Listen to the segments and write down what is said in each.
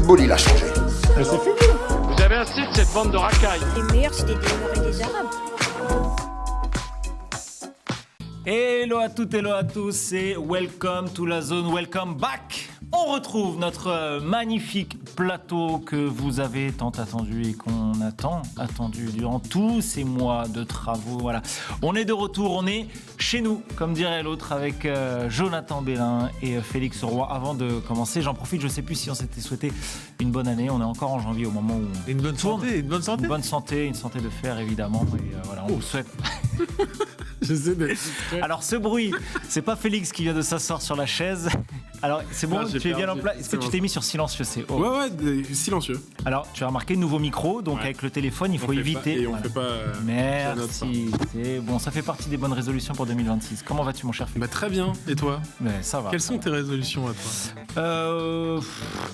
football, il a changé. Mais c'est fini. Vous avez assez de cette bande de racailles. Les meilleurs, c'était des Noirs et des Arabes. Hello à toutes, hello à tous et welcome to la zone, welcome back. On retrouve notre magnifique plateau que vous avez tant attendu et qu'on a tant attendu durant tous ces mois de travaux. Voilà, on est de retour, on est chez nous, comme dirait l'autre, avec Jonathan Bellin et Félix Roy. Avant de commencer, j'en profite, je ne sais plus si on s'était souhaité une bonne année. On est encore en janvier au moment où on une bonne tourne. santé, une bonne santé. Une bonne santé, une santé de fer évidemment. Et voilà, on vous souhaite. J'essaie d'être discret. Alors ce bruit, c'est pas Félix qui vient de s'asseoir sur la chaise. Alors c'est bon, Non, j'ai tu es bien en perdu. place. Est-ce que tu t'es mis sur silencieux? C'est Ouais, silencieux. Alors tu as remarqué nouveau micro, donc Ouais. avec le téléphone il faut éviter. Et on Voilà. fait pas. Merci. C'est bon, ça fait partie des bonnes résolutions pour 2026. Comment vas-tu mon cher Félix? Bah très bien. Et toi? Mais ça va. Quelles sont tes résolutions à toi?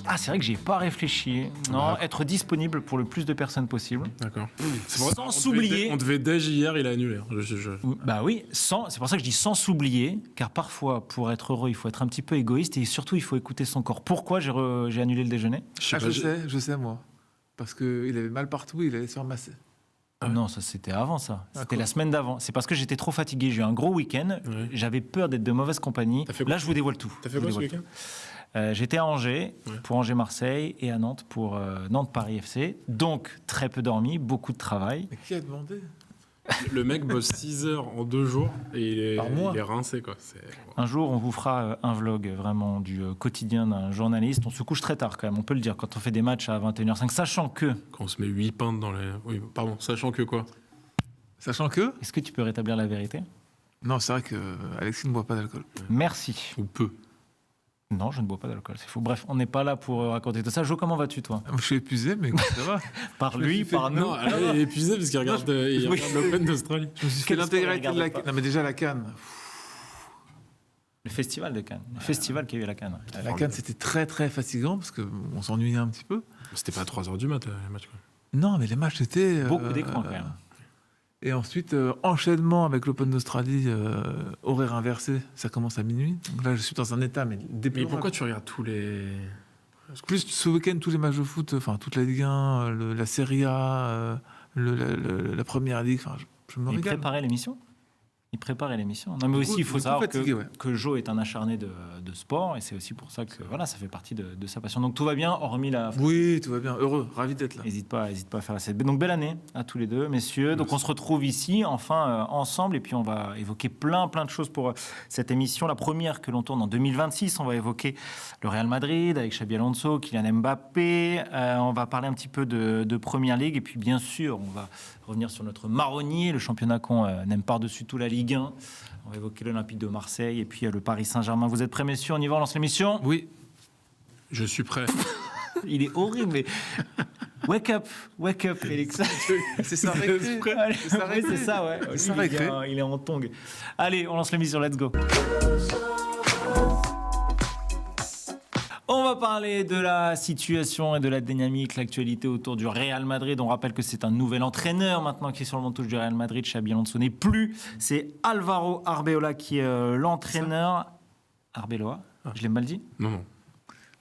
Ah c'est vrai que j'ai pas réfléchi. Non, Ouais. être disponible pour le plus de personnes possible. D'accord. Sans s'oublier. On devait déj hier, il a annulé. Bah oui, c'est pour ça que je dis sans s'oublier, car parfois, pour être heureux, il faut être un petit peu égoïste et surtout, il faut écouter son corps. Pourquoi j'ai annulé le déjeuner? Je sais moi. Parce qu'il avait mal partout, il allait se faire masser. Non, ça c'était avant ça. C'était quoi la semaine d'avant. C'est parce que j'étais trop fatigué. J'ai eu un gros week-end. Ouais. J'avais peur d'être de mauvaise compagnie. T'as fait Là, quoi je vous dévoile tout. T'as Je fait vous quoi ce dévoile week-end? tout. J'étais à Angers Ouais. pour Angers-Marseille et à Nantes pour Nantes-Paris FC. Donc, très peu dormi, beaucoup de travail. Mais qui a demandé? Le mec bosse 6 heures en 2 jours et Par mois. il est rincé quoi. Un jour, on vous fera un vlog vraiment du quotidien d'un journaliste. On se couche très tard quand même, on peut le dire, quand on fait des matchs à 21h05, sachant que... Quand on se met 8 pintes dans les. Oui, pardon, sachant que quoi? Sachant que... Est-ce que tu peux rétablir la vérité? Non, c'est vrai que Alexis ne boit pas d'alcool. Merci. Ou peu. Non, je ne bois pas d'alcool, c'est faux. Bref, on n'est pas là pour raconter tout ça. Jo, comment vas-tu, toi? Je suis épuisé, mais écoute, ça va. Par lui, par nous. Non, alors, il est épuisé parce qu'il regarde, il Oui. regarde l'Open d'Australie. Je me suis fait Quel l'intégralité sport de la regarde Cannes. Non, mais déjà la Cannes. Le festival de Cannes. Le festival qui a eu à la Cannes. La Cannes, c'était très très fatigant parce qu'on s'ennuyait un petit peu. C'était pas à 3h du mat, les matchs quoi. Non, mais les matchs, c'était... Beaucoup d'écran quand même. Et ensuite, enchaînement avec l'Open d'Australie, horaire inversé, ça commence à minuit. Donc là, je suis dans un état, mais Mais déplorable. pourquoi tu regardes tous les. Plus ce week-end, tous les matchs de foot, enfin toute la Ligue 1, la Serie A, la Première Ligue, enfin je me Il régale. préparait l'émission. Il préparait l'émission. Non, mais aussi, il faut beaucoup savoir fatigué, ouais. que Jo est un acharné de sport et c'est aussi pour ça que voilà, ça fait partie de sa passion. Donc tout va bien, hormis la. Oui, tout va bien, heureux, ravi d'être là. N'hésite pas à faire cette. Donc belle année à tous les deux, messieurs. Donc on se retrouve ici, enfin ensemble, et puis on va évoquer plein de choses pour cette émission. La première que l'on tourne en 2026, on va évoquer le Real Madrid avec Xabi Alonso, Kylian Mbappé. On va parler un petit peu de Première Ligue, et puis bien sûr, on va revenir sur notre marronnier, le championnat qu'on aime par-dessus tout, la Ligue 1. On va évoquer l'Olympique de Marseille et puis le Paris Saint-Germain. Vous êtes prêts, messieurs? On y va, on lance l'émission? Oui, Je suis prêt. Il est horrible, mais wake up, Félix. c'est ça, Allez, oui, c'est ça, ouais. C'est ça, Lui, récré. il est en tongue. Allez, on lance l'émission, let's go. On va parler de la situation et de la dynamique, l'actualité autour du Real Madrid. On rappelle que c'est un nouvel entraîneur maintenant qui est sur le manteau du Real Madrid. Xabi Alonso n'est plus. C'est Álvaro Arbeloa qui est l'entraîneur. Arbeloa, je l'ai mal dit? Non.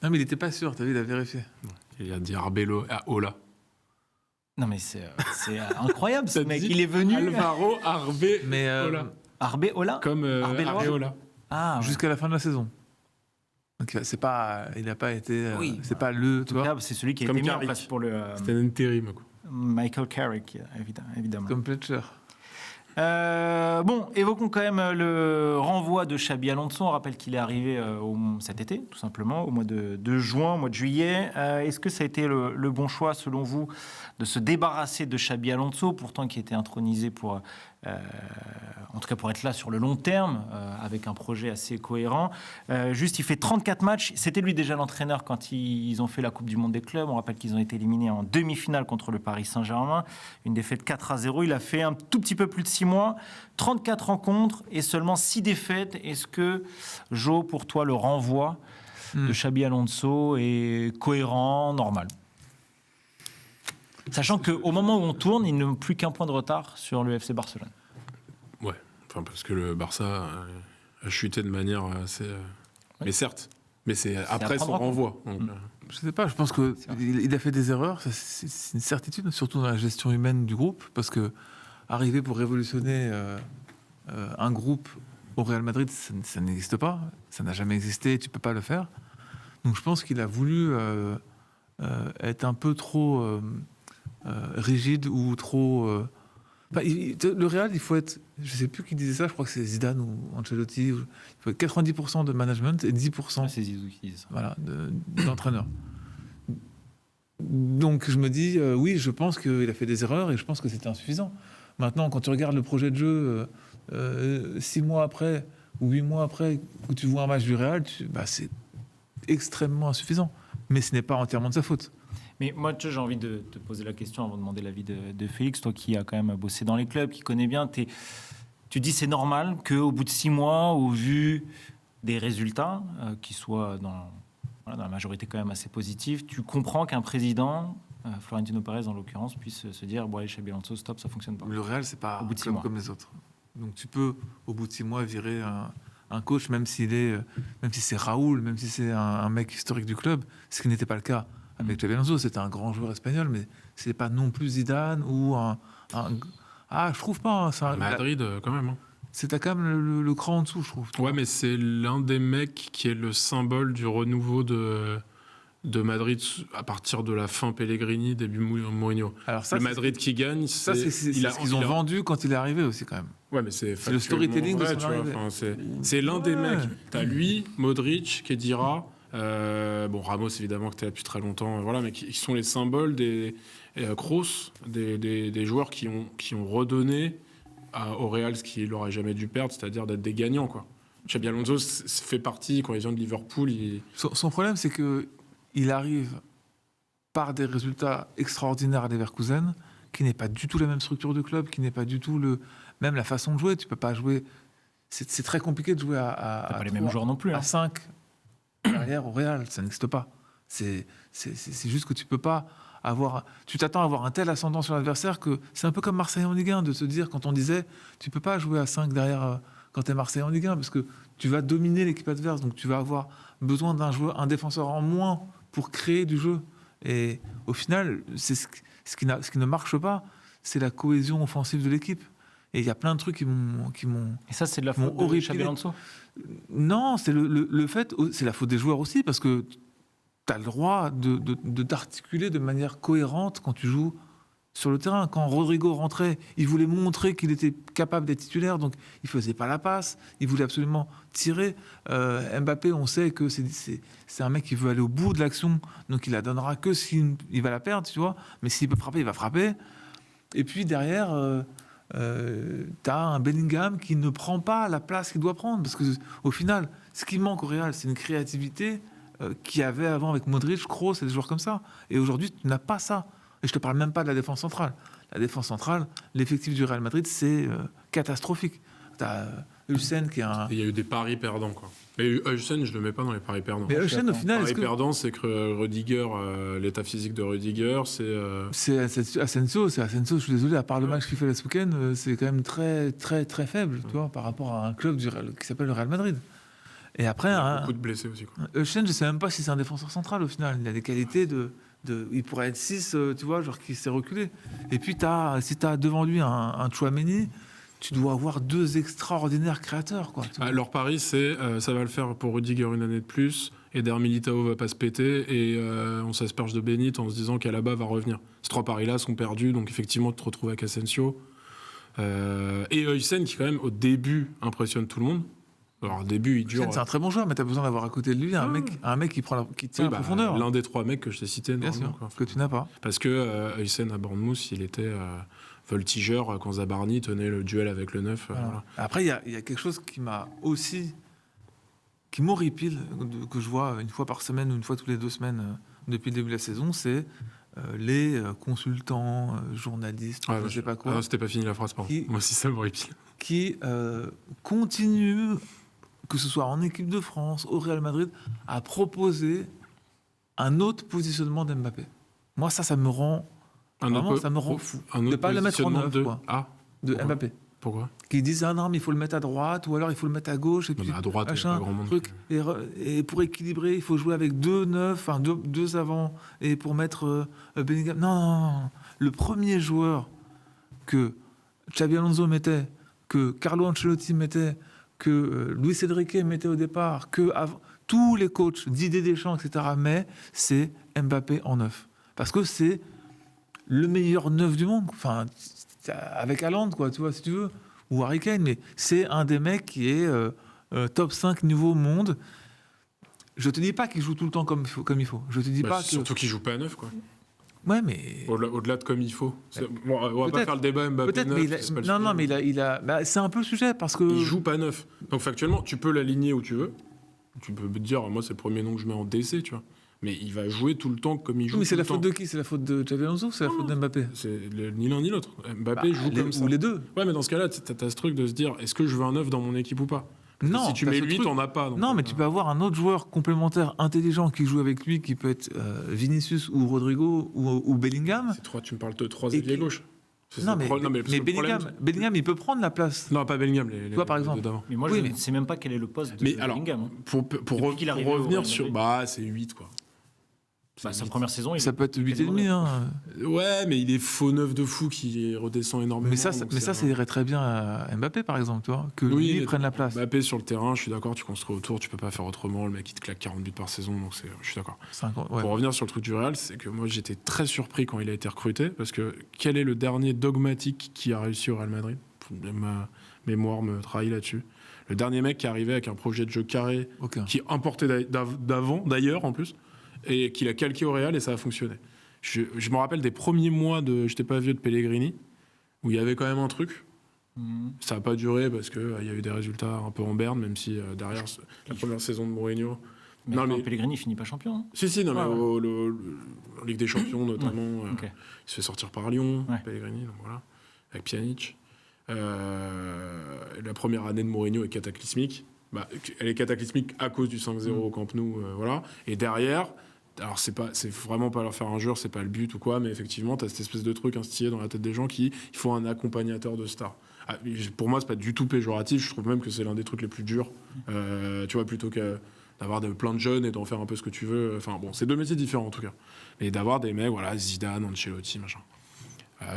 non mais il n'était pas sûr, t'as vu, il a vérifié. Il a dit Arbelo à Ola. Non mais c'est incroyable ce Ça mec. dit Il est venu. Alvaro Arbe. Mais Ola. Arbeloa. Comme Arbeloa. Areola. Ah, ouais. jusqu'à la fin de la saison. Donc c'est pas, il n'a pas été, Oui. c'est pas le, tu vois, Là, c'est celui qui a Comme été mis en Carrick. place pour le C'était un intérim quoi. Michael Carrick, évidemment. comme Fletcher. Bon, évoquons quand même le renvoi de Xabi Alonso. On rappelle qu'il est arrivé cet été, tout simplement, au mois de juin, au mois de juillet. Est-ce que ça a été le bon choix, selon vous, de se débarrasser de Xabi Alonso, pourtant qui était intronisé pour, en tout cas pour être là sur le long terme, avec un projet assez cohérent. Juste, il fait 34 matchs. C'était lui déjà l'entraîneur quand ils ont fait la Coupe du Monde des clubs. On rappelle qu'ils ont été éliminés en demi-finale contre le Paris Saint-Germain. Une défaite 4-0. Il a fait un tout petit peu plus de 6 mois, 34 rencontres et seulement 6 défaites. Est-ce que, Jo, pour toi, le renvoi de Xabi Alonso est cohérent, normal? Sachant qu'au moment où on tourne, ils n'ont plus qu'un point de retard sur le FC Barcelone. Ouais. Enfin, parce que le Barça a chuté de manière assez. Mais certes. Mais c'est après son prendre en compte. renvoi. Donc, Je sais pas, je pense qu'il a fait des erreurs, c'est une certitude, surtout dans la gestion humaine du groupe, parce que arriver pour révolutionner un groupe au Real Madrid, ça n'existe pas, ça n'a jamais existé, tu peux pas le faire. Donc je pense qu'il a voulu être un peu trop rigide ou trop... le Real, il faut être... Je sais plus qui disait ça, je crois que c'est Zidane ou Ancelotti. Il faut être 90% de management et 10% C'est Zizou qui dit ça. voilà, d'entraîneur. Donc je me dis, oui, je pense qu'il a fait des erreurs et je pense que c'était insuffisant. Maintenant, quand tu regardes le projet de jeu 6 mois après ou 8 mois après, où tu vois un match du Real, c'est extrêmement insuffisant. Mais ce n'est pas entièrement de sa faute. Mais moi, j'ai envie de te poser la question avant de demander l'avis de Félix, toi qui as quand même bossé dans les clubs, qui connais bien, tu dis c'est normal qu'au bout de 6 mois, au vu des résultats, qui soient dans la majorité quand même assez positifs, tu comprends qu'un président, Florentino Pérez en l'occurrence, puisse se dire bon allez, Xabi Alonso, stop, ça fonctionne pas. Le Real, c'est pas Au bout de 6 mois. comme les autres. Donc tu peux, au bout de 6 mois, virer un coach, même si c'est Raoul, même si c'est un mec historique du club, ce qui n'était pas le cas avec Xabi Alonso. C'était un grand joueur espagnol, mais c'est pas non plus Zidane ou je trouve pas. Madrid, quand même. Hein. C'est quand même le cran en dessous, je trouve. Ouais, mais c'est l'un des mecs qui est le symbole du renouveau de Madrid à partir de la fin Pellegrini, début Mourinho. Alors ça, le Madrid qui gagne, c'est ce qu'ils ont vendu quand il est arrivé aussi, quand même. Ouais, mais c'est le storytelling de son tu vois. arrivée. Enfin, c'est l'un des mecs. T'as lui, Modric, Khedira, Ramos évidemment que t'es là depuis très longtemps, voilà, mais qui sont les symboles des Kroos, des joueurs qui ont redonné au Real ce qu'il n'aurait jamais dû perdre, c'est-à-dire d'être des gagnants, quoi. Xabi Alonso fait partie, quand il vient de Liverpool, Son problème, c'est que il arrive par des résultats extraordinaires à Leverkusen, qui n'est pas du tout la même structure de club, qui n'est pas du tout même la façon de jouer. Tu peux pas jouer. C'est très compliqué de jouer à pas les mêmes joueurs non plus. À 5 derrière au Real, ça n'existe pas. C'est juste que tu peux pas avoir. Tu t'attends à avoir un tel ascendant sur l'adversaire que c'est un peu comme Marseille en Ligue 1, de se dire, quand on disait, tu peux pas jouer à 5 derrière quand tu es Marseille en Ligue 1, parce que tu vas dominer l'équipe adverse, donc tu vas avoir besoin un défenseur en moins pour créer du jeu. Et au final, c'est ce qui ne marche pas, c'est la cohésion offensive de l'équipe. Et il y a plein de trucs qui m'ont Et ça, c'est de la faute de Xabi Alonso ? Non, c'est le fait, c'est la faute des joueurs aussi, parce que tu as le droit d'articuler de manière cohérente quand tu joues sur le terrain. Quand Rodrigo rentrait, il voulait montrer qu'il était capable d'être titulaire, donc il faisait pas la passe, il voulait absolument tirer. Mbappé, on sait que c'est un mec qui veut aller au bout de l'action, donc il la donnera que s'il va la perdre, tu vois. Mais s'il peut frapper, il va frapper. Et puis derrière, t'as un Bellingham qui ne prend pas la place qu'il doit prendre, parce que au final, ce qui manque au Real, c'est une créativité qu'il y avait avant avec Modric, Kroos et des joueurs comme ça. Et aujourd'hui, tu n'as pas ça. Et je te parle même pas de la défense centrale. La défense centrale, l'effectif du Real Madrid, c'est catastrophique. T'as Hussein qui est un... Il y a eu des paris perdants, quoi. Mais Hussein, je le mets pas dans les paris perdants. Mais Hussein, au final, paris perdant, c'est que Rudiger, l'état physique de Rudiger, c'est Asensio. Je suis désolé, à part le match qu'il fait ce week-end, c'est quand même très, très, très faible, tu vois, par rapport à un club qui s'appelle le Real Madrid. Et après, il y a beaucoup de blessés aussi, quoi. Hussein, je sais même pas si c'est un défenseur central au final. Il a des qualités il pourrait être 6, tu vois, genre qui s'est reculé. Et puis, si tu as devant lui un Tchouaméni, tu dois avoir 2 extraordinaires créateurs, quoi. Leur pari, c'est ça va le faire pour Rudiger une année de plus, et Der Militao va pas se péter, et on s'asperge de Benit en se disant qu'Alaba va revenir. Ces 3 paris-là sont perdus, donc effectivement, tu te retrouves avec Asensio. Et Hussein, qui quand même, au début, impressionne tout le monde. Alors, au début, il dure. C'est un très bon joueur, mais tu as besoin d'avoir à côté de lui un mec qui tient la profondeur. L'un des 3 mecs que je t'ai cités, bien sûr, que tu n'as pas. Parce que Hussein à Bournemouth, il était voltigeur quand Zabarni tenait le duel avec le 9. Voilà. Après, il y a quelque chose qui m'horripile, que je vois une fois par semaine ou une fois toutes les 2 semaines depuis le début de la saison, c'est les consultants, journalistes, je ne sais pas quoi. Ah non, c'était pas fini la phrase, pardon. Moi aussi, ça m'horripile. Qui continuent, que ce soit en équipe de France, au Real Madrid, à proposer un autre positionnement d'Mbappé. Moi, ça me rend fou. De ne pas le mettre en œuvre, de Pourquoi Mbappé. Pourquoi qui disent ah non mais il faut le mettre à droite ou alors il faut le mettre à gauche et Non, puis mais à droite, il y a machin, pas grand monde. truc. Et pour équilibrer, il faut jouer avec 2-9, enfin 2 avant et pour mettre Bellingham. Non, le premier joueur que Xabi Alonso mettait, que Carlo Ancelotti mettait, que Luis Enrique mettait au départ, tous les coachs, Didier Deschamps, etc. mais c'est Mbappé en 9 parce que c'est le meilleur 9 du monde. Enfin, avec Haaland, quoi, tu vois, si tu veux, ou Harry Kane, mais c'est un des mecs qui est top 5 niveau monde. Je te dis pas qu'il joue tout le temps comme il faut. Je te dis pas que... Surtout qu'il joue pas à 9, quoi. Ouais, mais... Au-delà de comme il faut. Bon, on va pas Peut-être. faire le débat Mbappé Peut-être, 9, mais c'est pas le non, sujet. mais il a... Bah, c'est un peu le sujet, parce que... Il joue pas 9. Donc factuellement, tu peux l'aligner où tu veux. Tu peux me dire, moi, c'est le premier nom que je mets en DC, tu vois. Mais il va jouer tout le temps comme il joue. Mais c'est tout la le faute temps. de qui? C'est la faute de Xabi Alonso ou c'est la faute d'Mbappé? C'est ni l'un ni l'autre. Mbappé joue comme ça. Ou les deux. Ouais, mais dans ce cas-là, t'as ce truc de se dire, est-ce que je veux un 9 dans mon équipe ou pas? Parce que Non, si tu t'as mets ce 8, truc. t'en as pas. Donc, Non, mais tu peux avoir un autre joueur complémentaire intelligent qui joue avec lui, qui peut être Vinicius ou Rodrigo ou Bellingham. Tu me parles de 3 Et ailiers qui- gauche. C'est Non, le mais parce que le problème, Bellingham, il peut prendre la place. non, pas Bellingham. Toi, par exemple. deux d'avant. Mais moi, Oui, je mais- ne sais même pas quel est le poste de Mais alors, Bellingham. Hein. pour Depuis qu'il est arrivé au revenir Real sur. Madrid. Bah, c'est 8, quoi. Bah, sa première saison, il Ça peut être 8,5. Hein. Ouais, mais il est faux 9 de fou qui redescend énormément. Mais ça, donc ça irait très bien à Mbappé, par exemple, tu vois, que Oui, lui prenne la place. Mbappé sur le terrain, je suis d'accord, tu construis autour, tu peux pas faire autrement. Le mec, il te claque 40 buts par saison, donc je suis d'accord. 50, ouais. Pour revenir sur le truc du Real, c'est que moi, j'étais très surpris quand il a été recruté, parce que quel est le dernier dogmatique qui a réussi au Real Madrid? Ma mémoire me trahit là-dessus. Le dernier mec qui est arrivé avec un projet de jeu carré, Aucun. qui importait d'avant, d'ailleurs, en plus, et qu'il a calqué au Real et ça a fonctionné. Je me rappelle des premiers mois de J'étais pas vieux de Pellegrini, où il y avait quand même un truc. Ça n'a pas duré parce qu'il y a eu des résultats un peu en berne, même si derrière la première saison de Mourinho. Mais Non, attends, mais- Pellegrini finit pas champion. Hein. Si, non, Ouais, mais en Ligue des Champions notamment, Ok. il se fait sortir par Lyon, Ouais. Pellegrini, donc voilà, avec Pjanic. La première année de Mourinho est cataclysmique. Bah, elle est cataclysmique à cause du 5-0 au Camp Nou, voilà. Et derrière, alors c'est vraiment pas leur faire injure, c'est pas le but ou quoi, mais effectivement, tu as cette espèce de truc instillé dans la tête des gens il faut un accompagnateur de star. Ah, pour moi, c'est pas du tout péjoratif, je trouve même que c'est l'un des trucs les plus durs, tu vois, plutôt que d'avoir plein de jeunes et d'en faire un peu ce que tu veux. Enfin bon, c'est deux métiers différents en tout cas. Mais d'avoir des mecs, voilà, Zidane, Ancelotti, machin.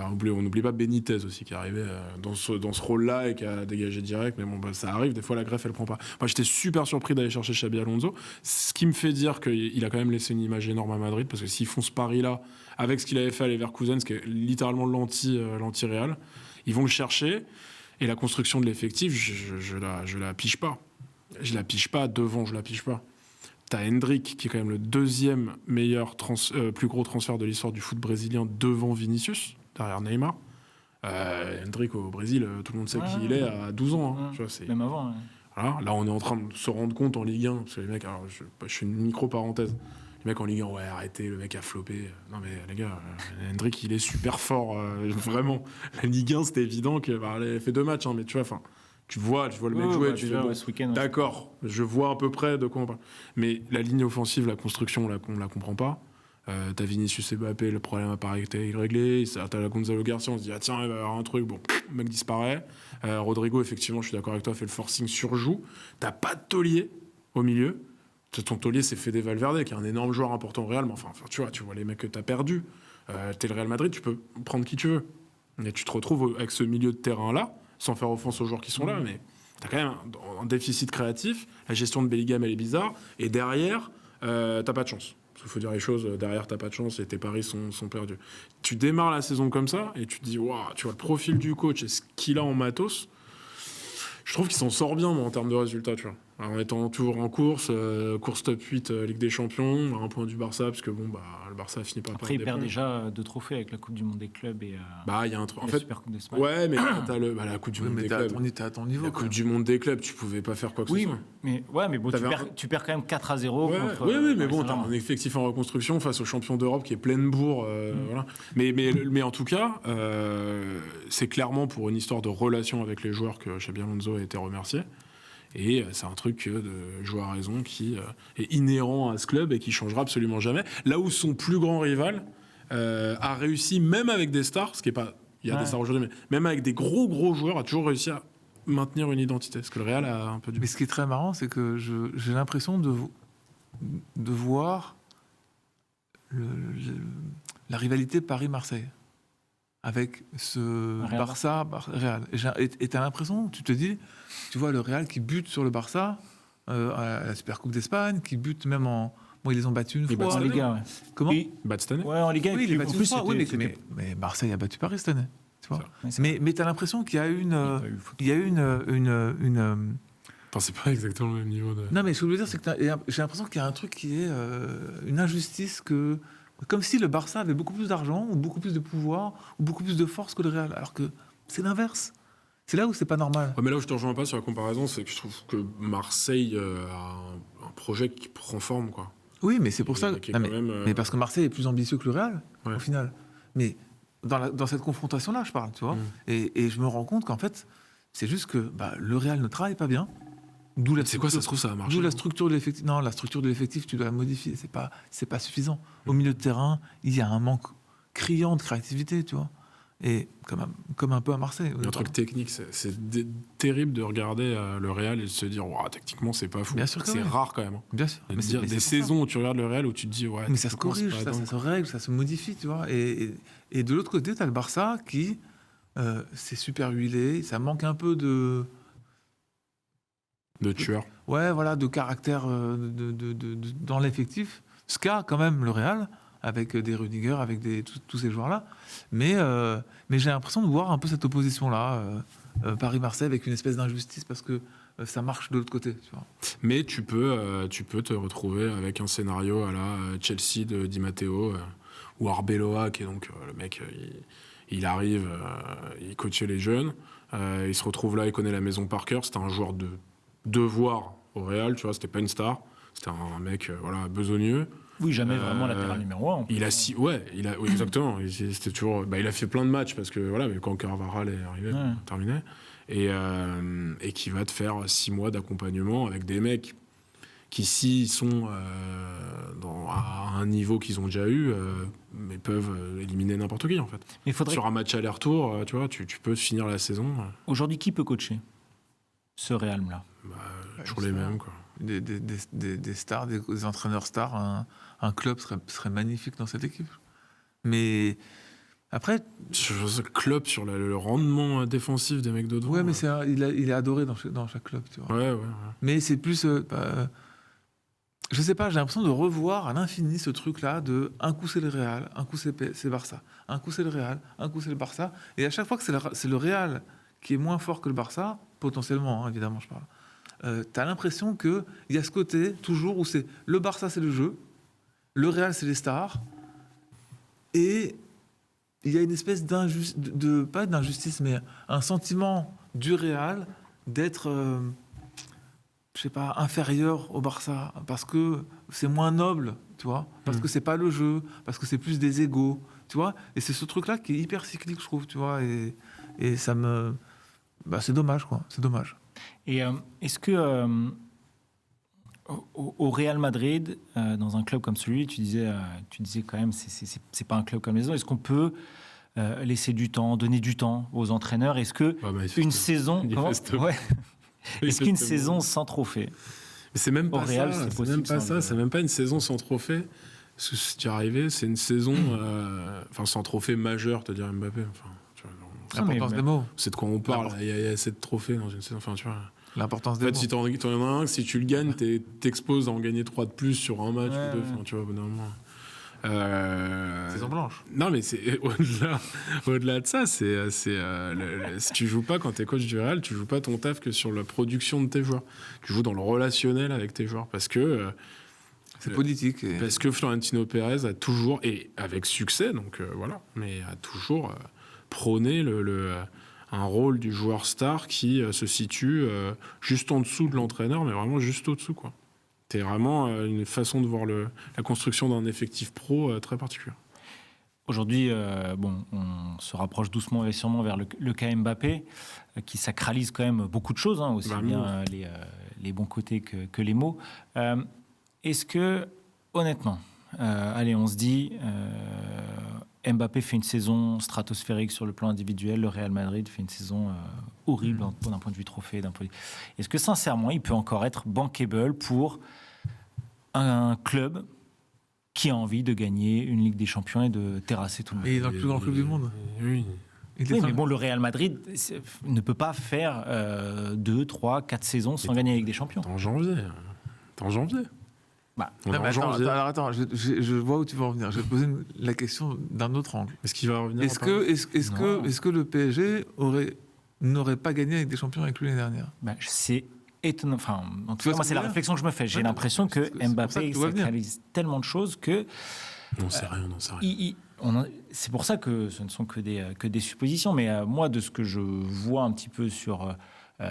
On n'oublie pas Benitez aussi qui est arrivé dans ce rôle-là et qui a dégagé direct. Mais bon, bah, ça arrive, des fois la greffe elle prend pas. Moi j'étais super surpris d'aller chercher Xabi Alonso. Ce qui me fait dire qu'il a quand même laissé une image énorme à Madrid parce que s'ils font ce pari-là avec ce qu'il avait fait à Leverkusen, ce qui est littéralement l'anti-Real, ils vont le chercher. Et la construction de l'effectif, je la pige pas. Je la pige pas devant, je la pige pas. T'as Hendrick qui est quand même le deuxième meilleur plus gros transfert de l'histoire du foot brésilien devant Vinicius, derrière Neymar. Hendrick au Brésil, tout le monde sait qui il est à 12 ans. Hein. Tu vois, c'est... Même avant. Ouais. Voilà. Là, on est en train de se rendre compte en Ligue 1, parce que les mecs, alors, je fais une micro-parenthèse. Les mecs en Ligue 1, ouais, arrêtez, le mec a flopé. Non, mais les gars, Hendrick, il est super fort, vraiment. La Ligue 1, c'était évident qu'il a fait 2 matchs, hein, mais tu vois, enfin. Tu vois le mec jouer, bah, tu déjà, fais, bon, ce week-end. d'accord, je vois à peu près de quoi on parle. Mais la ligne offensive, la construction, on la comprend pas. T'as Vinicius et Mbappé, le problème a pas été réglé. T'as la Gonzalo Garcia, on se dit, ah tiens, il va y avoir un truc, bon, le mec disparaît. Rodrigo, effectivement, je suis d'accord avec toi, fait le forcing surjoue. T'as pas de taulier au milieu. Ton taulier, c'est Fede Valverde, qui est un énorme joueur important au Real, mais enfin tu vois les mecs que t'as perdus. T'es le Real Madrid, tu peux prendre qui tu veux. Et tu te retrouves avec ce milieu de terrain-là, sans faire offense aux joueurs qui sont là, mais t'as quand même un déficit créatif. La gestion de Bellingham, elle est bizarre. Et derrière, t'as pas de chance. Parce qu'il faut dire les choses, derrière, t'as pas de chance et tes paris sont perdus. Tu démarres la saison comme ça et tu te dis, waouh, tu vois le profil du coach et ce qu'il a en matos. Je trouve qu'il s'en sort bien, moi, en termes de résultats, tu vois. Alors, en étant toujours en course top 8 Ligue des Champions, à un point du Barça, parce que bon, bah, le Barça finit par Après, il perdre perd des points. déjà 2 trophées avec la Coupe du Monde des clubs et Bah, il y a un truc. En la fait, Super Coupe d'Espagne. ouais, mais t'as la Coupe du Oui, Monde mais des t'es à clubs. ton niveau. La quoi. Coupe du Monde des clubs, tu pouvais pas faire quoi que ce Oui, soit. mais bon, tu perds quand même 4-0 Ouais, contre. oui, mais bon, Paris t'as Saint-Germain. un effectif en reconstruction face au champion d'Europe qui est pleine bourre. Voilà. Mais en tout cas, c'est clairement pour une histoire de relation avec les joueurs que Xabi Alonso a été remercié. Et c'est un truc de joueur à raison qui est inhérent à ce club et qui changera absolument jamais. Là où son plus grand rival a réussi, même avec des stars, ce qui est pas. Il y a des stars aujourd'hui, mais même avec des gros joueurs, a toujours réussi maintenir une identité. Parce que le Real a un peu du... Mais ce qui est très marrant, c'est que j'ai l'impression de voir la rivalité Paris-Marseille avec ce Real. Barça-Real. Et tu as l'impression, tu te dis, tu vois le Real qui bute sur le Barça à la Supercoupe d'Espagne, qui bute même en... Bon, ils les ont battus une Ils fois. battent En Liga, ouais. Comment Oui. Bad cette année. Ouais, en Liga. Oui, et il est puis, en battu plus, une fois. Oui, c'était- mais Marseille a battu Paris cette année. Tu vois. C'est Mais tu as l'impression qu'il y a une... pas eu faute. il y a une Enfin, c'est pas exactement le même niveau de... Non, mais ce que je veux dire, c'est que j'ai l'impression qu'il y a un truc qui est une injustice comme si le Barça avait beaucoup plus d'argent, ou beaucoup plus de pouvoir, ou beaucoup plus de force que le Real. Alors que c'est l'inverse. C'est là où c'est pas normal. Ouais, mais là où je te rejoins pas sur la comparaison, c'est que je trouve que Marseille a un projet qui prend forme, quoi. Oui, mais c'est pour ça. Qui est Non, quand même, mais parce que Marseille est plus ambitieux que le Real, Ouais. au final. Mais dans cette confrontation-là, je parle, tu vois. Et je me rends compte qu'en fait, c'est juste que le Real ne travaille pas bien. D'où la C'est quoi, ça se structure- trouve, ça a marché. D'où la structure de l'effectif. Non, la structure de l'effectif, tu dois la modifier. C'est pas suffisant. Au milieu de terrain, il y a un manque criant de créativité, tu vois. Et comme un peu à Marseille. Il y a un truc technique, terrible de regarder le Real et de se dire, wow, techniquement, c'est pas fou. Bien sûr que C'est oui. rare quand même. Bien sûr. De Mais dire mais des c'est pour ça. saisons où tu regardes le Real où tu te dis, ouais, Mais ça se techniquement, c'est corrige, pas ça dingue. se règle, ça se modifie, tu vois. Et de l'autre côté, tu as le Barça qui, c'est super huilé, ça manque un peu de tueur. Ouais, voilà, de caractère dans l'effectif. Ce qu'a quand même le Real, avec des Rudiger, avec tous ces joueurs-là. Mais j'ai l'impression de voir un peu cette opposition-là, Paris-Marseille, avec une espèce d'injustice, parce que ça marche de l'autre côté. Tu vois. Mais tu peux te retrouver avec un scénario à la Chelsea de Di Matteo ou Arbeloa, qui est donc le mec, il arrive, il coachait les jeunes, il se retrouve là, il connaît la maison par cœur. C'était un joueur de devoir au Real, tu vois, c'était pas une star, c'était un mec voilà, besogneux. Oui, jamais vraiment latéral numéro 1. Oui, exactement. C'était toujours, il a fait plein de matchs parce que voilà, mais quand Carvajal est arrivé, Ouais. on terminait. Et qui va te faire 6 mois d'accompagnement avec des mecs qui, s'ils sont à un niveau qu'ils ont déjà eu, mais peuvent éliminer n'importe qui en fait. Mais faudrait... Sur un match aller-retour, tu vois, tu peux finir la saison. Aujourd'hui, qui peut coacher ce Real-là? Toujours les mêmes, quoi. Des stars, des entraîneurs stars, un club serait magnifique dans cette équipe. Mais après... Je club sur le rendement défensif des mecs de devant. Ouais, mais il est adoré dans chaque club, tu vois. Ouais. Mais c'est plus... je sais pas, j'ai l'impression de revoir à l'infini ce truc-là de un coup c'est le Real, un coup c'est Barça, un coup c'est le Real, un coup c'est le Barça. Et à chaque fois que c'est le Real qui est moins fort que le Barça, potentiellement, hein, évidemment, je parle, t'as l'impression qu'il y a ce côté, toujours, où c'est le Barça, c'est le jeu, le Real, c'est les stars, et il y a une espèce pas d'injustice, mais un sentiment du Real d'être... je sais pas, inférieur au Barça, parce que c'est moins noble, tu vois, parce que c'est pas le jeu, parce que c'est plus des égos, tu vois, et c'est ce truc-là qui est hyper cyclique, je trouve, tu vois, et ça me... c'est dommage, quoi, c'est dommage. Et est-ce que au Real Madrid, dans un club comme celui, tu disais quand même, c'est pas un club comme les autres, est-ce qu'on peut laisser du temps, donner du temps aux entraîneurs? Est-ce que une saison... Ouais. Est-ce qu'une saison sans trophée? C'est même pas au Real, ça. c'est C'est possible même pas sans ça. le- C'est même pas une saison sans trophée. Parce que si tu es arrivé, c'est une saison, sans trophée majeur, te dire Mbappé. Enfin, tu vois, L'importance mais- des mots. c'est de quoi on parle. Il y a assez de trophées dans une saison. Enfin, tu vois. L'importance En des fait, mots. si t'en as un, si tu le gagnes, t'exposes à en gagner 3 de plus sur un match Ouais, ou deux. ouais. Enfin, tu vois, au bout d'un moment. Saison blanche. Non, mais c'est au-delà de ça, si tu joues pas quand t'es coach du Real, tu joues pas ton taf que sur la production de tes joueurs. Tu joues dans le relationnel avec tes joueurs parce que C'est politique. parce que Florentino Pérez a toujours, et avec succès, donc voilà, mais a toujours prôné un rôle du joueur star qui se situe juste en dessous de l'entraîneur, mais vraiment juste au-dessous, quoi. C'est vraiment une façon de voir la construction d'un effectif pro très particulière. Aujourd'hui, on se rapproche doucement et sûrement vers le cas Mbappé, qui sacralise quand même beaucoup de choses, hein, aussi bien les bons côtés que les maux. Est-ce que, honnêtement, allez, on se dit, Mbappé fait une saison stratosphérique sur le plan individuel, le Real Madrid fait une saison horrible d'un point de vue trophée. Est-ce que sincèrement, il peut encore être bankable pour un club qui a envie de gagner une Ligue des Champions et de terrasser tout le monde? Et il est dans le plus grand club du monde. Oui. Oui, mais bon, le Real Madrid ne peut pas faire 2, 3, 4 saisons sans gagner la Ligue des Champions. T'es en janvier. Bah, On est en janvier. Attends, je vois où tu veux en venir. Je vais te poser la question d'un autre angle. Est-ce qu'il va revenir Est-ce que le PSG n'aurait pas gagné avec des champions avec lui l'année dernière? c'est étonnant. Enfin, en tout vois cas, moi, ce c'est que la je veux réflexion que je me fais. J'ai Ouais, l'impression que c'est pour ça que Mbappé tu vois venir. sacralise tellement de choses que On sait rien, on sait rien. c'est pour ça que ce ne sont que des suppositions. Mais moi, de ce que je vois un petit peu sur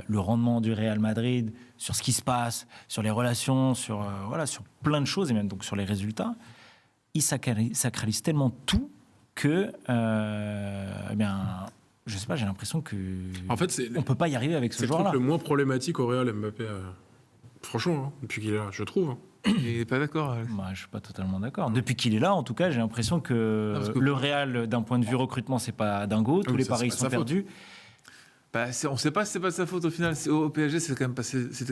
le rendement du Real Madrid, sur ce qui se passe, sur les relations, sur plein de choses, et même donc sur les résultats, il sacralise tellement tout que, je sais pas, j'ai l'impression que En fait, c'est on peut pas y arriver avec c'est ce le truc joueur-là. le moins problématique au Real, Mbappé. Franchement, depuis qu'il est là, je trouve. Il n'est pas d'accord. Alex. Moi, je suis pas totalement d'accord. Depuis qu'il est là, en tout cas, j'ai l'impression que, parce que- le Real, d'un point de vue recrutement, c'est pas dingo. Tous mais les ça, Ah paris c'est pas sont sa faute. perdus. On ne sait pas si c'est pas de sa faute au final. Au PSG, c'était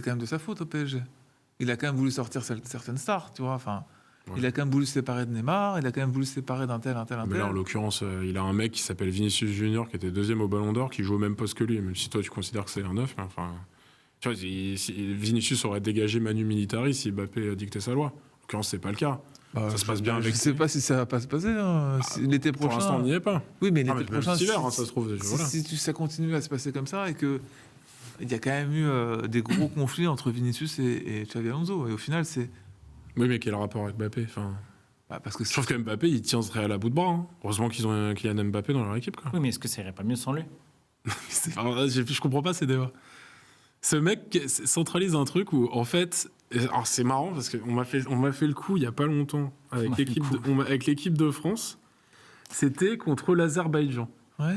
quand même de sa faute au PSG. Il a quand même voulu sortir certaines stars, tu vois. Enfin, Ouais. il a quand même voulu se séparer de Neymar. Il a quand même voulu se séparer d'un tel. Mais là, en l'occurrence, il a un mec qui s'appelle Vinicius Junior, qui était deuxième au Ballon d'Or, qui joue au même poste que lui. Même si toi, tu considères que c'est un neuf. Enfin, tu vois, si Vinicius aurait dégagé Manu Militari si Mbappé dictait sa loi. En l'occurrence, c'est pas le cas. Ça se passe bien Je avec ne sais lui. pas si ça va pas se passer. L'été Pour prochain. l'instant, on n'y est pas. Oui, mais Ah, l'été mais même prochain. cet hiver, ça se trouve. Voilà. Si ça continue à se passer comme ça et que il y a quand même eu des gros conflits entre Vinicius et Xabi Alonso. Et au final, c'est Oui, mais quel rapport avec Mbappé parce que Je trouve que Mbappé, il tient ce Real à bout de bras. Hein. Heureusement qu'ils ont un Kylian Mbappé dans leur équipe. Quoi. Oui, mais est-ce que ça irait pas mieux sans lui? Je comprends pas ces débats. Ce mec centralise un truc où, en fait, alors c'est marrant parce qu'on m'a fait le coup il y a pas longtemps avec l'équipe de France. C'était contre l'Azerbaïdjan. ouais.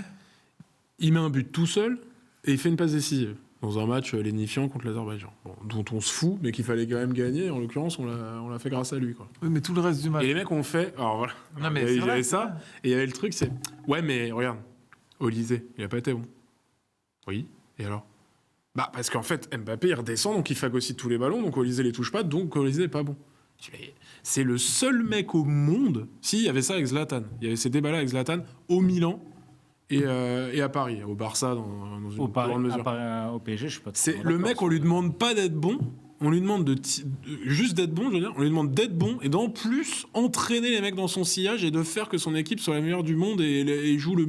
Il met un but tout seul et il fait une passe décisive dans un match lénifiant contre l'Azerbaïdjan, dont on se fout, mais qu'il fallait quand même gagner. En l'occurrence, on l'a fait grâce à lui. Quoi. Oui, mais tout le reste du match. Et les mecs ont fait. Alors voilà. Non, mais il c'est y vrai, avait c'est ça. vrai. Et il y avait le truc, c'est. Ouais, mais regarde, Olysée, il a pas été bon. Oui, et alors? Bah, parce qu'en fait, Mbappé, il redescend, donc il phagocyte tous les ballons, donc Olysée les touche pas, donc Olysée n'est pas bon. Je dis, mais c'est le seul mec au monde. Si, il y avait ça avec Zlatan. Il y avait ces débats-là avec Zlatan au Milan et à Paris, au Barça, dans une Au, grande mesure. au PSG, je suis pas C'est totalement le d'accord. mec, on lui demande pas d'être bon, on lui demande juste d'être bon, je veux dire, on lui demande d'être bon et d'en plus entraîner les mecs dans son sillage et de faire que son équipe soit la meilleure du monde et joue le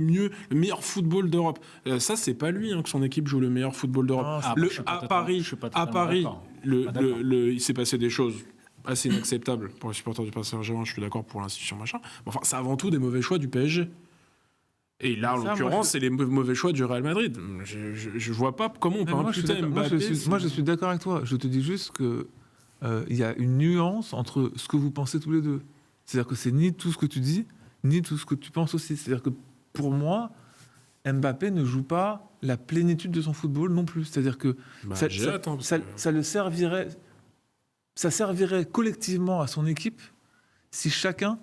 meilleur football d'Europe. Ça, c'est pas lui que son équipe joue le meilleur football d'Europe. Non, Ah, Le- je suis pas à totalement- Paris, je suis pas à totalement Paris, d'accord. le- Pas d'accord. il s'est passé des choses assez inacceptables pour les supporters du Paris Saint-Germain. Je suis d'accord pour l'institution machin. Mais enfin, c'est avant tout des mauvais choix du PSG. Et là, en Ça, moi, l'occurrence, c'est les mauvais choix du Real Madrid. Je vois pas comment on peut Mais moi, je suis imputer d'accord- Mbappé. moi, je suis d'accord avec toi. Je te dis juste que il y a une nuance entre ce que vous pensez tous les deux. C'est-à-dire que c'est ni tout ce que tu dis, ni tout ce que tu penses aussi. C'est-à-dire que pour moi, Mbappé ne joue pas la plénitude de son football non plus. C'est-à-dire que Bah, ça, j'ai ça- hâte, hein, parce ça- que- ça le servirait, ça servirait collectivement à son équipe si chacun,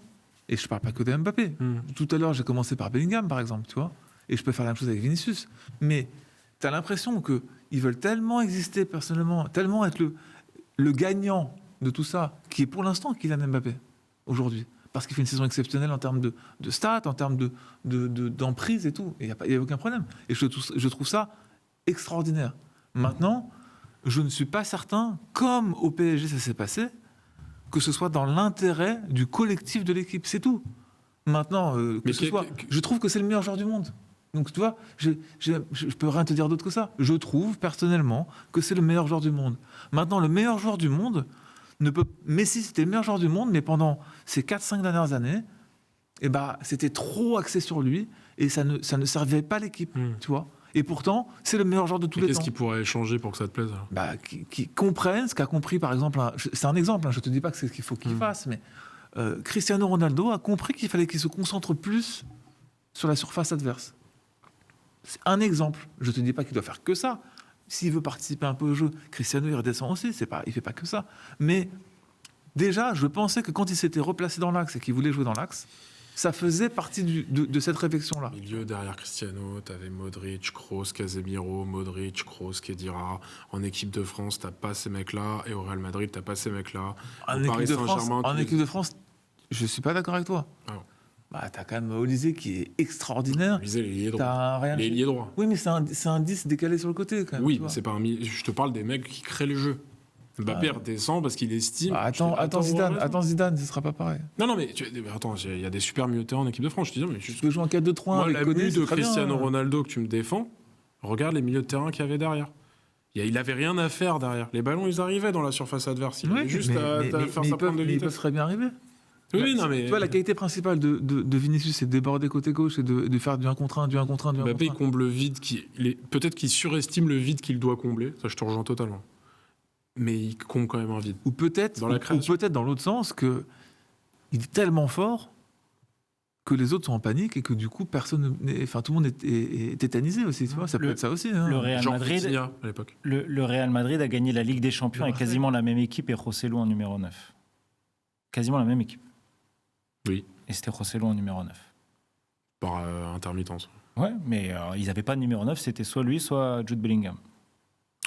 et je parle pas que de Mbappé. Tout à l'heure, j'ai commencé par Bellingham, par exemple, tu vois, et je peux faire la même chose avec Vinicius. Mais tu as l'impression qu'ils veulent tellement exister personnellement, tellement être le gagnant de tout ça, qui est pour l'instant Kylian Mbappé, aujourd'hui. Parce qu'il fait une saison exceptionnelle en termes de stats, en termes d'emprise et tout. Et il n'y a aucun problème. Et je trouve ça extraordinaire. Maintenant, je ne suis pas certain, comme au PSG ça s'est passé, que ce soit dans l'intérêt du collectif de l'équipe. C'est tout. Maintenant, je trouve que c'est le meilleur joueur du monde. Donc, tu vois, je peux rien te dire d'autre que ça. Je trouve, personnellement, que c'est le meilleur joueur du monde. Maintenant, le meilleur joueur du monde ne peut... Messi, c'était le meilleur joueur du monde, mais pendant ces 4-5 dernières années, eh ben, c'était trop axé sur lui et ça ne servait pas l'équipe, tu vois. Et pourtant, c'est le meilleur joueur de tous les temps. Qu'est-ce qui pourrait changer pour que ça te plaise alors Bah, qui comprennent ce qu'a compris, par exemple, c'est un exemple, je ne te dis pas que c'est ce qu'il faut qu'il fasse, mais Cristiano Ronaldo a compris qu'il fallait qu'il se concentre plus sur la surface adverse. C'est un exemple. Je ne te dis pas qu'il doit faire que ça. S'il veut participer un peu au jeu, Cristiano, il redescend aussi, il ne fait pas que ça. Mais déjà, je pensais que quand il s'était replacé dans l'axe et qu'il voulait jouer dans l'axe, ça faisait partie de cette réflexion-là. Milieu derrière Cristiano, t'avais Modric, Kroos, Casemiro, Modric, Kroos, Khedira. En équipe de France, t'as pas ces mecs-là. Et au Real Madrid, t'as pas ces mecs-là. En Au Paris Saint-Germain, équipe de France, je suis pas d'accord avec toi. Ah bon. Bah, t'as quand même Olysée qui est extraordinaire. Lisez les liés droits. T'as rien. Les liés droits. Oui, mais c'est un 10 décalé sur le côté quand même. Oui, tu vois. c'est pas un je te parle des mecs qui créent le jeu. Mbappé redescend parce qu'il estime. Bah, attends Zidane, ce sera pas pareil. Non, mais attends, il y a des super milieux de terrain en équipe de France. Je te dis, mais Tu peux jouer en 4-2-3-1 moi, avec la Koné, mue c'est de très bien, Cristiano hein. Ronaldo que tu me défends, regarde les milieux de terrain qu'il y avait derrière. Il avait rien à faire derrière. Les ballons, ils arrivaient dans la surface adverse. Il avait juste à faire sa pointe de ils peuvent vitesse. très bien arriver. Oui, non, mais Tu vois, la qualité principale de Vinicius, c'est de déborder côté gauche et de faire du 1 contre 1, du 1 contre 1, du 1 Mbappé, il contre 1. comble le vide. Peut-être qu'il surestime le vide qu'il doit combler. Ça, je te rejoins totalement. Mais il comble quand même un vide. Ou peut-être Dans la création. dans l'autre sens, que il est tellement fort que les autres sont en panique et que du coup, tout le monde est tétanisé aussi. Tu vois, ça peut être ça aussi. Hein. Le Real Genre Madrid, Vitinha, à l'époque. le Real Madrid a gagné la Ligue des Champions avec quasiment la même équipe et Joselu en numéro 9. Quasiment la même équipe. Oui. Et c'était Joselu en numéro 9. Par intermittence. Ouais, mais ils n'avaient pas de numéro 9, c'était soit lui, soit Jude Bellingham.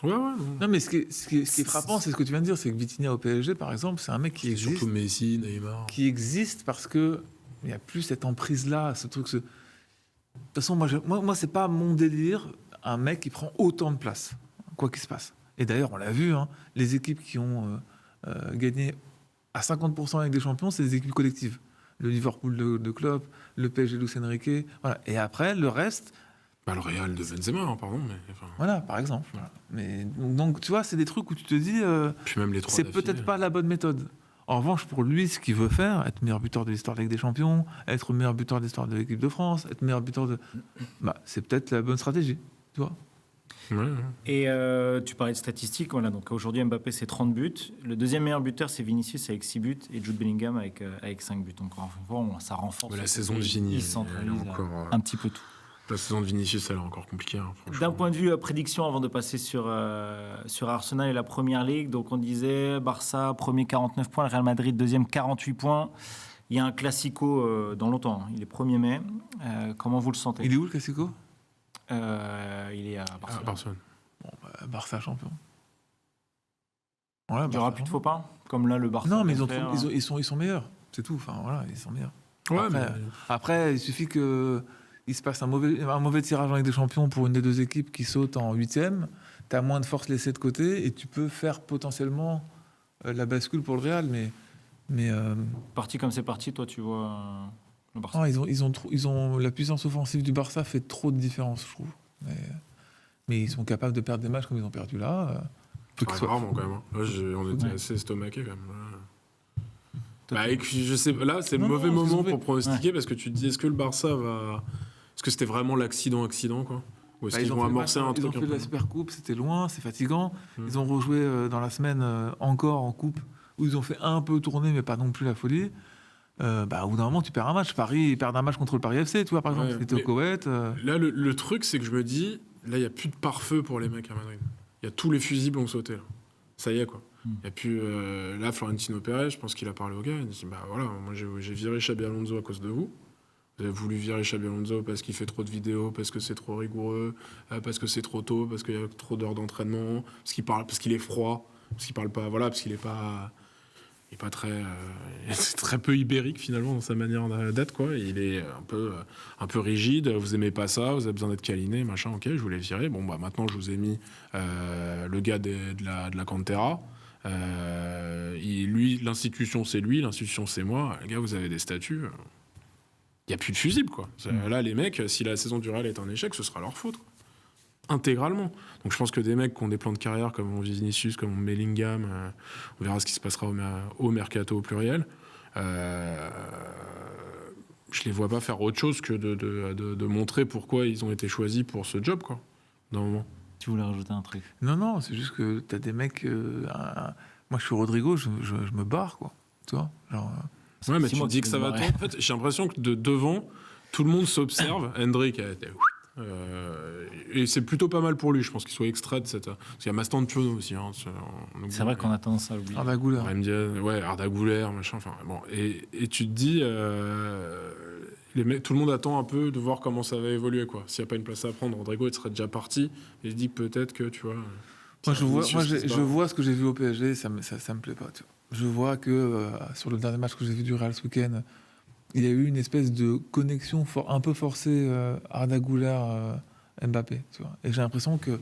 Ouais. Non, mais ce qui est frappant, c'est ce que tu viens de dire, c'est que Vitinha au PSG, par exemple, c'est un mec qui C'est existe, surtout Messi, Neymar. qui existe parce que il n'y a plus cette emprise-là, ce truc. De toute façon, moi, c'est pas mon délire, un mec qui prend autant de place, quoi qu'il se passe. Et d'ailleurs, on l'a vu, hein, les équipes qui ont gagné à 50% avec des champions, c'est des équipes collectives. Le Liverpool de Klopp, le PSG de Luis Enrique, voilà. Et après, le reste. Bah, le Real de Benzema, hein, pardon. Mais, Voilà, par exemple. Voilà. Mais, donc, tu vois, c'est des trucs où tu te dis, puis même les trois c'est d'affilée. peut-être pas la bonne méthode. En revanche, pour lui, ce qu'il veut faire, être meilleur buteur de l'histoire de la Ligue des Champions, être meilleur buteur de l'histoire de l'équipe de France, être meilleur buteur de. C'est peut-être la bonne stratégie, tu vois. Ouais. Et tu parlais de statistiques, voilà, donc aujourd'hui Mbappé c'est 30 buts, le deuxième meilleur buteur c'est Vinicius avec 6 buts et Jude Bellingham avec 5 buts, donc ça renforce. Mais la saison de Vini, il elle centralise est encore, un petit peu tout. La saison de Vinicius, elle est encore compliquée. Hein, franchement. D'un point de vue prédiction, avant de passer sur Arsenal et la Première Ligue, donc on disait Barça premier 49 points, le Real Madrid deuxième 48 points. Il y a un classico dans longtemps, il est 1er mai. Comment vous le sentez? Il est où le Classico? Il est à Barcelone. Barcelone. Bon, Barça champion. Voilà, Il n'y aura Barça plus de champion. faux pas, comme là le Barça. Non, mais vient de faire. ils sont meilleurs. C'est tout. Enfin, voilà, ils sont meilleurs. Ouais, Après, il suffit qu'il se passe un mauvais tirage en Ligue des Champions pour une des deux équipes qui saute en 8e. Tu as moins de force laissée de côté et tu peux faire potentiellement la bascule pour le Real. Mais Parti comme c'est parti, toi tu vois le Barça. non, ils ont la puissance offensive du Barça fait trop de différence, je trouve. Mais ils sont capables de perdre des matchs comme ils ont perdu là. Rarement quand même. Hein. Là, on était assez estomaqués quand même. Bah, et puis, je sais, là, c'est le Non, mauvais non, moment c'est pour pronostiquer parce que tu te dis, est-ce que le Barça va. Est-ce que c'était vraiment l'accident, quoi? Ou est-ce qu'ils vont amorcer un truc Ils ont fait de la peu. Super Coupe, c'était loin, c'est fatigant. Ils ont rejoué dans la semaine encore en Coupe, où ils ont fait un peu tourner, mais pas non plus la folie. Au bout d'un moment, tu perds un match. Paris, ils perdent un match contre le Paris FC, tu vois, par exemple. Ouais, C'était au mais- Koweït. Là, le truc, c'est que je me dis, là, il n'y a plus de pare-feu pour les mecs à Madrid. Il y a tous les fusibles ont sauté. Là. Ça y est, quoi. Il y a plus. Là, Florentino Pérez, je pense qu'il a parlé au gars. Il dit bah voilà, moi j'ai viré Xabi Alonso à cause de vous. Vous avez voulu virer Xabi Alonso parce qu'il fait trop de vidéos, parce que c'est trop rigoureux, parce que c'est trop tôt, parce qu'il y a trop d'heures d'entraînement, parce qu'il est froid, parce qu'il parle pas. Voilà, parce qu'il est pas. Il est pas très. C'est très peu ibérique finalement dans sa manière d'être, quoi. Il est un peu rigide. Vous aimez pas ça, vous avez besoin d'être câliné, machin. Ok, je voulais virer. Bon, bah maintenant, je vous ai mis le gars de la Cantera. Lui, l'institution, c'est lui, l'institution, c'est moi. Les gars, vous avez des statuts. Il n'y a plus de fusible, quoi. Là, les mecs, si la saison du Real est un échec, ce sera leur faute, quoi. Intégralement. Donc je pense que des mecs qui ont des plans de carrière comme Vinicius, comme Bellingham, on verra ce qui se passera au mercato au pluriel. Je les vois pas faire autre chose que de montrer pourquoi ils ont été choisis pour ce job, quoi. D'un moment. Tu voulais rajouter un truc? Non, c'est juste que tu as des mecs. Moi, je suis Rodrigo, je me barre, quoi. Tu vois genre, Ouais, mais c'est tu moi dis qui que ça va vais trop. En fait, j'ai l'impression que de devant, tout le monde s'observe. Hendrik a été. Et c'est plutôt pas mal pour lui, je pense qu'il soit extrait de cette. Parce qu'il y a Mastantuono aussi. Hein, C'est vrai qu'on a tendance à oublier. Arda Güler. Ouais, Arda Güler, machin. Enfin, bon. Et tu te dis, tout le monde attend un peu de voir comment ça va évoluer, quoi. S'il n'y a pas une place à prendre, Rodrigo, il serait déjà parti. Et il se dit peut-être que, tu vois... Moi, je vois ce que j'ai vu au PSG, ça me plaît pas. Tu vois. Je vois que sur le dernier match que j'ai vu du Real ce week-end, il y a eu une espèce de connexion un peu forcée Arda Güler, Mbappé. Tu vois. Et j'ai l'impression que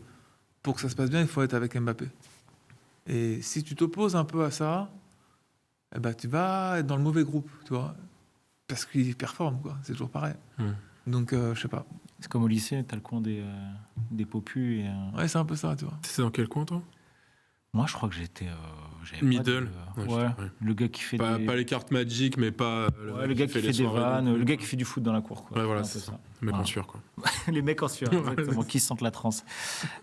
pour que ça se passe bien, il faut être avec Mbappé. Et si tu t'opposes un peu à ça, eh ben, tu vas être dans le mauvais groupe, tu vois. Parce qu'il performe, quoi. C'est toujours pareil. Donc, je sais pas. C'est comme au lycée, t'as le coin des popus. Et, Ouais, c'est un peu ça, tu vois. C'est dans quel coin, toi? Moi, je crois que j'étais... Middle. Ouais, le gars qui fait Pas les cartes Magic, mais pas... le gars qui fait les des soirées, vannes, le gars qui fait du foot dans la cour. Quoi. Ouais, voilà, c'est c'est un ça. peu Mais Voilà. en sueur, quoi. Les mecs en sueur, exactement, qui sentent la transe.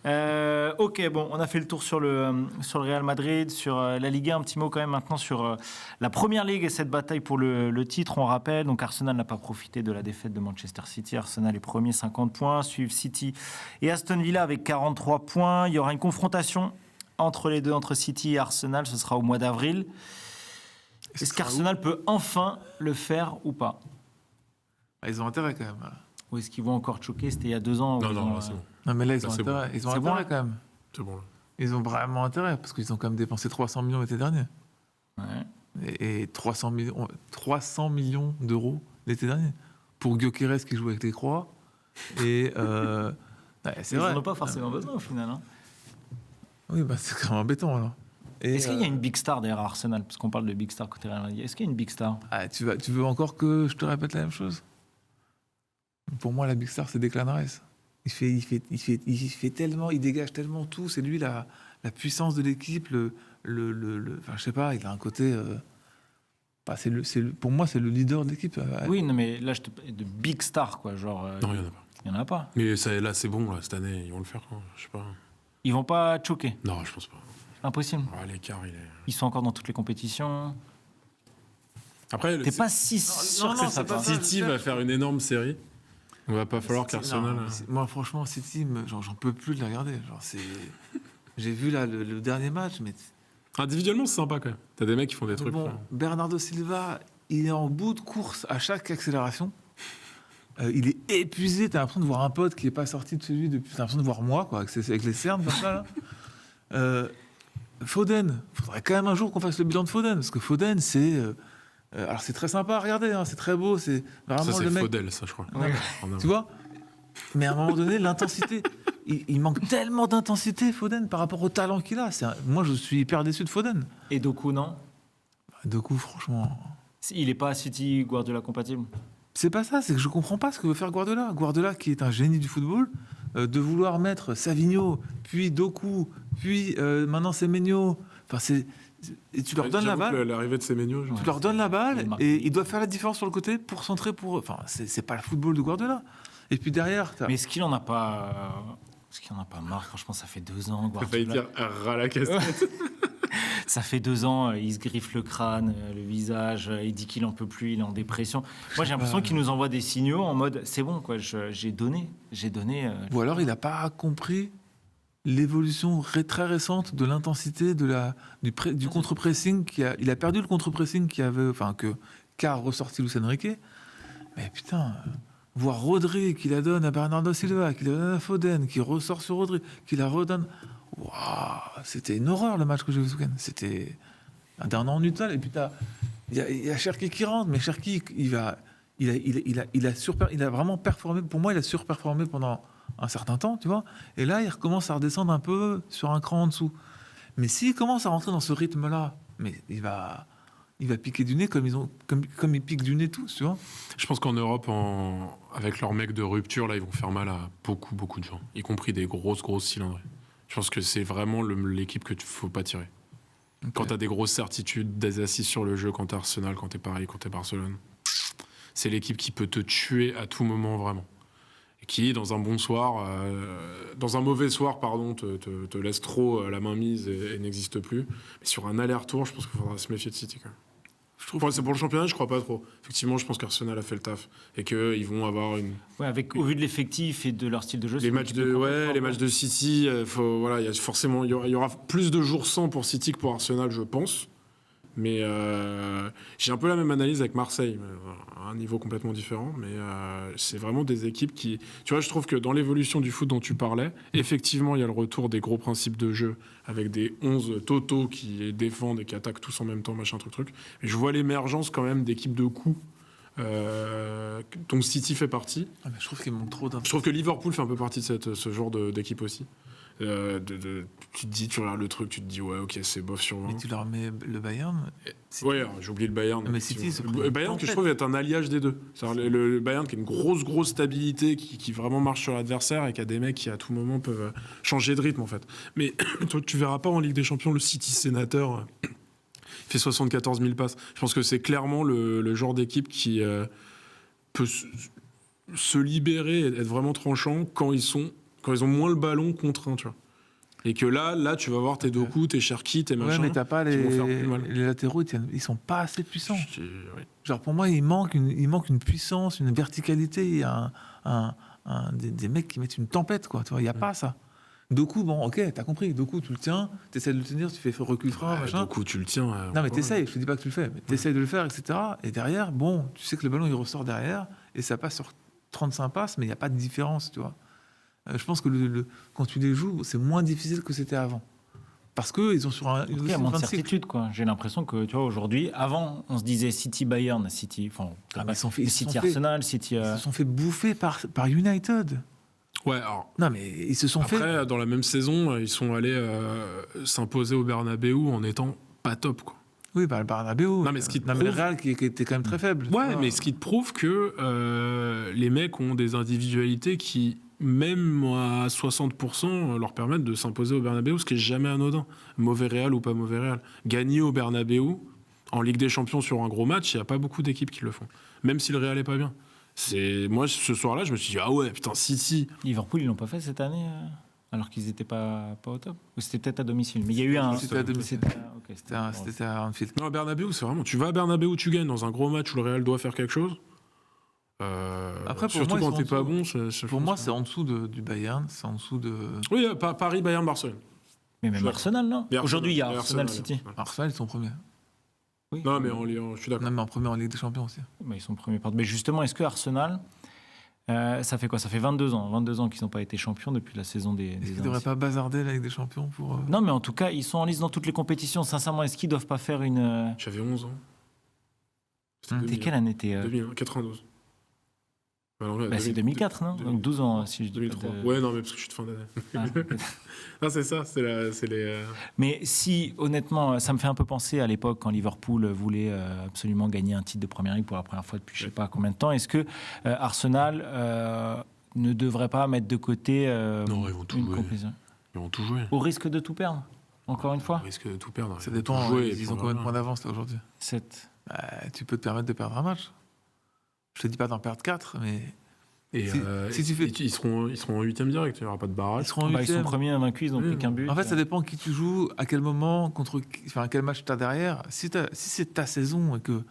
Ok, bon, on a fait le tour sur le Real Madrid, sur la Liga. Un petit mot quand même maintenant sur la Première Ligue et cette bataille pour le titre. On rappelle, donc Arsenal n'a pas profité de la défaite de Manchester City. Arsenal est premier, 50 points. Suivent City et Aston Villa avec 43 points. Il y aura une confrontation entre les deux, entre City et Arsenal. Ce sera au mois d'avril. Est-ce qu'Arsenal peut enfin le faire ou pas? Ils ont intérêt quand même. Ou est-ce qu'ils vont encore choquer? C'était il y a 2 ans. Non, là, c'est bon. Non, mais là, ils ont c'est intérêt. bon. Ils ont C'est bon, intérêt là quand même. C'est bon, là. Ils ont vraiment intérêt parce qu'ils ont quand même dépensé 300 millions l'été dernier. Ouais. Et 300 millions d'euros l'été dernier. Pour Gyökeres qui joue avec les Croix. Et c'est Ils vrai. n'en ont pas forcément besoin au final. Hein. Oui, bah, c'est quand même embêtant. Alors. Et, Est-ce qu'il y a une big star derrière Arsenal? Parce qu'on parle de big star côté Real Madrid. Est-ce qu'il y a une big star? tu veux encore que je te répète la même chose? Pour moi, la big star, c'est Declan Rice. Il fait tellement, il dégage tellement tout. C'est lui la puissance de l'équipe. Enfin, je sais pas, il a un côté. Pour moi, c'est le leader de l'équipe. Oui, non, mais là, je te parle de big star, quoi. Genre, Non, il n'y en a pas. il n'y en a pas. Mais là, c'est bon, là, cette année, ils vont le faire, quoi. Je sais pas. Ils vont pas choquer. Non, je pense pas. Impossible. L'écart, il est... Ils sont encore dans toutes les compétitions. Après, T'es pas si sûr non, que ça, c'est pas toi. ça. City va faire une énorme série. On va pas falloir qu'Arsenal... Moi, franchement, City, j'en peux plus de la regarder. J'ai vu là le dernier match, mais Individuellement, c'est sympa, quand même. T'as des mecs qui font des trucs... bon, Bernardo Silva, il est en bout de course à chaque accélération. Il est épuisé. T'as l'impression de voir un pote qui est pas sorti de chez lui depuis. T'as l'impression de voir moi, quoi, avec les cernes comme ça. Là. Foden, faudrait quand même un jour qu'on fasse le bilan de Foden, parce que Foden, c'est alors c'est très sympa à regarder, hein, c'est très beau, c'est vraiment Ça, c'est le mec. Faudel, ça, je crois. Tu vois? Mais à un moment donné, l'intensité, il manque tellement d'intensité, Foden, par rapport au talent qu'il a. Moi, je suis hyper déçu de Foden. Et Doku, non? De coup, franchement, Il est pas City Guardiola compatible. c'est pas ça, c'est que je comprends pas ce que veut faire Guardiola. Guardiola, qui est un génie du football, de vouloir mettre Savigno, puis Doku, puis maintenant Semenyo. Enfin, et tu leur donnes la balle. L'arrivée de Semenyo... Tu leur donnes la balle Il et ils doivent faire la différence sur le côté pour centrer pour eux. Enfin, c'est pas le football de Guardiola. Et puis derrière, Mais est-ce qu'il en a pas... Est-ce qu'il en a pas marre? Franchement, ça fait 2 ans. T'as failli Guardiola. dire ras la cassette. Ça fait 2 ans, il se griffe le crâne, le visage, il dit qu'il en peut plus, il est en dépression. Moi, j'ai l'impression qu'il nous envoie des signaux en mode c'est bon, quoi, j'ai donné. ou alors il n'a pas compris l'évolution très récente de l'intensité du contre-pressing. Il a perdu le contre-pressing qu'a ressorti Luis Enrique. Mais putain, voir Rodri qui la donne à Bernardo Silva, qui la donne à Foden, qui ressort sur Rodri, qui la redonne. Waouh, c'était une horreur le match que j'ai vu ce week-end. C'était un ennui total. Et puis il y a Cherki qui rentre, mais Cherki, il a vraiment performé. Pour moi, il a surperformé pendant un certain temps, tu vois. Et là, il recommence à redescendre un peu sur un cran en dessous. Mais s'il commence à rentrer dans ce rythme-là, mais il va piquer du nez comme ils piquent du nez tous, tu vois. Je pense qu'en Europe, avec leurs mecs de rupture, là, ils vont faire mal à beaucoup, beaucoup de gens, y compris des grosses cylindrées. Je pense que c'est vraiment l'équipe que tu faut pas tirer. Okay. Quand tu as des grosses certitudes, des assises sur le jeu, quand tu es Arsenal, quand tu es Paris, quand tu es Barcelone, c'est l'équipe qui peut te tuer à tout moment, vraiment. Et qui, dans un bon soir, dans un mauvais soir, pardon, te laisse trop la main mise et n'existe plus. Mais sur un aller-retour, je pense qu'il faudra se méfier de City, quand même. C'est pour le championnat, je crois pas trop. Effectivement, je pense qu'Arsenal a fait le taf et qu'ils vont avoir une. Ouais, au vu de l'effectif et de leur style de jeu. Les matchs de City, il y aura plus de jours sans pour City que pour Arsenal, je pense. Mais j'ai un peu la même analyse avec Marseille, à un niveau complètement différent. Mais c'est vraiment des équipes qui... Tu vois, je trouve que dans l'évolution du foot dont tu parlais, effectivement, il y a le retour des gros principes de jeu avec des 11 totaux qui défendent et qui attaquent tous en même temps, machin, truc. Mais je vois l'émergence quand même d'équipes de coups dont City fait partie. Ah, mais je trouve qu'il manque trop Je trouve que Liverpool fait un peu partie de ce genre d'équipe aussi. Tu te dis, tu regardes le truc, tu te dis ouais, ok, c'est bof sur 20. Et tu leur mets le Bayern. Ouais, alors, j'ai oublié le Bayern. Mais City, c'est le Bayern que je trouve est un alliage des deux. C'est-à-dire le Bayern qui a une grosse stabilité, qui vraiment marche sur l'adversaire et qui a des mecs qui à tout moment peuvent changer de rythme en fait. Mais toi, tu verras pas en Ligue des Champions le City sénateur fait 74 000 passes. Je pense que c'est clairement le genre d'équipe qui peut se libérer et être vraiment tranchant quand ils ont moins le ballon contre un, tu vois. Et que là, tu vas voir tes Doku, tes Cherki, tes machins. Ouais, mais t'as pas qui vont faire plus mal. les latéraux, ils sont pas assez puissants. Oui. Genre pour moi, il manque une puissance, une verticalité. Il y a des mecs qui mettent une tempête, quoi. Tu vois, il y a pas ça. Doku, bon, ok, t'as compris. Doku, tu le tiens, t'essaies de le tenir, tu fais recul frein, machin. Doku, tu le tiens. Non, mais t'essayes. Je te dis pas que tu le fais, mais t'essayes de le faire, etc. Et derrière, bon, tu sais que le ballon il ressort derrière et ça passe sur 35 passes, mais il y a pas de différence, tu vois. Je pense que quand tu les joues, c'est moins difficile que c'était avant. Parce qu'ils ont sur un. Il y a moins de certitude, quoi. J'ai l'impression que, tu vois, aujourd'hui, avant, on se disait City Bayern, City, enfin, City Arsenal, City. Ils se sont fait bouffer par United. Ouais, alors. Non, mais ils se sont Après, dans la même saison, ils sont allés s'imposer au Bernabeu en étant pas top, quoi. Oui, bah le Bernabeu. Non, mais ce qui te prouve... le Real qui était quand même très faible. Ouais, mais ce qui te prouve que les mecs ont des individualités qui, même à 60%, leur permettent de s'imposer au Bernabeu, ce qui est jamais anodin. Mauvais Real ou pas mauvais Real. Gagner au Bernabeu, en Ligue des Champions sur un gros match, il n'y a pas beaucoup d'équipes qui le font. Même si le Real est pas bien. Moi, ce soir-là, je me suis dit, ah ouais, putain, City. Liverpool, ils l'ont pas fait cette année alors qu'ils n'étaient pas au top. Ou c'était peut-être à domicile. Mais il y a eu un. C'était à domicile. C'était à Anfield. Non, Bernabeu, c'est vraiment. Tu vas à Bernabeu, tu gagnes dans un gros match où le Real doit faire quelque chose. Après, pour surtout moi, quand t'es pas bon. Pour moi, c'est en dessous du Bayern. C'est en dessous de. Oui, Paris, Bayern, Barcelone. Mais même Arsenal, non. Aujourd'hui, il y a Arsenal City. Arsenal, ils sont premiers. Oui. Non, mais je suis d'accord. Non, mais en premier en Ligue des Champions aussi. Mais ils sont premiers. Mais justement, est-ce que Arsenal, ça fait quoi? Ça fait 22 ans qu'ils n'ont pas été champions depuis la saison des. Est-ce qu'ils ne devraient pas bazarder la Ligue des Champions pour. Non, mais en tout cas, ils sont en lice dans toutes les compétitions. Sincèrement, est-ce qu'ils ne doivent pas faire une. J'avais 11 ans. T'es quelle année? 2001, 92. C'est 2004, non? Donc 12 ans, si je dis 2003. pas de... Ouais, non, mais parce que je suis de fin d'année. Non, c'est ça, c'est les... Mais si, honnêtement, ça me fait un peu penser à l'époque quand Liverpool voulait absolument gagner un titre de Première Ligue pour la première fois depuis je ne sais pas combien de temps. Est-ce que Arsenal ne devrait pas mettre de côté non, ils vont tout jouer. Ils vont tout jouer. Au risque de tout perdre, encore une fois? Au risque de tout perdre. Ça dépend, jouer, ils ont combien de points d'avance là aujourd'hui? 7. Tu peux te permettre de perdre un match. Je te dis pas d'en perdre 4, mais... Et si tu fais... ils seront en 8e direct, il n'y aura pas de barrage. Ils sont premiers invaincus, ils n'ont pris qu'un but. En fait, ça dépend qui tu joues, à quel moment, quel match tu as derrière. Si c'est ta saison et que...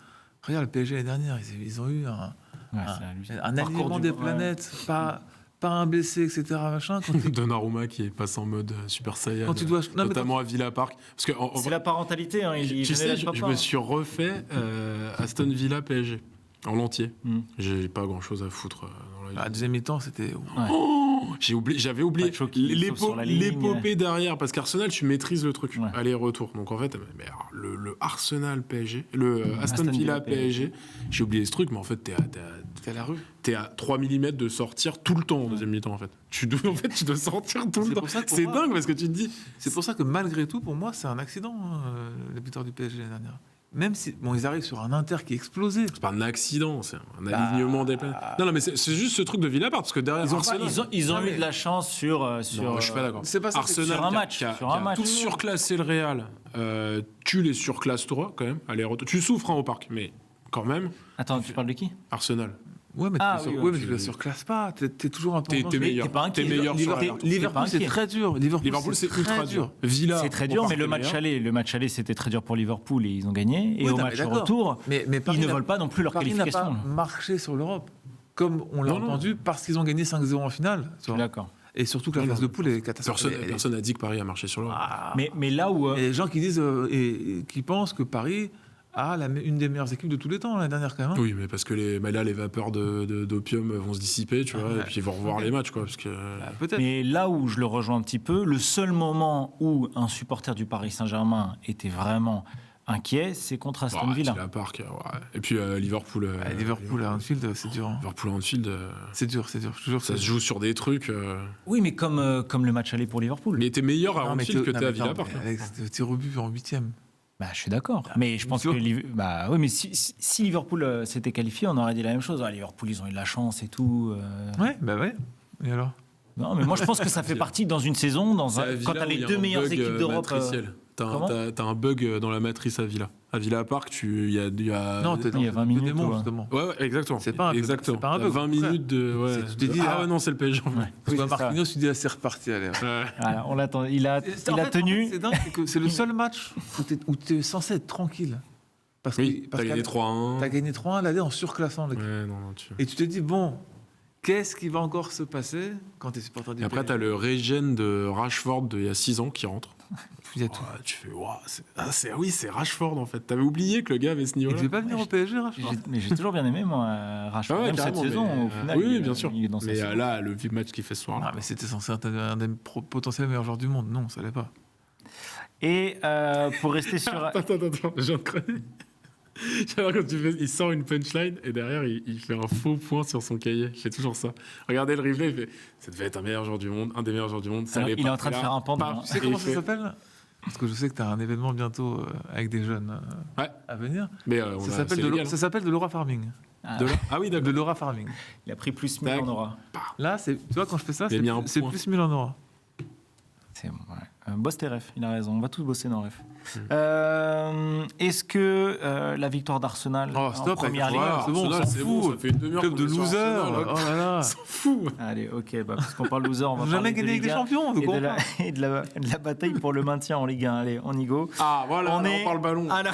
Regarde, le PSG l'année dernière, ils ont eu un alignement des planètes, pas un blessé, etc. Machin, Donnarumma qui est passé en mode Super Saiyan, quand tu dois... notamment à Villa Park. C'est la parentalité. Tu sais, je me suis refait Aston Villa PSG. En l'entier. J'ai pas grand chose à foutre dans la vie. À la deuxième mi-temps, c'était. J'avais oublié l'épopée derrière, parce qu'Arsenal, tu maîtrises le truc. Aller-retour. Donc en fait, mais alors, le Arsenal PSG, Aston Villa PSG, j'ai oublié ce truc, mais en fait, t'es à la rue. T'es à 3 mm de sortir tout le temps en deuxième mi-temps, en fait. Tu dois sortir tout le temps. C'est dingue parce que tu te dis. C'est pour ça que malgré tout, pour moi, c'est un accident, la victoire du PSG l'année dernière. Même si, ils arrivent sur un Inter qui est explosé. C'est pas un accident, c'est un alignement des planètes. Non, mais c'est juste ce truc de Villa Park, parce que derrière ils ont eu de la chance sur. Non, je suis pas d'accord. C'est pas ça, Arsenal sur un match. Tout surclassé le Real. Tu les surclasses toi quand même. Allez, tu souffres au parc, mais quand même. Attends, tu parles de qui? Arsenal. Ouais, mais tu la surclasses pas. T'es toujours un peu. T'es meilleur. T'es meilleur sur la carte. Liverpool, c'est très dur. Liverpool, c'est ultra dur. Villa, c'est très dur, mais le match aller, c'était très dur pour Liverpool et ils ont gagné. Et au match retour, mais ils ne veulent pas non plus leur qualification. Paris n'a pas marché sur l'Europe, comme on l'a entendu, parce qu'ils ont gagné 5-0 en finale. D'accord. Et surtout que la phase de poule est catastrophique. Personne n'a dit que Paris a marché sur l'Europe. Mais là où... Il y a des gens qui disent et qui pensent que Paris a une des meilleures équipes de tous les temps l'année dernière quand même. Oui, mais parce que les vapeurs d'opium vont se dissiper, tu vois, et puis ils vont revoir les matchs, quoi. Parce que... Peut-être. Mais là où je le rejoins un petit peu, le seul moment où un supporter du Paris Saint-Germain était vraiment inquiet, c'est contre Aston Villa. C'est la Parc, ouais. Et puis Liverpool. Liverpool à Anfield, c'est dur. Liverpool à Anfield. C'est dur, je te jure. Ça se joue sur des trucs. Oui, mais comme le match aller pour Liverpool. Mais t'es meilleur à Anfield que t'es à Villa Park. Alex, tir au but en 8e. Bah, je suis d'accord. Mais je pense que oui, mais si Liverpool s'était qualifié, on aurait dit la même chose. Ah, Liverpool, ils ont eu de la chance et tout. Ouais. Et alors? Non, mais moi je pense que ça fait partie dans une saison, quand t'as les deux meilleures équipes d'Europe. T'as un bug dans la matrice à Villa. À Villa Park, il y a Non, il y a 20 minutes justement. Ouais, exactement. C'est pas un exactement. C'est pas un bug. 20 minutes de. Ouais. Tu t'es dit, ah ouais, non, c'est le PSG. Tu vois Marquinhos, tu dis, c'est reparti. Allez. Voilà, on l'attend. Il a tenu. C'est dingue, c'est que c'est le seul match où tu es censé être tranquille. Parce Oui, que t'as gagné 3-1. T'as gagné 3-1 l'aller en surclassant. Ouais, non, Et tu te dis, bon, qu'est-ce qui va encore se passer quand tu es supporter du Et après, PSG? t'as le régène de Rashford d'il y a 6 ans qui rentre. Il y a tout. Tu fais, oui, c'est Rashford en fait. T'avais oublié que le gars avait ce Il niveau-là. devait pas venir au PSG, Rashford. Mais j'ai toujours bien aimé, moi, Rashford. Ah ouais, Même cette carrément, saison, mais, au final. oui, bien sûr. Il est dans sa Mais saison. là, le match qu'il fait ce soir-là. Ah, mais c'était censé être un des potentiels meilleurs joueurs du monde. Non, ça l'est pas. Et pour rester sur. Attends, je viens de crever. J'adore quand il sort une punchline et derrière il fait un faux point sur son cahier. Il fait toujours ça. Regardez le replay, il fait ça devait être un des meilleurs joueurs du monde. Ça Alors, l'est il pas. est en train de faire un pendant. Tu sais comment ça s'appelle? Parce que je sais que tu as un événement bientôt avec des jeunes à venir. Mais ça s'appelle de l'aura farming. Ah oui, d'accord. De l'aura farming. Il a pris plus 1000 en aura. Là, tu vois, quand je fais ça, Il a mis un c'est point. plus 1000 en aura. C'est bon, ouais. Bosse tes refs, il a raison. On va tous bosser nos refs. Est-ce que la victoire d'Arsenal en première ligue... c'est bon, on s'en fout. Ça fait une demi-heure Club de losers. Oh là là. On s'en fout. Allez, ok, puisqu'on parle loser, on va Jamais parler gagné avec des champions, et de la bataille pour le maintien en Ligue 1. Allez, on y go. Ah voilà, on parle ballon. Ah, là.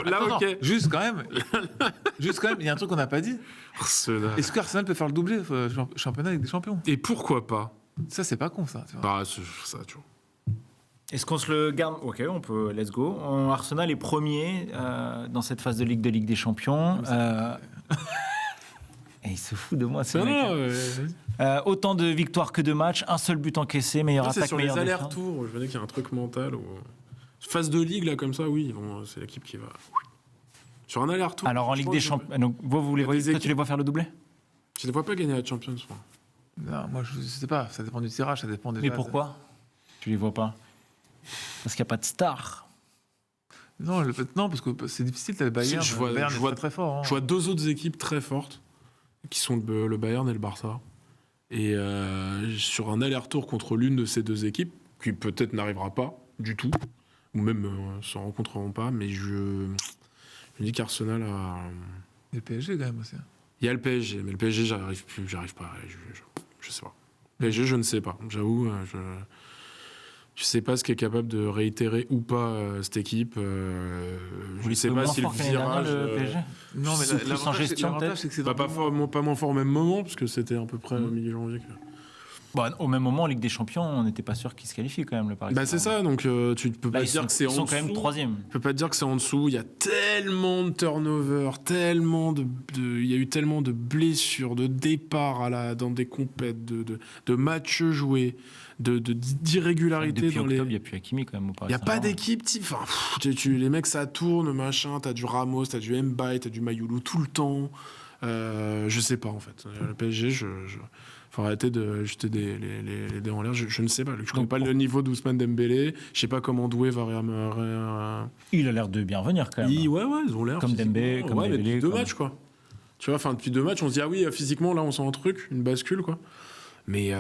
Là, ok. Juste quand même, il y a un truc qu'on n'a pas dit. Arsenal. Est-ce qu'Arsenal peut faire le doublé championnat avec des champions? Et pourquoi pas? Ça, c'est pas con, ça. Tu vois. Bah, ça, tu vois. Est-ce qu'on se le garde? Ok, on peut, let's go. Arsenal est premier dans cette phase de Ligue des Champions. Et il se fout de moi, ce mec. Autant de victoires que de matchs, un seul but encaissé, meilleure attaque, sur les meilleure défense. allers-retours. Je veux dire qu'il y a un truc mental. Phase de ligue, là, comme ça, oui, c'est l'équipe qui va. Sur un aller-retour. Alors en Ligue des Champions, donc vous les voyez, tu les vois faire le doublé? Je les vois pas gagner la Champions. Non, moi, je sais pas. Ça dépend du tirage, ça dépend déjà. Mais pourquoi tu les vois pas? Parce qu'il n'y a pas de star. Non, parce que c'est difficile, t'as le Bayern. Je vois, Bayern est très fort. Hein. Je vois deux autres équipes très fortes, qui sont le Bayern et le Barça. Et sur un aller-retour contre l'une de ces deux équipes, qui peut-être n'arrivera pas du tout, ou même s'en rencontreront pas, mais je me dis qu'Arsenal a... Et le PSG quand même aussi. Il y a le PSG, mais le PSG, j'arrive pas. Je sais pas. Le PSG, je ne sais pas. J'avoue, je sais pas ce qu'est capable de réitérer ou pas cette équipe. Je ne sais pas si le virage. Non, mais l'avantage, l'avantage, c'est que c'est pas moins fort au même moment, parce que c'était à peu près au milieu janvier. Au même moment, en Ligue des Champions, on n'était pas sûr qu'il se qualifie quand même, le Paris. C'est ça, donc tu ne peux pas dire que c'est en dessous. Ils sont quand même troisième. Tu peux pas dire que c'est en dessous. Il y a tellement de turnover, il y a eu tellement de blessures, de départs dans des compètes, de matchs joués, d'irrégularités. Depuis octobre, il n'y a plus Hakimi quand même au Paris. Il n'y a pas d'équipe type. Les mecs, ça tourne, machin. T'as du Ramos, t'as du Mbaye, t'as du Mayoulou tout le temps. Je sais pas en fait. Le PSG, faut arrêter de jeter les dés en l'air. Je ne sais pas. Je connais pas le niveau d'Ousmane Dembélé. Je sais pas comment Doué va Il a l'air de bien venir quand même. Ouais, ils ont l'air. Comme Dembélé, comme Dembélé. Depuis deux matchs, quoi. Tu vois, depuis 2 matchs, on se dit, ah oui, physiquement, là, on sent un truc, une bascule, quoi. Mais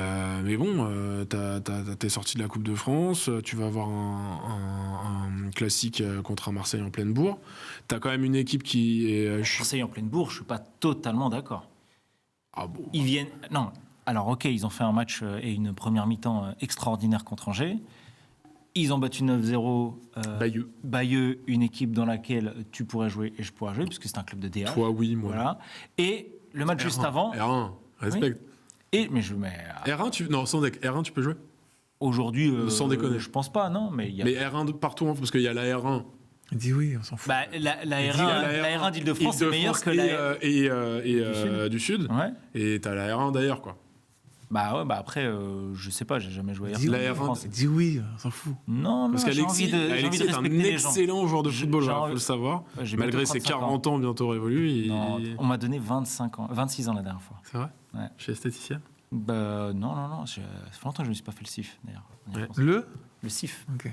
bon, t'es sorti de la Coupe de France, tu vas avoir un classique contre un Marseille en pleine bourre. T'as quand même une équipe qui est... Marseille en pleine bourre, je suis pas totalement d'accord. Ah bon? Ils viennent... Non, alors ok, ils ont fait un match et une première mi-temps extraordinaire contre Angers. Ils ont battu 9-0 Bayeux, une équipe dans laquelle tu pourrais jouer et je pourrais jouer, puisque c'est un club de DA. Toi, oui, moi. Voilà. Et le match juste avant... R1, respecte. Oui. Mais R1, non, sans deck. R1, tu peux jouer. aujourd'hui, Sans déconner. je pense pas, non. Mais il y a. Mais R1 partout, parce qu'il y a la R1. Il dit oui, on s'en fout. Bah, la Il dit, R1, la R1 d'Île-de-France est meilleure que la. du Sud. Ouais. Et t'as la R1 d'ailleurs, quoi. Bah ouais, bah après, je sais pas, j'ai jamais joué à Dis R1 la oui, R1, d'Île-de-France. dis oui, on s'en fout. Non, Parce j'ai qu'Alexis envie de Alexis est un respecter les gens. excellent joueur de football, J'ai il faut envie- le savoir. J'ai Malgré bientôt ses 35 40 ans bientôt révolus. Non, on m'a donné 26 ans la dernière fois. C'est vrai Ouais. Chez esthéticien. Bah non, ça fait longtemps que je ne me suis pas fait le CIF, d'ailleurs. On y Ouais. repense. Le CIF. Ok.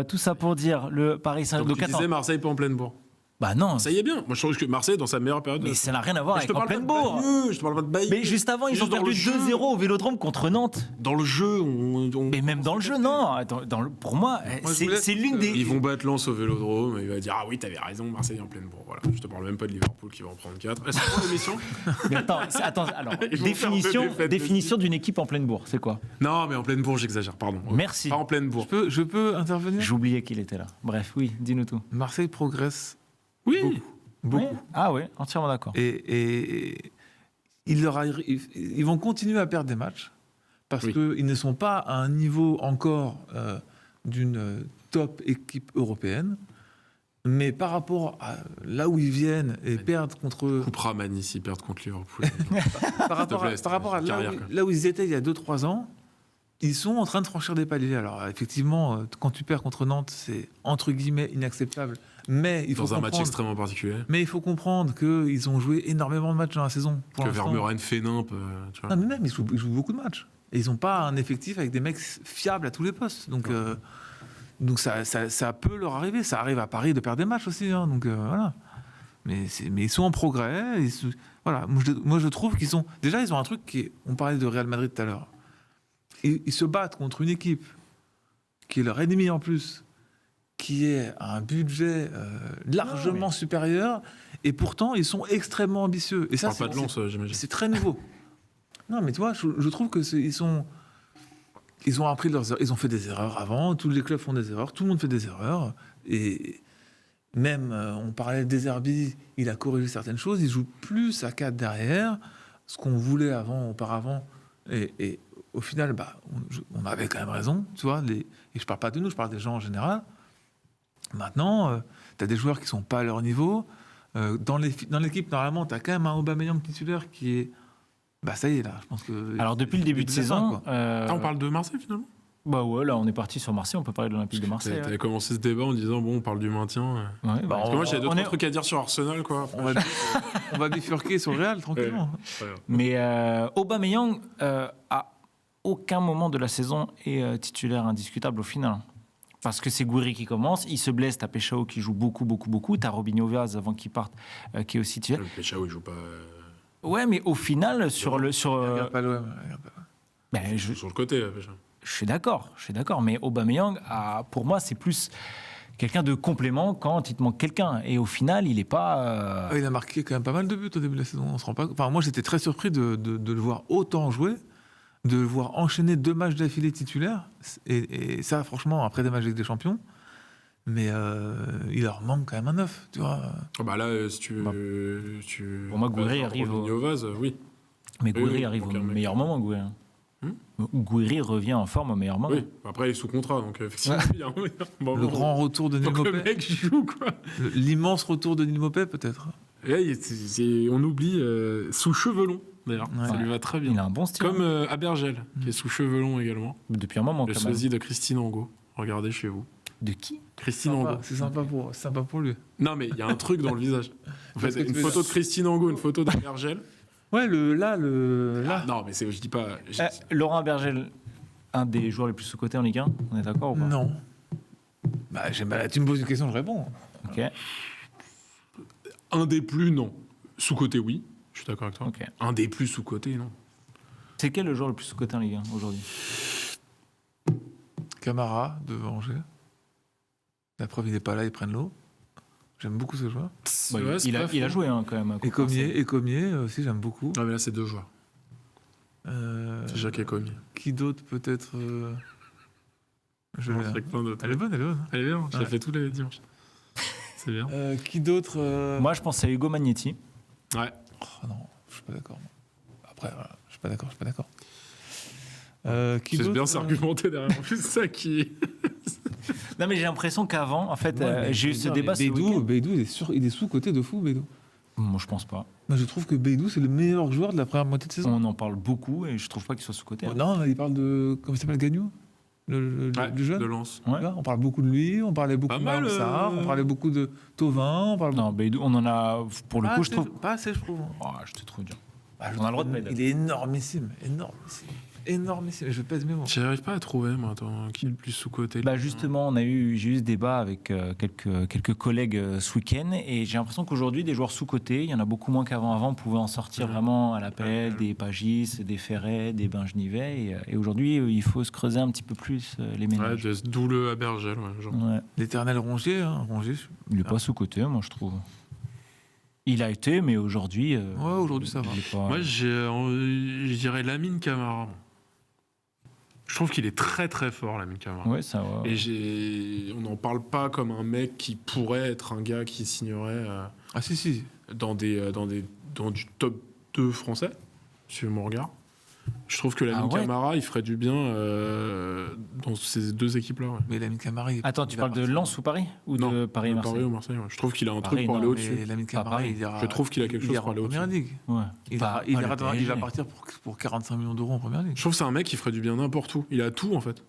Tout ça pour dire, le Paris Donc Saint-Germain. tu disais Marseille pas en pleine bourre. Bah non, Ça y est bien. Moi je trouve que Marseille dans sa meilleure période. mais ça n'a rien à voir Mais avec en pleine bourre. Je te parle pas de Bailly. Mais juste avant, ils ont Juste dans perdu le jeu. 2-0 au Vélodrome contre Nantes. Dans le jeu, Mais même dans le jeu, non. Pour moi, Moi, je voulais- c'est l'une des. Ils vont battre Lens au Vélodrome, il va dire ah oui t'avais raison, Marseille en pleine bourre. Voilà, je te parle même pas de Liverpool qui va en prendre 4. C'est pour l'émission. Mais attends, alors, Ils vont faire deux définition défaites d'une équipe en pleine bourre, c'est quoi? Non mais en pleine bourre j'exagère, pardon. Merci. Pas en pleine bourre. Je peux intervenir. J'oubliais qu'il était là. Bref, oui, dis-nous tout. Marseille progresse Oui. beaucoup. Ouais. Ah ouais, entièrement d'accord. Et ils vont continuer à perdre des matchs parce Oui. qu'ils ne sont pas à un niveau encore d'une top équipe européenne. Mais par rapport à là où ils viennent et perdre contre. Coupera Mani s'ils perdent contre Liverpool. Par rapport plaît, à, par rapport à c'est là, carrière, où, quoi. là où ils étaient il y a 2-3 ans, ils sont en train de franchir des paliers. Alors effectivement, quand tu perds contre Nantes, c'est entre guillemets inacceptable. Mais il faut Dans un match comprendre. extrêmement particulier. Mais il faut comprendre qu'ils ont joué énormément de matchs dans la saison. Pour Que l'instant. Vermeuren fait nimp, tu vois. Non, mais même, ils jouent beaucoup de matchs. Et ils n'ont pas un effectif avec des mecs fiables à tous les postes. Donc ça peut leur arriver. Ça arrive à Paris de perdre des matchs aussi. Hein. Donc voilà. Mais ils sont en progrès. Voilà. Moi, je trouve qu'ils sont. Déjà, ils ont un truc qui est. On parlait de Real Madrid tout à l'heure. Ils se battent contre une équipe qui est leur ennemi en plus, qui est à un budget largement supérieur. Et pourtant, ils sont extrêmement ambitieux. Et Je ça, parle pas de Lens, j'imagine. c'est très nouveau. Non, mais tu vois, je trouve que ils ont appris de leurs erreurs. Ils ont fait des erreurs avant. Tous les clubs font des erreurs. Tout le monde fait des erreurs. Et même, on parlait des Zerbi, il a corrigé certaines choses. Il joue plus à 4 derrière, ce qu'on voulait auparavant. Et au final, on avait quand même raison, tu vois. Et je parle pas de nous, je parle des gens en général. Maintenant, tu as des joueurs qui sont pas à leur niveau. Dans l'équipe, normalement, tu as quand même un Aubameyang titulaire qui est... Bah ça y est, là, je pense que... Alors depuis le début de saison, Ah, on parle de Marseille finalement. bah ouais, là on est parti sur Marseille, on peut parler de l'Olympique de Marseille. T'avais commencé ce débat en disant bon, on parle du maintien. Ouais, Bah, Parce que moi j'avais on d'autres est- trucs à dire sur Arsenal, quoi. On va bifurquer sur le Real, tranquillement. Mais Aubameyang, à aucun moment de la saison, est titulaire indiscutable au final. Parce que c'est Gouiri qui commence, il se blesse, t'as Péchao qui joue beaucoup, t'as Robinho Vaz avant qu'il parte, qui est aussi titulaire. Le Péchao il joue pas. Ouais, mais au final, Regarde pas l'OM. ben, Sur le côté, Péchao. je suis d'accord, mais Aubameyang, pour moi, c'est plus quelqu'un de complément quand il te manque quelqu'un. Et au final, il n'est pas... Il a marqué quand même pas mal de buts au début de la saison. On se rend pas... Enfin, moi, j'étais très surpris de le voir autant jouer, de le voir enchaîner 2 matchs d'affilée titulaires. Et ça, franchement, après des matchs avec des champions. Mais il leur manque quand même un 9, tu vois. Ah bah là, si tu Bah, veux. pour moi, Gouiri arrive au- Robinho Vaz, oui. Mais Gouiri oui, arrive au confirmé. meilleur moment, Gouiri. Gouiri revient en forme au meilleur moment. Oui, après il est sous contrat, donc effectivement, il y a un bon Le moment. grand retour de Neil Donc le Maupay. mec joue, quoi. L'immense retour de Neil Maupay, peut-être. Et là, on oublie sous cheveux longs, d'ailleurs. Ouais. Ça lui va très bien. Il a un bon style. Comme Abergel, qui est sous cheveux longs également. Depuis un moment, Le quand même. sosie de Christine Angot. Regardez chez vous. De qui? Christine Angot. C'est sympa pour lui. Non, mais il y a un truc dans le visage. En Parce fait, que une tu veux photo dire- de Christine Angot, une photo d'Abergel. Ouais, là. Ah, non, mais je dis pas. Laurent Bergel, un des joueurs les plus sous-cotés en Ligue 1, on est d'accord ou pas? Non. Tu me poses une question, je réponds. Ok, Un des plus, non. Sous-côté, oui. Je suis d'accord avec toi. ok. Un des plus sous-côté, non. C'est quel le joueur le plus sous-coté en Ligue 1 aujourd'hui? Camara, de Angers. La preuve, il n'est pas là, ils prennent l'eau. J'aime beaucoup ce joueur. Bah, Ouais, c'est il pas a faux. joué hein, quand même. Et Comier aussi, j'aime beaucoup. Ah, mais là, c'est 2 joueurs. C'est Jacques et Comier. Qui d'autre peut-être je l'ai. Avec plein d'autres. Elle est bonne, elle est bonne. Elle est bien, je la Ouais. fais tous les dimanches. C'est bien. Qui d'autre Moi, je pense à Hugo Magnetti. Ouais. Oh non, je suis pas d'accord. Après, voilà, je pas d'accord. Qui C'est d'autre bien s'argumenter derrière. En plus, c'est ça qui. Non, mais j'ai l'impression qu'avant, en fait, Ouais, mais j'ai eu ce débat ce Beidou, week-end. Beidou, il est sous-côté de fou, Beidou. Moi, je pense pas. Moi, je trouve que Beidou, c'est le meilleur joueur de la première moitié de saison. On en parle beaucoup et je trouve pas qu'il soit sous-côté. hein. Non, il parle de... Comment il s'appelle, Gagnou le jeune de Lens. Ouais. Tu vois, on parle beaucoup de lui, on parlait beaucoup Pas de mal, Malang Sarr, on parlait beaucoup de Tovin, on parle Non, Beidou, on en a, pour le Pas coup, assez, je trouve. Pas assez, je trouve. Oh, je te trouve dur. Ah, je On a le droit de trouve- pas être Il est énormissime. Je pèse mes mots. J'arrive pas à trouver, moi, qui est le plus sous-côté. Bah justement, j'ai eu ce débat avec quelques collègues ce week-end et j'ai l'impression qu'aujourd'hui, des joueurs sous-cotés, il y en a beaucoup moins qu'avant. Avant, on pouvait en sortir vraiment à l'appel, des Pagis, des Ferret, des Benjenivet. Et aujourd'hui, il faut se creuser un petit peu plus les Ouais, ménages. d'où le Abergel, ouais, genre. Ouais. L'éternel Rongier, Rongier. Il n'est pas sous-coté, moi, je trouve. Il a été, mais aujourd'hui... Ouais, aujourd'hui, ça va. il est pas- Moi, je dirais Lamine Camara. Je trouve qu'il est très très fort, Lamine Camara. Ouais, ça va. Et on n'en parle pas comme un mec qui pourrait être un gars qui signerait Ah si. dans du top 2 français, si mon regard. Je trouve que Lamine Ah ouais Camara, il ferait du bien dans ces deux équipes-là. Ouais. Mais Lamine Camara... Attends, tu parles de Lens ou Paris? Ou Non, de Paris et de Marseille? Paris ou Marseille. Ouais. Je trouve qu'il a un Paris, truc pour non, aller Mais au-dessus. Lamine Camara, Paris. il ira... Je trouve qu'il a quelque chose pour aller en au-dessus. première ligue. Ouais. Il Pas va le PSG. partir pour 45 millions d'euros en première ligue. Je trouve que c'est un mec qui ferait du bien n'importe où. Il a tout, en fait.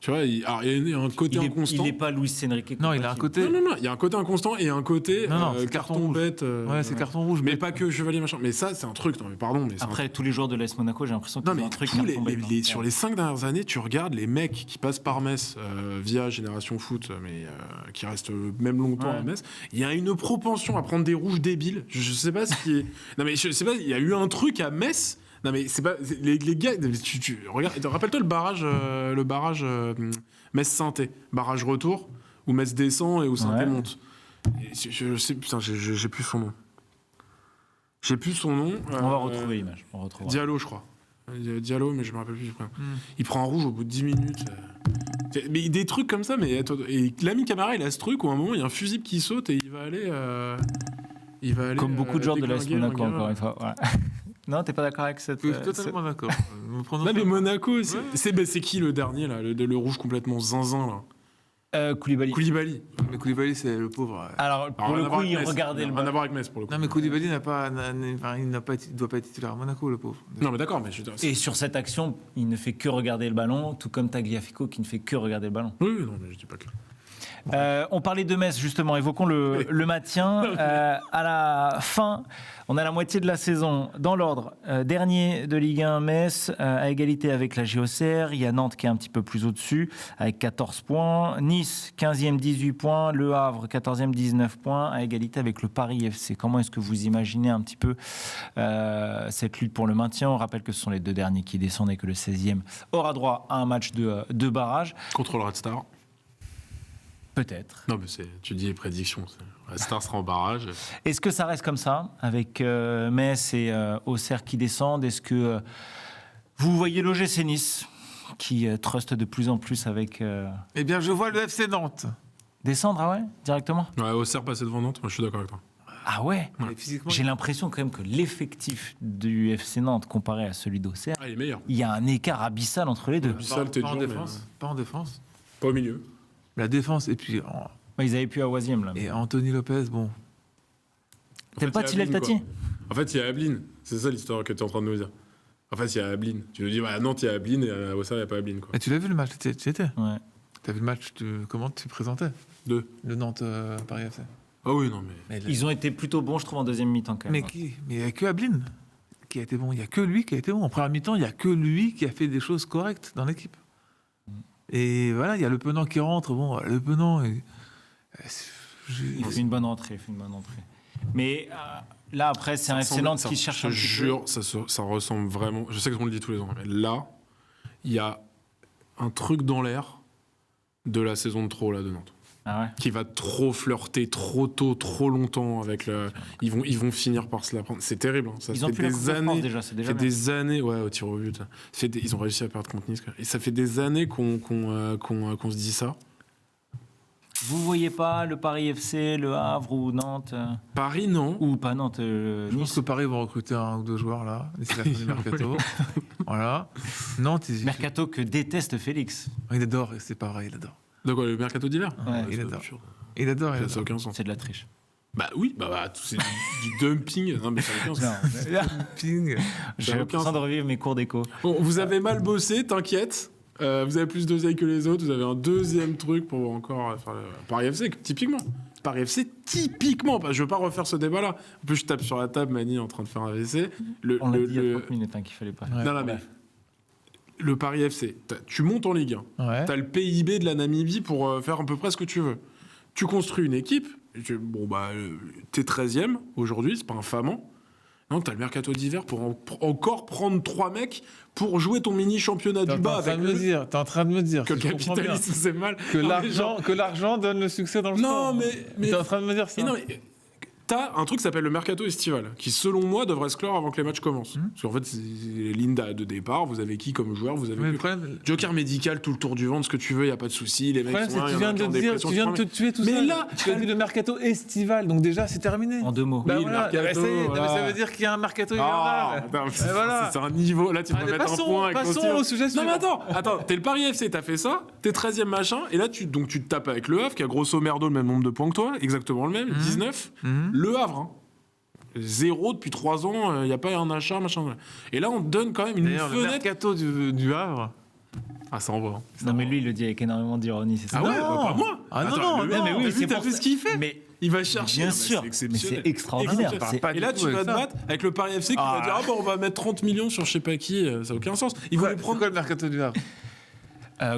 Tu vois, il y a un côté inconstant. Il n'est pas Luis Enrique. Non, il a un côté... Non, il y a un côté inconstant et un côté Non, c'est carton rouge. bête. Ouais, c'est carton rouge. Mais pas que chevalier machin. Mais ça, c'est un truc. Non, mais pardon. Mais c'est Après, tous les joueurs de l'AS Monaco, j'ai l'impression qu'ils Non, ont mais un truc tous carton bête, hein. sur les 5 dernières années, tu regardes les mecs qui passent par Metz via Génération Foot, mais qui restent même longtemps Ouais. à Metz, il y a une propension à prendre des rouges débiles. Je sais pas ce qui est. Non, mais je sais pas, il y a eu un truc à Metz. Non, mais c'est pas. Les gars, regarde, rappelle-toi le barrage Metz-Sainté, barrage retour, où Metz descend et où Sainté Ouais. monte. Et je sais, putain, j'ai plus son nom. J'ai plus son nom. On va retrouver l'image. On retrouvera. Diallo, je crois. Diallo, mais je me rappelle plus du prénom. Il prend un rouge au bout de 10 minutes. Mais des trucs comme ça, mais attends, et Lamine Camara, il a ce truc où à un moment, il y a un fusible qui saute et il va aller. Comme beaucoup de joueurs de l'AS déglinguer Monaco, un gars. encore une fois. Ouais. Non, t'es pas d'accord avec cette. Je suis totalement d'accord. Non, mais Monaco, c'est qui le dernier, là, le rouge complètement zinzin, là Koulibaly. Koulibaly. Mais Koulibaly, c'est le pauvre. Alors, pour Alors, le rien à coup, voir il avec Metz. regardait le Rien à ballon. voir avec Metz, pour le coup. Non, mais Koulibaly il doit pas être titulaire à Monaco, le pauvre. Non, mais d'accord, mais je veux dire, Et sur cette action, il ne fait que regarder le ballon, tout comme Tagliafico qui ne fait que regarder le ballon. Oui, non, mais je dis pas que. On parlait de Metz, justement, évoquons le maintien. À la fin, on a la moitié de la saison. Dans l'ordre, dernier de Ligue 1, Metz, à égalité avec la JOCR. Il y a Nantes qui est un petit peu plus au-dessus, avec 14 points. Nice, 15e, 18 points. Le Havre, 14e, 19 points, à égalité avec le Paris FC. Comment est-ce que vous imaginez un petit peu cette lutte pour le maintien? On rappelle que ce sont les deux derniers qui descendent et que le 16e aura droit à un match de barrage. Contre le Red Star. Peut-être. Non, mais tu dis prédiction. Red Star sera en barrage. Est-ce que ça reste comme ça, avec Metz et Auxerre qui descendent? Est-ce que vous voyez l'OGC Nice, qui truste de plus en plus avec... Eh bien, je vois le FC Nantes. Descendre, ah ouais, directement? Ouais, Auxerre passer devant Nantes, moi je suis d'accord avec toi. Ah ouais, Et physiquement, j'ai l'impression quand même que l'effectif du FC Nantes comparé à celui d'Auxerre, Ah, il est meilleur. il y a un écart abyssal entre les deux. Abyssal, t'es pas en dur, défense. Pas en défense. Pas au milieu. La défense, et puis Ils avaient pu à Oisième, là. et Anthony Lopez, bon. T'aimes pas il y a Tilel Ablin, Tati? quoi. En fait, il y a Ablin. C'est ça l'histoire que tu es en train de nous dire. En fait, il y a Ablin. Tu nous dis, à Nantes, il y a Ablin et à Auxerre, il n'y a pas Ablin. Quoi. Mais tu l'as vu le match, tu y étais. Ouais. Tu as vu le match, comment tu présentais Deux. le Nantes Paris FC. Ah oui, non, mais. Ils ont été plutôt bons, je trouve, en deuxième mi-temps, quand même. Mais il n'y a que Ablin qui a été bon. Il n'y a que lui qui a été bon. En première mi-temps, il n'y a que lui qui a fait des choses correctes dans l'équipe. Et voilà, il y a Le Penant qui rentre. Bon, Le Penant... Il fait une bonne entrée, Mais là, après, c'est un FC Nantes qui cherche Je un te petit jure, ça ressemble vraiment. Je sais qu'on le dit tous les ans, mais là, il y a un truc dans l'air de la saison de trop là de Nantes. Ah ouais. Qui va trop flirter trop tôt, trop longtemps avec le. Ils vont finir par se la prendre. C'est terrible. Hein. Ça Ils fait ont pu la Coupe des de France années. déjà, c'est déjà fait bien. des années, ouais, au tir au but. Ils ont réussi à perdre contre Nice. Quoi. Et ça fait des années qu'on se dit ça. Vous voyez pas le Paris FC, le Havre ou Nantes Paris, non. ou pas Nantes, Je pense Nice. que Paris va recruter un ou deux joueurs là, d'ici la fin du mercato. Voilà. Nantes, Mercato que déteste Félix. il adore, et c'est pareil, il adore. De quoi, le mercato d'hiver Ouais, il c'est adore. absurde. Il adore, il Ça n'a adore. aucun sens. C'est de la triche. Bah oui, c'est du dumping. Non, mais ça n'a aucun sens. Ping. J'ai aucun l'impression de revivre mes cours d'éco. Bon, vous avez mal bossé, t'inquiète. Vous avez plus d'oseille que les autres. Vous avez un deuxième truc pour encore faire le Paris FC, typiquement. Paris FC, typiquement. Je veux pas refaire ce débat-là. En plus, je tape sur la table, Mani, en train de faire un AVC. On l'a dit il y a 30 minutes qu'il fallait pas. Ouais. Non, mais le Paris FC, tu montes en Ligue 1. Ouais. T'as le PIB de la Namibie pour faire à peu près ce que tu veux. Tu construis une équipe. T'es 13e aujourd'hui, c'est pas infamant. Non, t'as le mercato d'hiver pour encore prendre 3 mecs pour jouer ton mini championnat T'es du bas avec en train de me dire que le si je comprends bien, capitalisme c'est mal. que Non, mais genre- l'argent donne le succès dans le Non, sport. mais- T'es en train de me dire ça. Mais non, mais t'as un truc qui s'appelle le mercato estival, qui selon moi devrait se clore avant que les matchs commencent. Parce qu'en fait, c'est les lignes de départ, vous avez qui comme joueur, vous avez Mais le que- problème, Joker médical, tout le tour du ventre, ce que tu veux, il y a pas de souci, les le mecs problème, c'est sont que là, tu il y en a viens qui ont de des dire, pressions, tu viens de prends te tuer tout Mais seul. là, tu as dit le mercato estival, donc déjà c'est terminé. En 2 mots. Bah Oui, le voilà, mercato, ça y est, non, mais voilà. ça veut dire qu'il y a un mercato Ah, hivernal. attends, voilà. c'est un niveau. Là, tu peux Allez, mettre un passons- point avec ton passons stylo. au sujet Non, mais suivant. attends, t'es le Paris FC, t'as fait ça, t'es 13e machin, et là, tu te tapes avec le Havre, qui a grosso merdo le même nombre de points que toi, exactement le même, 19. Mhm. Le Havre, hein. 0 depuis 3 ans, il n'y a pas un achat, machin. Et là, on te donne quand même une D'ailleurs, le fenêtre. mercato du Havre. Ah, ça envoie. Non, mais lui, il le dit avec énormément d'ironie, c'est ça. Ah ouais, Non. bah, pas moi. Ah non, Attends, non, le mec, non, mais oui, t'as c'est vu, t'as pour vu ça. ce qu'il fait. Mais Il va chercher. bien Ah, sûr, bah, mais c'est exceptionnel. extraordinaire. Exceptionnel. C'est- Pas Et là, du tu tout vas avec te ça. battre avec le Paris FC qui va dire ah bah on va mettre 30 millions sur je sais pas qui, ça n'a aucun sens. Il voulait C'est prendre quoi le mercato du Havre?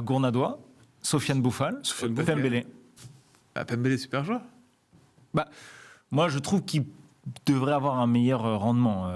Gournadois, Sofiane Bouffal, Sofiane Bouffal. Pembele. Ah, Pembele, super joueur. Moi, je trouve qu'il devrait avoir un meilleur rendement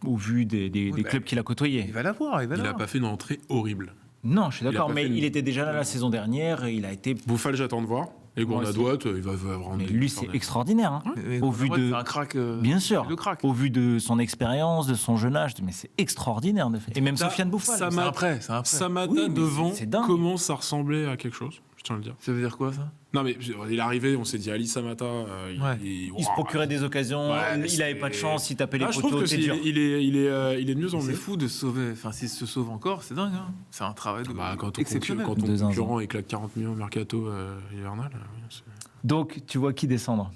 au vu des Oui, clubs qu'il a côtoyés. Il va l'avoir, il va Il n'a l'avoir. pas fait une entrée horrible. Non, je suis Il a d'accord, pas mais fait une- il était déjà là la saison dernière, il a été... Bouffal, j'attends de voir. Et Gournadois, il va avoir un. Mais lui, c'est extraordinaire. Hein. Mais Au vu Gournadois, de- c'est un crack. Bien sûr, Le crack. au vu de son expérience, de son jeune âge, mais c'est extraordinaire de fait. Et même Ça- Sofiane Bouffal. ça C'est m'a- un prêt, c'est un prêt. Samata Oui, mais devant c'est dingue. commence à ressembler à quelque chose. Je tiens à le dire. Ça veut dire quoi, ça? Non mais il est arrivé, on s'est dit Ali Samata. Ouais. Il se procurait des occasions, Ouais, il n'avait pas de chance, il tapait les Ah, je trouve poteaux, que c'est c'est- dur. il est de mieux en C'est mieux. fou de se sauver. Enfin, s'il se sauve encore, c'est dingue. Hein. C'est un travail de Bah, quand exceptionnel. ton De zinzin. concurrent il claque 40 millions au mercato hivernal. Oui, c'est- Donc, tu vois qui descendre?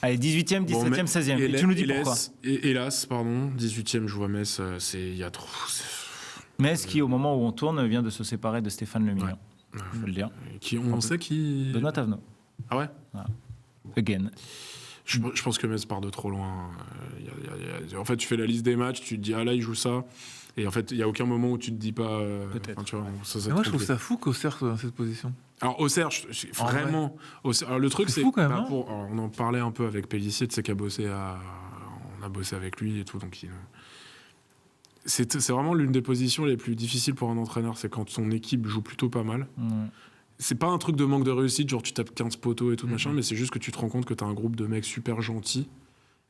Allez, 18e, 17e, Bon, mais- 16e. Et tu nous dis pourquoi. Hélas, pardon, 18e, je vois Metz, il y a trop. Metz qui, au moment où on tourne, vient de se séparer de Stéphane Lemire. Ouais. Il faut le dire. On sait qui. Benoît Tavenot. Ah ouais. Again. Je pense que Metz part de trop loin. En fait, tu fais la liste des matchs, tu te dis ah là il joue ça, et en fait il y a aucun moment où tu te dis pas. Peut-être. enfin, tu vois, ça Mais moi, te je trouve complique. ça fou qu'Auxerre soit dans cette position. Alors Auxerre, En vraiment. Alors, le truc C'est c'est. fou, quand même, hein. alors, on en parlait un peu avec Pellissier, tu sais qu'à bosser on a bossé avec lui et tout, donc c'est vraiment l'une des positions les plus difficiles pour un entraîneur, c'est quand son équipe joue plutôt pas mal. Ouais. C'est pas un truc de manque de réussite, genre tu tapes 15 poteaux et tout machin, mais c'est juste que tu te rends compte que t'as un groupe de mecs super gentils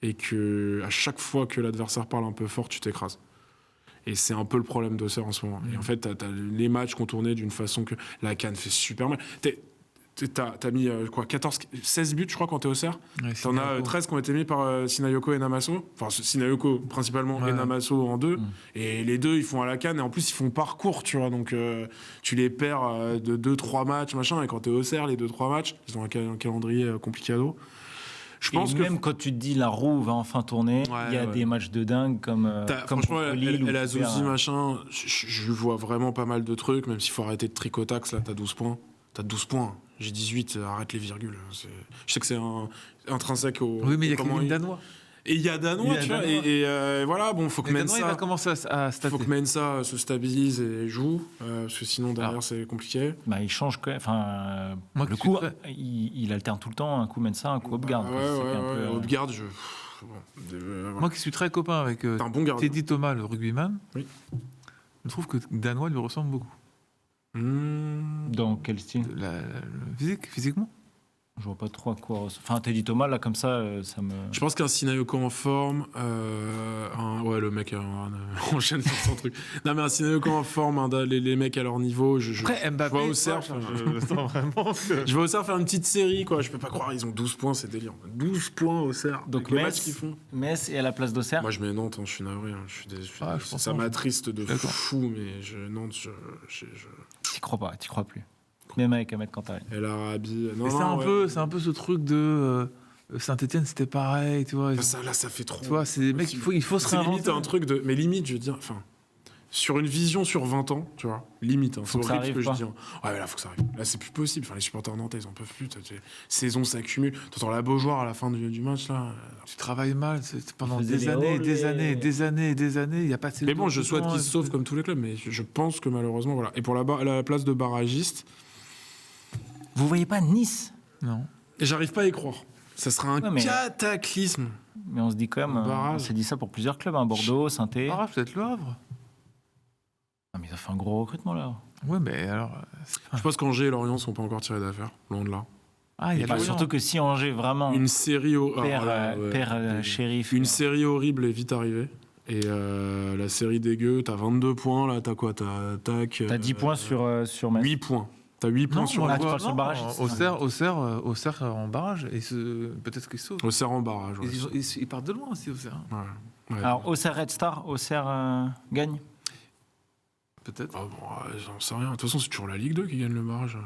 et que à chaque fois que l'adversaire parle un peu fort, tu t'écrases. Et c'est un peu le problème d'Auxerre en ce moment. Et en fait, t'as les matchs qu'on tournait d'une façon que la Cannes fait super mal. T'as mis quoi, 16 buts, je crois, quand t'es Auxerre. Ouais, T'en as 13 qui ont été mis par Sinayoko et Namaso. Enfin, Sinayoko principalement Ouais. et Namaso en 2. Mm. Et les deux, ils font à la canne. Et en plus, ils font parcours, tu vois. Donc, tu les perds de 2-3 matchs, machin. Et quand t'es Auxerre, les 2-3 matchs, ils ont un calendrier complicado. Je pense Et que. même quand tu te dis la roue va enfin tourner, Ouais, il y a ouais. des matchs de dingue comme Franchement, contre Lille. où elle a tu perds, Zouzi, machin. Je vois vraiment pas mal de trucs, même s'il faut arrêter de tricotax. Là, t'as 12 points. T'as 12 points. J'ai 18, arrête les virgules. Je sais que c'est intrinsèque au. Oui, mais il y a comment quand même Danois. Et il y a Danois, Il y a tu vois. Danois. Et voilà, bon, faut que Les Danois, il va Mensa. commencer à Faut stater. que Mensa se stabilise et joue, parce que sinon derrière Alors. c'est compliqué. bah, il change quand même. Enfin, Moi, le qui suis coup, très- il alterne tout le temps, un coup Mensa, un coup Hopgard. Ouais, quoi. C'est ça qui est un peu, Hopgard, bon, voilà. Moi qui suis très copain avec T'es un bon gardien. Teddy Thomas, le rugbyman, Oui. je trouve que Danois lui ressemble beaucoup. Mmh. Dans quel style? Physiquement. Je vois pas trop à quoi. Enfin, Teddy Thomas, là, comme ça, ça me. Je pense qu'un Sinayoka en forme, ouais, le mec enchaîne sur son truc. Non, mais un Sinayoka en forme, les mecs à leur niveau. Après, Mbappé, je vois Auxerre, je vais Auxerre faire une petite série, quoi. Je peux pas croire, ils ont 12 points, c'est délire. 12 points Auxerre. Donc, les matchs qu'ils Metz, font. Metz et à la place d'Auxerre. Moi, je mets Nantes, je suis navré. Ça m'attriste de D'accord. fou, mais Nantes, T'y crois pas, t'y crois plus. Même avec Ahmed Kantari. Et l'Arabie. Non, Mais c'est un peu ce truc de Saint-Etienne, c'était pareil, tu vois. Là, ça fait trop. Tu vois, c'est des mecs, il faut se C'est réinventer. limite un truc de. Mais limite, je veux dire, enfin. Sur une vision sur 20 ans, tu vois, limite. Faut que ça arrive, que je pas. dis. Ouais, mais là, faut que ça arrive. Là, c'est plus possible. Enfin, les supporters nantais, ils en peuvent plus. Saison s'accumule. T'entends la Beaujoire à la fin du match, là. Tu travailles mal, c'est pendant Ils faisaient des les années, halls, des années, et- des années, des années, il n'y a pas de Mais bon, je souhaite qu'ils se sauvent comme tous les clubs, mais je pense que malheureusement, voilà. Et pour la place de barragiste, Vous voyez pas Nice? Non. j'arrive pas à y croire. Ça sera un Ouais, mais- cataclysme. Mais on se dit quand même, Barrage. on s'est dit ça pour plusieurs clubs, hein, Bordeaux, Saint-Étienne. Ah, peut-être le Havre. Ah, mais ils ont fait un gros recrutement là. Ouais, mais alors. Je pense qu'Angers et Lorient sont pas encore tirés d'affaire, loin de là. Ah, il y a Bah, Lorient. surtout que si Angers vraiment Une série perd Shérif. Une série horrible est vite arrivée. Et la série dégueu, t'as 22 points, là, t'as quoi? T'as 10 points sur Metz. 8 points. T'as 8 points Non, sur moi, Ah, je tu vois- parles sur le non, barrage, Auxerre en barrage, et peut-être qu'ils sauvent. Auxerre en barrage. Ouais. Ils partent de loin aussi, Auxerre. Ouais. Ouais. Alors, Auxerre Red Star, Auxerre gagne. Peut-être. Ah bon, j'en sais rien. De toute façon, c'est toujours la Ligue 2 qui gagne le barrage.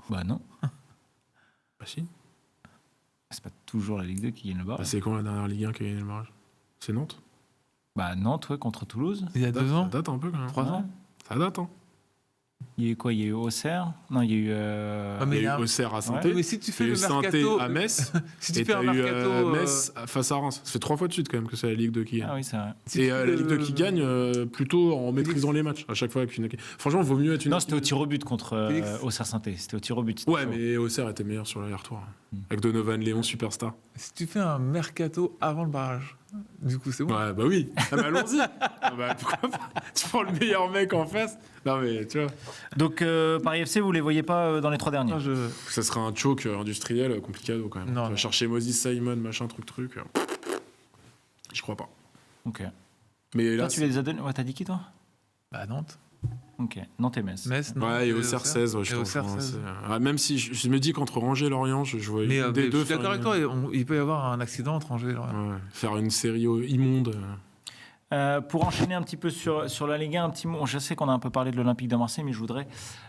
Bah non, Bah si. c'est pas toujours la Ligue 2 qui gagne le Bah, barrage. c'est quand la dernière Ligue 1 qui a gagné le barrage? C'est Nantes? Bah Nantes, ouais, contre Toulouse. Il y a 2 ans. Ça date un peu quand même. 3 ans. Ça date, hein. Il y a eu quoi? Il y a eu Auxerre. Non, il y a eu. Ah, mais Il y il y a a- eu Auxerre à saint Ouais, mais si tu il fais y a le eu saint mercato. à Metz. Si tu Et fais un t'as eu mercato. Metz face à Reims. Ça fait 3 fois de suite quand même que c'est la Ligue 2 qui gagne. Ah oui, c'est vrai. si Et tu fais la Ligue 2 qui le- gagne plutôt en maîtrisant les matchs à chaque fois avec une. Franchement, il vaut mieux être une. Non, c'était au tir au but contre Félix. Auxerre Saint-Étienne. C'était au tir au but. c'était Ouais, chaud. mais Auxerre était meilleur sur l'aller-retour. Avec Donovan Léon, superstar. Si tu fais un mercato avant le barrage, du coup, c'est bon. Ouais, bah oui. Ah, bah, allons-y. Ah, bah, pourquoi pas? Tu prends le meilleur mec en face. Non, mais tu vois. Donc, Paris FC, vous les voyez pas dans les 3 derniers? Ah, Ça serait un choke industriel complicado quand même. Non, Tu vas non. chercher Moses Simon, machin, truc. Je crois pas. Ok. Mais Toi, là, tu les as donnés? Ouais, t'as dit qui, toi? Bah, Nantes. Ok. Nantes et Metz. Metz, Nantes. ouais, et Auxerre 16, ouais, je Et trouve. Auxerre Enfin, 16. même si je me dis qu'entre Angers et Lorient, je vois Mais une des mais deux je suis d'accord faire avec une- toi, il peut y avoir un accident entre Angers et Lorient. Ouais, faire une série immonde. Pour enchaîner un petit peu sur la Ligue 1, un petit mot. Je sais qu'on a un peu parlé de l'Olympique de Marseille, mais je voudrais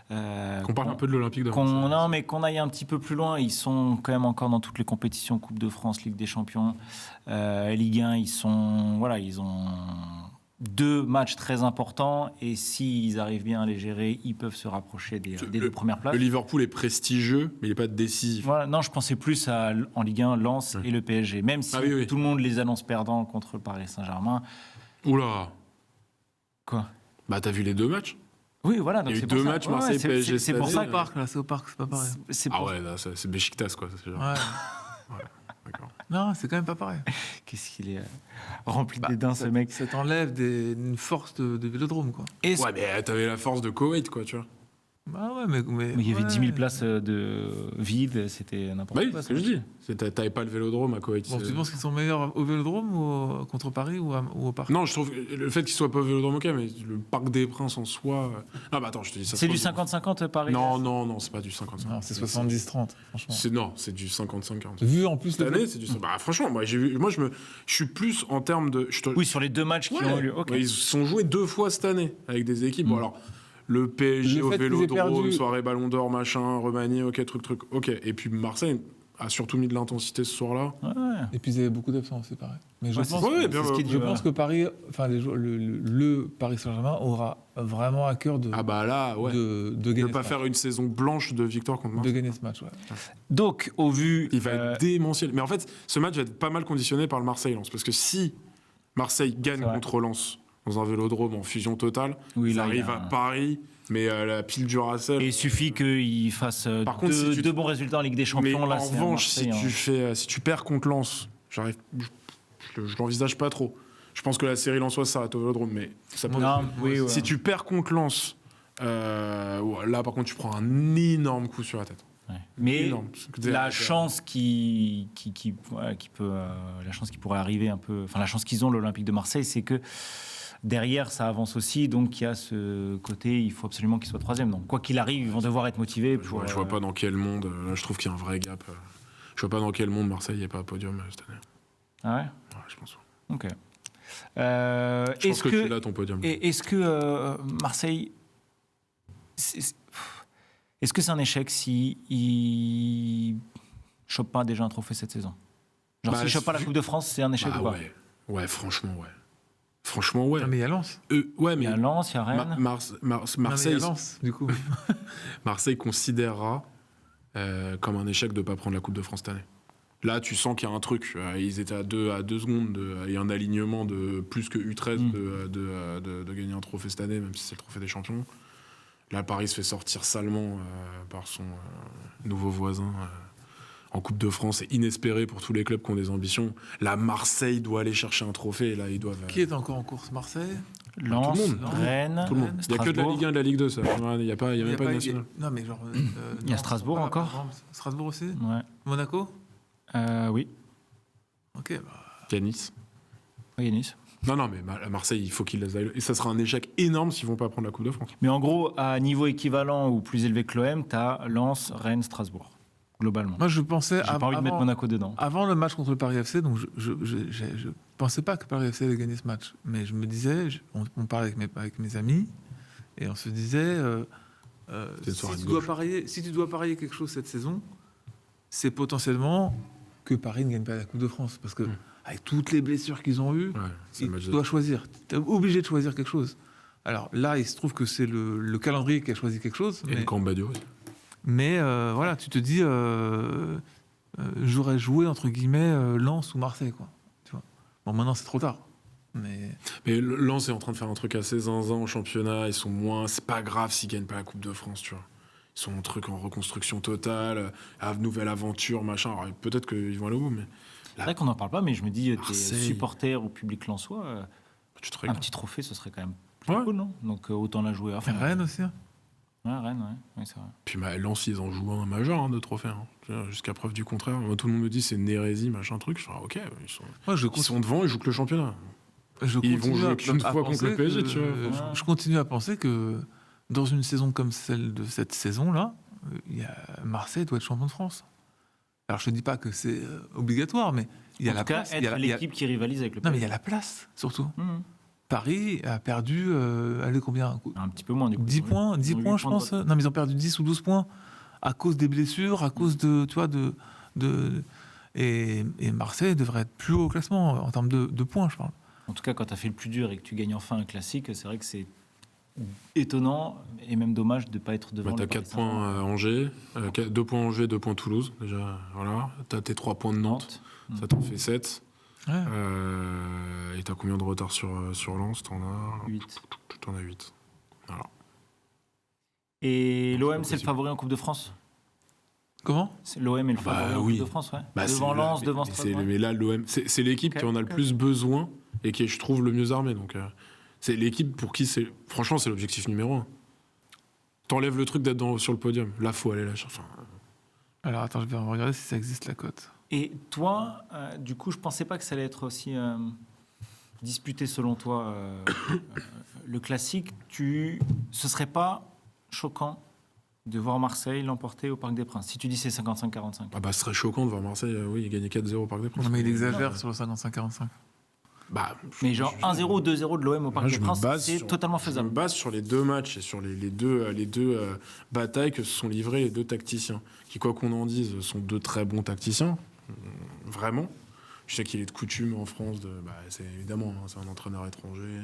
Qu'on parle un peu de l'Olympique de Marseille. non, mais qu'on aille un petit peu plus loin. Ils sont quand même encore dans toutes les compétitions, Coupe de France, Ligue des Champions, Ligue 1. Ils ont 2 matchs très importants, et s'ils arrivent bien à les gérer, ils peuvent se rapprocher des 2 premières places. Le Liverpool est prestigieux, mais il n'est pas décisif. Voilà, non, je pensais plus en Ligue 1, Lens et le PSG. Même si Ah oui, oui. tout le monde les annonce perdants contre le Paris Saint-Germain. Oula. Quoi? Bah, t'as vu les 2 matchs? Oui, voilà. Donc Il y a eu c'est pour 2 ça. matchs, Ouais, Marseille, c'est- PSG C'est pour cette ça année. que C'est au parc, c'est pas pareil. c'est Ah pour- ouais, là, c'est Beşiktaş, quoi. C'est genre. Ouais. D'accord. Non, c'est quand même pas pareil. Qu'est-ce qu'il est rempli de Bah, dédain, ce mec. Ça t'enlève une force de vélodrome, quoi. Est-ce Ouais, mais t'avais la force de Koweït, quoi, tu vois. Bah ouais, mais Mais il y avait ouais. 10 000 places de vides, c'était n'importe Bah oui, quoi. c'est ce que je dis. T'avais pas le vélodrome à Koweït. Bon, tu penses qu'ils sont meilleurs au vélodrome ou contre Paris ou au parc? Non, je trouve que le fait qu'il soit pas au vélodrome, ok, mais le Parc des Princes en soi. Non, bah attends, je te dis ça. C'est se du trouve- 50-50 Paris? Non, c'est pas du 50-50. Non, c'est 70-30, franchement. Non, c'est du 50-50. Vu en plus Cette année, c'est du. Bah, franchement, moi, je suis plus en termes de. Oui, sur les 2 matchs qui ont eu lieu. Ok. Ouais, ils se sont joués 2 fois cette année avec des équipes. Bon, alors, le PSG Le au fait qu'ils aient vélodrome, perdu- soirée Ballon d'Or, machin, remanié, ok, truc. Ok. Et puis Marseille a surtout mis de l'intensité ce soir-là. Ouais. Et puis ils avaient beaucoup d'absents, c'est pareil. Mais je Ouais, pense, c'est- Ouais, c'est bien, ce qu'il dit, je voilà. pense que Paris, enfin le Paris Saint-Germain aura vraiment à cœur de Ah bah là, ouais. de Il gagner ne ce pas match. faire une saison blanche de victoire contre De Marseille. gagner ce match, ouais. Donc, au vu. Il va être démentiel. Mais en fait, ce match va être pas mal conditionné par le Marseille-Lens. Parce que si Marseille gagne C'est vrai. contre Lens dans un vélodrome en fusion totale, Oui, ils là, il y arrivent a à un- Paris, mais la pile du Racel. Et il suffit qu'il fasse Par contre, si tu- deux bons résultats en Ligue des Mais Champions. en Là, c'est à revanche, si Marseille, hein. tu perds contre Lens, je l'envisage pas trop. Je pense que la série lensoise s'arrête au vélodrome, mais ça peut. Non, oui, ouais. Si tu perds contre Lens, là par contre tu prends un énorme coup sur la tête. Ouais. Mais Énorme. la chance qui peut, la chance qui pourrait arriver un peu, enfin la chance qu'ils ont l'Olympique de Marseille, c'est que derrière ça avance aussi, donc il y a ce côté, il faut absolument qu'ils soient troisième. Donc quoi qu'il arrive, ils vont devoir être motivés. Je vois pas dans quel monde. Là, je trouve qu'il y a un vrai gap. Je vois pas dans quel monde Marseille n'est pas à podium cette année. Ah ouais. Ouais, je pense. Ok. Je pense que tu l'as ton podium. Est-ce que Marseille, est-ce que c'est un échec si il chope pas déjà un trophée cette saison? Genre s'il chope pas la Coupe de France, c'est un échec ou pas? Ouais, franchement, ouais. Franchement, ouais. Non, mais il y a Lens. Ouais, Il y mais a Lens, il y a Rennes. Non, mais Marseille, il y a Lens, du coup. Marseille considérera comme un échec de ne pas prendre la Coupe de France cette année. Là, tu sens qu'il y a un truc. Ils étaient à 2 secondes. Il y a un alignement de plus que U13 de gagner un trophée cette année, même si c'est le trophée des champions. Là, Paris se fait sortir salement par son nouveau voisin en Coupe de France. C'est inespéré pour tous les clubs qui ont des ambitions. Là, Marseille doit aller chercher un trophée. Et là, ils doivent. Qui est encore en course? Marseille? Lens, tout le monde. Rennes, Tout le monde. Il n'y a que de la Ligue 1 et de la Ligue 2, ça. Il n'y a même pas de national. Non, mais genre. Il y a Strasbourg encore. Strasbourg aussi? Ouais. Monaco? Oui. Ok, bah. Il y a Nice. Oui, il y a Nice. Non, mais à Marseille, il faut qu'ils les aillent. Et ça sera un échec énorme s'ils ne vont pas prendre la Coupe de France. Mais en gros, à niveau équivalent ou plus élevé que l'OM, tu as Lens, Rennes, Strasbourg, globalement. Moi, je pensais. J'ai pas envie de mettre Monaco dedans. Avant le match contre le Paris FC, donc je pensais pas que Paris FC allait gagner ce match. Mais je me disais, on parlait avec mes amis, et on se disait, si tu dois parier quelque chose cette saison, c'est potentiellement que Paris ne gagne pas la Coupe de France. Parce que avec toutes les blessures qu'ils ont eues, tu dois choisir. Tu es obligé de choisir quelque chose. Alors là, il se trouve que c'est le calendrier qui a choisi quelque chose. Et le Cambadio aussi. Mais voilà, tu te dis, j'aurais joué, entre guillemets, Lens ou Marseille, quoi. Tu vois. Bon, maintenant, c'est trop tard. Mais Lens est en train de faire un truc assez zinzin en championnat. Ils sont moins. C'est pas grave s'ils gagnent pas la Coupe de France, tu vois. Ils sont un truc en reconstruction totale, nouvelle aventure, machin. Alors, peut-être qu'ils vont aller au bout, mais. C'est vrai qu'on n'en parle pas, mais je me dis, t'es Marseille. supporter ou public lensois, Tu te un régales. petit trophée, ce serait quand même plus cool, non? Donc autant la jouer à fond. Rennes aussi. Hein. Ouais, Rennes, ouais. Oui, c'est vrai. Puis Lens, ils en jouent un majeur de trophée. Tu vois, jusqu'à preuve du contraire. Moi, tout le monde me dit c'est une hérésie, machin truc. Je suis ok, Moi, ils sont devant, ils jouent que le championnat. Ils vont jouer qu'une fois contre le PSG, tu vois. Je continue à penser que dans une saison comme celle de cette saison-là, Marseille doit être champion de France. Alors, je ne dis pas que c'est obligatoire, mais il y a En la tout cas, place. être l'équipe qui rivalise avec le Non, mais il y PSG. a la place, surtout. Mhm. Paris a perdu, allez, combien? Un petit peu moins, du coup. 10 points, 10 Ils ont points, 8 je points de pense. Non, mais ils ont perdu 10 ou 12 points à cause des blessures, à cause de, tu vois, et Marseille devrait être plus haut au classement en termes de points, je parle. En tout cas, quand tu as fait le plus dur et que tu gagnes enfin un classique, c'est vrai que c'est étonnant et même dommage de ne pas être devant. T'as le Paris 4 points à Angers, 2 points Angers, 2 points Toulouse, déjà. Voilà. T'as tes 3 points de Nantes, Nantes. ça t'en fait 7. Ouais. Et t'as combien de retard sur Lens? T'en as 8. T'en as 8. Voilà. Et l'OM, c'est le possible. favori en Coupe de France? Comment? L'OM est le favori en oui. Coupe de France, ouais. Bah, devant c'est Lens, mais- devant mais Strasbourg. mais là, l'OM, c'est l'équipe Ok, qui en a le ok. plus besoin et qui est, je trouve, le mieux armé. Donc, c'est l'équipe pour qui c'est. Franchement, c'est l'objectif numéro 1. T'enlèves le truc d'être sur le podium. Là, faut aller la chercher. Enfin, Alors, attends, je vais regarder si ça existe, la cote. Et toi, du coup, je pensais pas que ça allait être aussi disputé selon toi. Le classique, ce serait pas choquant de voir Marseille l'emporter au Parc des Princes? Si tu dis c'est 55-45. ce serait choquant de voir Marseille gagner 4-0 au Parc des Princes. Non, mais il exagère sur le 55-45. Mais genre 1-0 ou 2-0 de l'OM au Parc Moi, des je me Princes, base c'est sur- totalement Je faisable. me base sur les deux matchs et sur les deux batailles que se sont livrés les deux tacticiens, qui, quoi qu'on en dise, sont deux très bons tacticiens, vraiment. Je sais qu'il est de coutume en France, c'est évidemment, c'est un entraîneur étranger,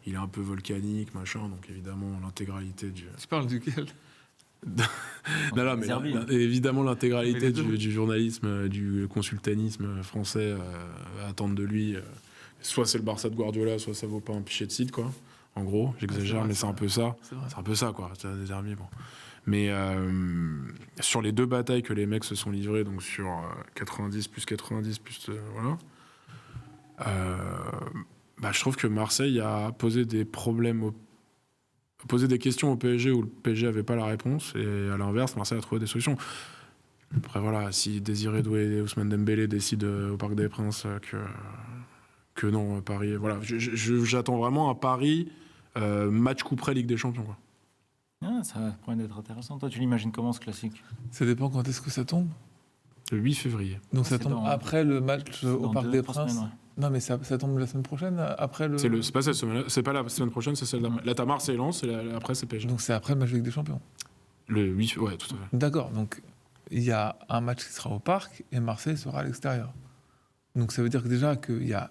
il est un peu volcanique, machin, donc évidemment l'intégralité du... Tu parles duquel? Non, mais Zerbi. évidemment l'intégralité Mais les deux. du journalisme, du consultanisme français attendent de lui. Soit c'est le Barça de Guardiola, soit ça vaut pas un pichet de cidre, quoi. En gros, j'exagère, vrai, mais c'est c'est un peu ça. C'est vrai. C'est un peu ça, quoi. C'est des Zerbi, bon. Mais sur les deux batailles que les mecs se sont livrés, donc sur 90 plus 90 plus voilà, je trouve que Marseille a posé des problèmes poser des questions au PSG où le PSG n'avait pas la réponse, et à l'inverse, Marseille a trouvé des solutions. Après, voilà, si Désiré Doué et Ousmane Dembélé décident au Parc des Princes que non, Paris... Voilà, j'attends vraiment un Paris match coup près Ligue des Champions, quoi. Ah, ça promet d'être intéressant. Toi, tu l'imagines comment, ce classique? Ça dépend quand est-ce que ça tombe. Le 8 février. Donc ça C'est tombe dans- après le match au Dans Parc 2 des 3 Princes. semaines, ouais. Non, mais ça tombe la semaine prochaine, après le... C'est pas cette semaine, c'est pas la semaine prochaine, c'est celle d'après. Là, t'as Marseille Lens, et après, c'est PSG. Donc c'est après le match de Ligue des Champions. Le 8, ouais, tout à fait. D'accord, donc il y a un match qui sera au Parc et Marseille sera à l'extérieur. Donc ça veut dire que déjà qu'il y a...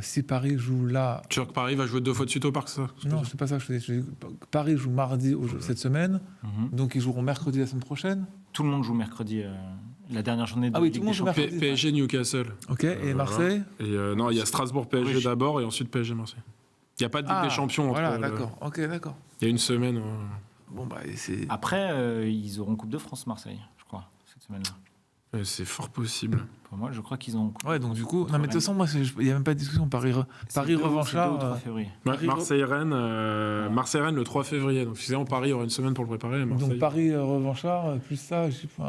si Paris joue là... Tu vois que Paris va jouer 2 fois de suite au Parc, c'est ça? Non, c'est pas ça que je te dis. Je dis que Paris joue mardi cette semaine, Mhm. donc ils joueront mercredi la semaine prochaine. Tout le monde joue mercredi, la dernière journée de Ah oui, Ligue tout le des monde joue Champions. mercredi. PSG Newcastle. Ok, et Voilà. Marseille? Et non, il y a Strasbourg PSG Oui. d'abord et ensuite PSG Marseille. Il n'y a pas de Ligue des Champions entre. Voilà, d'accord. Ok, d'accord. Il y a une semaine. Bon, bah, et c'est... Après, ils auront Coupe de France, Marseille, je crois, cette semaine-là. C'est fort possible. Pour moi, je crois qu'ils ont. Ouais, donc du coup... Non, mais de toute façon, moi, il n'y a même pas de discussion. Paris revanchard... 3 février. Paris- Marseille-Rennes le 3 février. Donc, finalement, Paris aura une semaine pour le préparer. Marseille... Donc Paris revanchard, plus ça,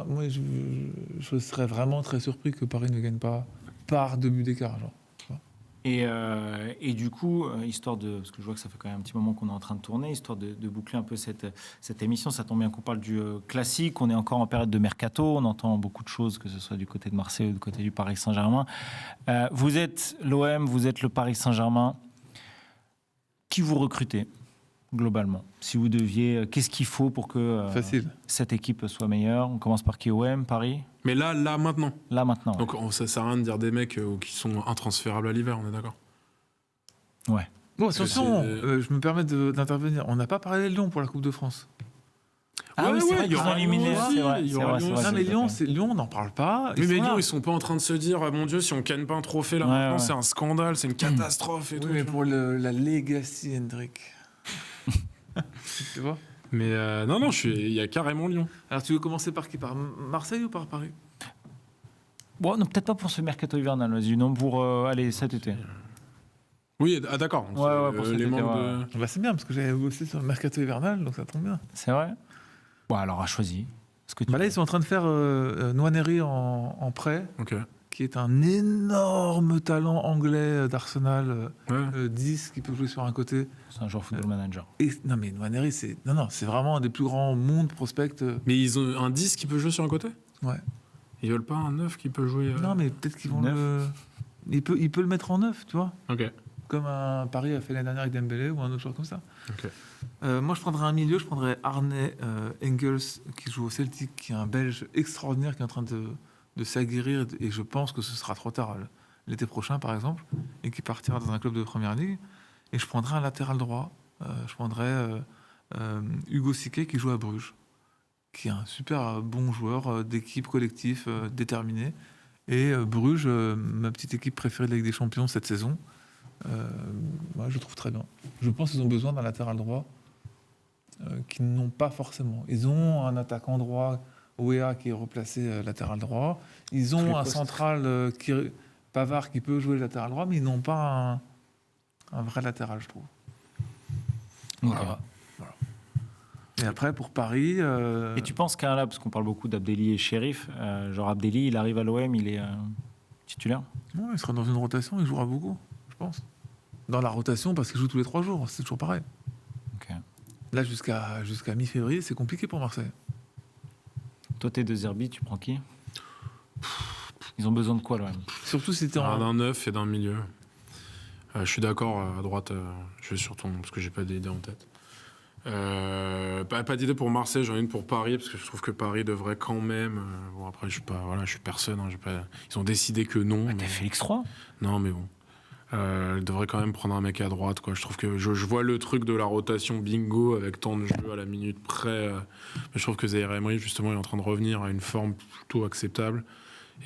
moi je serais vraiment très surpris que Paris ne gagne pas par 2 buts d'écart. Genre. Et du coup, histoire de, parce que je vois que ça fait quand même un petit moment qu'on est en train de tourner, histoire de boucler un peu cette émission, ça tombe bien qu'on parle du classique, on est encore en période de mercato, on entend beaucoup de choses, que ce soit du côté de Marseille ou du côté du Paris Saint-Germain. Vous êtes l'OM, vous êtes le Paris Saint-Germain. Qui vous recrutez, globalement? Si vous deviez, qu'est-ce qu'il faut pour que Facile. cette équipe soit meilleure? On commence par qui? OM, Paris? Mais là, maintenant. Là, maintenant. Donc, ça sert à rien de dire des mecs qui sont intransférables à l'hiver, on est d'accord? Ouais. Bon, attention, c'est- je me permets d'intervenir. On n'a pas parlé de Lyon pour la Coupe de France. Ah oui, c'est vrai il y qu'ils aura ont éliminé, Lyon c'est vrai, aussi, il y c'est aura vrai, Lyon c'est aussi. vrai. Non, mais c'est Lyon, vrai. Lyon, on n'en parle pas. Oui, mais sont là. Lyon, ils sont pas en train de se dire, ah, mon Dieu, si on gagne pas un trophée là Ouais, maintenant, ouais. c'est un scandale, c'est une catastrophe et Oui, tout. mais pour la legacy, Hendrik. Tu vois? Mais non, il y a carrément Lyon. Alors, tu veux commencer par qui? Par Marseille ou par Paris? Bon, non, peut-être pas pour ce mercato hivernal, vas-y, non, pour aller cet été. Oui, d'accord. Donc, Ouais, pour cet les été, membres ouais. de... Bah, c'est bien, parce que j'avais bossé sur le mercato hivernal, donc ça tombe bien. C'est vrai? Bon, alors, à choisir. Ce que tu Bah là, ils sont en train de faire Nwaneri en prêt, Ok. qui est un énorme talent anglais d'Arsenal, Ouais. 10, qui peut jouer sur un côté. C'est un joueur football manager. Et, non, mais Nwaneri, c'est vraiment un des plus grands mondes prospects. Mais ils ont un 10 qui peut jouer sur un côté? Ouais. Ils veulent pas un 9 qui peut jouer... Non, mais peut-être qu'ils vont Neuf. Il peut le mettre en 9, tu vois. Ok. Comme un Paris a fait l'année dernière avec Dembélé ou un autre joueur comme ça. Ok. Moi, je prendrais un milieu, je prendrais Arne Engels, qui joue au Celtic, qui est un Belge extraordinaire, qui est en train de s'aguerrir, et je pense que ce sera trop tard l'été prochain, par exemple, et qui partira dans un club de première ligue. Et je prendrais un latéral droit, je prendrais Hugo Siquet, qui joue à Bruges, qui est un super bon joueur d'équipe, collectif, déterminé. Et Bruges, ma petite équipe préférée de la Ligue des Champions cette saison, moi, je le trouve très bien. Je pense qu'ils ont besoin d'un latéral droit qu'ils n'ont pas forcément. Ils ont un attaquant droit, Ouéa, qui est replacé latéral droit. Ils ont un central, Pavard, qui peut jouer latéral droit, mais ils n'ont pas un vrai latéral, je trouve. Voilà. Et après, pour Paris... Et tu penses qu'un là, parce qu'on parle beaucoup d'Abdelli et Sheriff, genre Abdelli, il arrive à l'OM, il est titulaire? Non, il sera dans une rotation, il jouera beaucoup, je pense. Dans la rotation, parce qu'il joue tous les 3 jours, c'est toujours pareil. Ok. Là, jusqu'à mi-février, c'est compliqué pour Marseille. Toi, t'es de Zerbi, tu prends qui? Ils ont besoin de quoi, l'OM? Surtout si t'es D'un 9 et d'un milieu. Je suis d'accord, à droite, je vais sur ton... Parce que j'ai pas d'idée en tête. Pas d'idée pour Marseille, j'en ai une pour Paris, parce que je trouve que Paris devrait quand même... bon, après, je suis personne. Hein, ils ont décidé que non. T'as mais... Félix 3? Non, mais bon. Ils devraient quand même prendre un mec à droite, quoi. Je trouve que je vois le truc de la rotation bingo avec tant de jeux à la minute près. Mais je trouve que Zaïre Emery, justement, est en train de revenir à une forme plutôt acceptable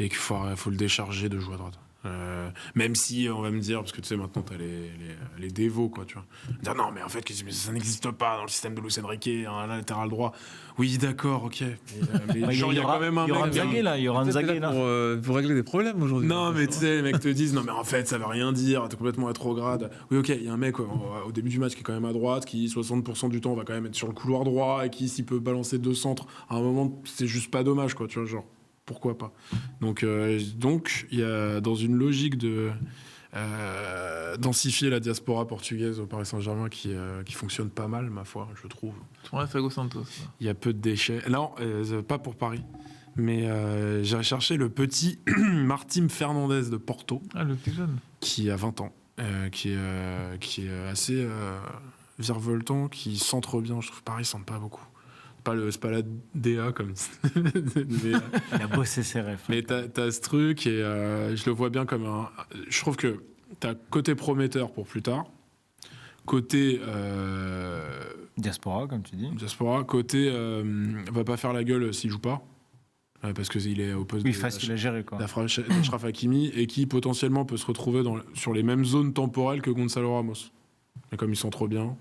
et qu'il faut le décharger de jouer à droite. Même si on va me dire, parce que tu sais, maintenant, t'as les dévots, quoi, tu vois. Dire non, mais en fait, ça n'existe pas dans le système de Luis Enrique, un latéral droit. Oui, d'accord, ok. Mais genre, il y a quand même un il y aura mec. Nzaghi là, il y aura Nzaghi là. Pour régler des problèmes aujourd'hui. Non, mais tu sais, les mecs te disent, non, mais en fait, ça veut rien dire, t'es complètement rétrograde. Oui, ok, il y a un mec au début du match qui est quand même à droite, qui 60% du temps va quand même être sur le couloir droit, et qui, s'il peut balancer 2 centres, à un moment, c'est juste pas dommage, quoi, tu vois, genre, pourquoi pas. Donc, il y a dans une logique de densifier la diaspora portugaise au Paris Saint-Germain qui fonctionne pas mal, ma foi, je trouve. Ouais, Thiago Santos. Il y a peu de déchets. Non, pas pour Paris. Mais j'ai cherché le petit Martim Fernandez de Porto, Ah, le petit jeune. qui a 20 ans, qui est assez virevoltant, qui centre bien. Je trouve Paris centre pas beaucoup. C'est pas la DA comme mais, Il a bossé ses rêves. mais t'as ce truc et je le vois bien comme un. Je trouve que t'as côté prometteur pour plus tard, côté Diaspora, comme tu dis. diaspora, côté va pas faire la gueule s'il joue pas. Parce qu'il est au poste Oui, de facile à gérer quoi. d'Achraf Hakimi et qui potentiellement peut se retrouver sur les mêmes zones temporelles que Gonzalo Ramos. Et comme ils sont trop bien,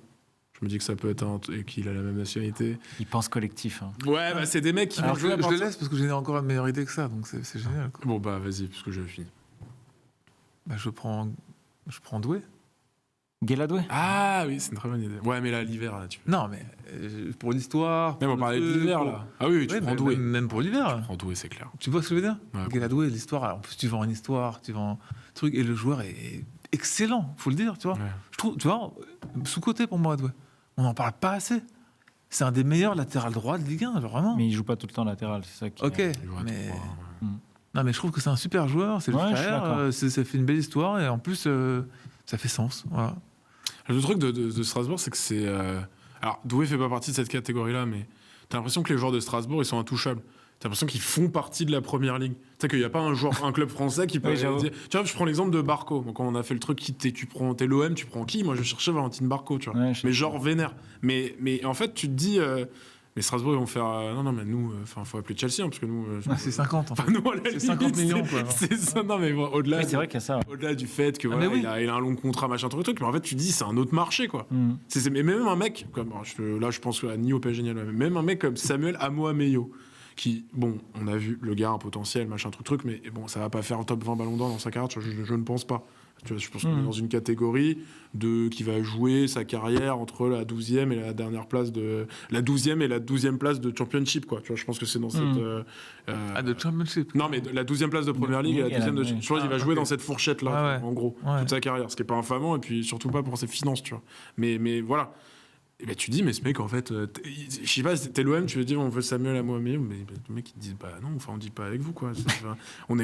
je me dis que ça peut être et qu'il a la même nationalité. Il pense collectif. Hein. Ouais, bah c'est des mecs qui Alors vont je jouer à le partir- laisse parce que j'ai encore une meilleure idée que ça, donc c'est génial. Quoi. Bon bah vas-y, parce que j'ai fini. Bah, je prends Doué. Guéladoué. Ah oui, c'est une très bonne idée. Ouais, mais là, l'hiver, là, tu peux. Non, mais pour l'histoire. Même on pour parlait de le- l'hiver, pour- là. Ah oui, tu Ouais, prends mais Doué. Même pour l'hiver. Prends Doué, c'est clair. Tu vois ce que je veux dire Ouais. Guéladoué, l'histoire, alors, en plus tu vends une histoire, tu vends un truc, et le joueur est excellent, faut le dire, tu vois. Ouais. Je trouve, tu vois, sous-côté pour moi, Doué. On n'en parle pas assez. C'est un des meilleurs latérales droits de Ligue 1, genre, vraiment. Mais il joue pas tout le temps latéral, c'est ça qui. Ok, Il jouera mais... trois, ouais. Non, mais je trouve que c'est un super joueur, c'est le Ouais, je suis frère, d'accord. ça fait une belle histoire, et en plus, ça fait sens, voilà. Le truc de Strasbourg, c'est que c'est. Alors, Doué fait pas partie de cette catégorie-là, mais t'as l'impression que les joueurs de Strasbourg, ils sont intouchables. T'as l'impression qu'ils font partie de la première ligue. Tu sais qu'il n'y a pas un club français qui peut Oui, j'avoue. dire. Tu vois, je prends l'exemple de Barco. Donc, quand on a fait le truc, t'es l'OM, tu prends qui? Moi, je cherchais Valentine Barco, tu vois. Ouais, je sais Mais pas. genre vénère. Mais en fait, tu te dis. Mais Strasbourg, ils vont faire. Non, mais nous, faut appeler Chelsea, hein, parce que nous. C'est 50, en fait. Enfin, nous, à la C'est limite, 50 millions, quoi. C'est ça, non, mais bon, au-delà. Oui, c'est vrai qu'il y a ça. Au-delà du fait que Ah, voilà, mais oui. il a un long contrat, machin, truc, mais en fait, tu te dis, c'est un autre marché, quoi. Mm. Mais même un mec, là, je pense ni au PSG, ni à l'OM, même un mec comme Samuel Amoameyo, qui, bon, on a vu le gars, un potentiel, machin, truc, mais bon, ça va pas faire un top 20 ballon d'or dans sa carrière, je ne pense pas. Tu vois, je pense qu'on est dans une catégorie qui va jouer sa carrière entre la 12e et la dernière place de la 12e et la 12e place de Championship, quoi. Tu vois, je pense que c'est dans cette Ah, de Championship. non, mais la 12e place de Première Ligue et la Oui, 12e de... oui. Je pense qu'il va jouer dans cette fourchette-là, Ouais, ouais. en gros, Ouais. toute sa carrière. Ce qui n'est pas infamant, et puis surtout pas pour ses finances, tu vois. Mais voilà. Et ben, tu dis, mais ce mec, en fait, je sais pas, t'es l'OM, tu veux dire, on veut Samuel à Mohamed, mais le mec, il te dit, bah non, enfin, on dit pas avec vous, quoi. C'est une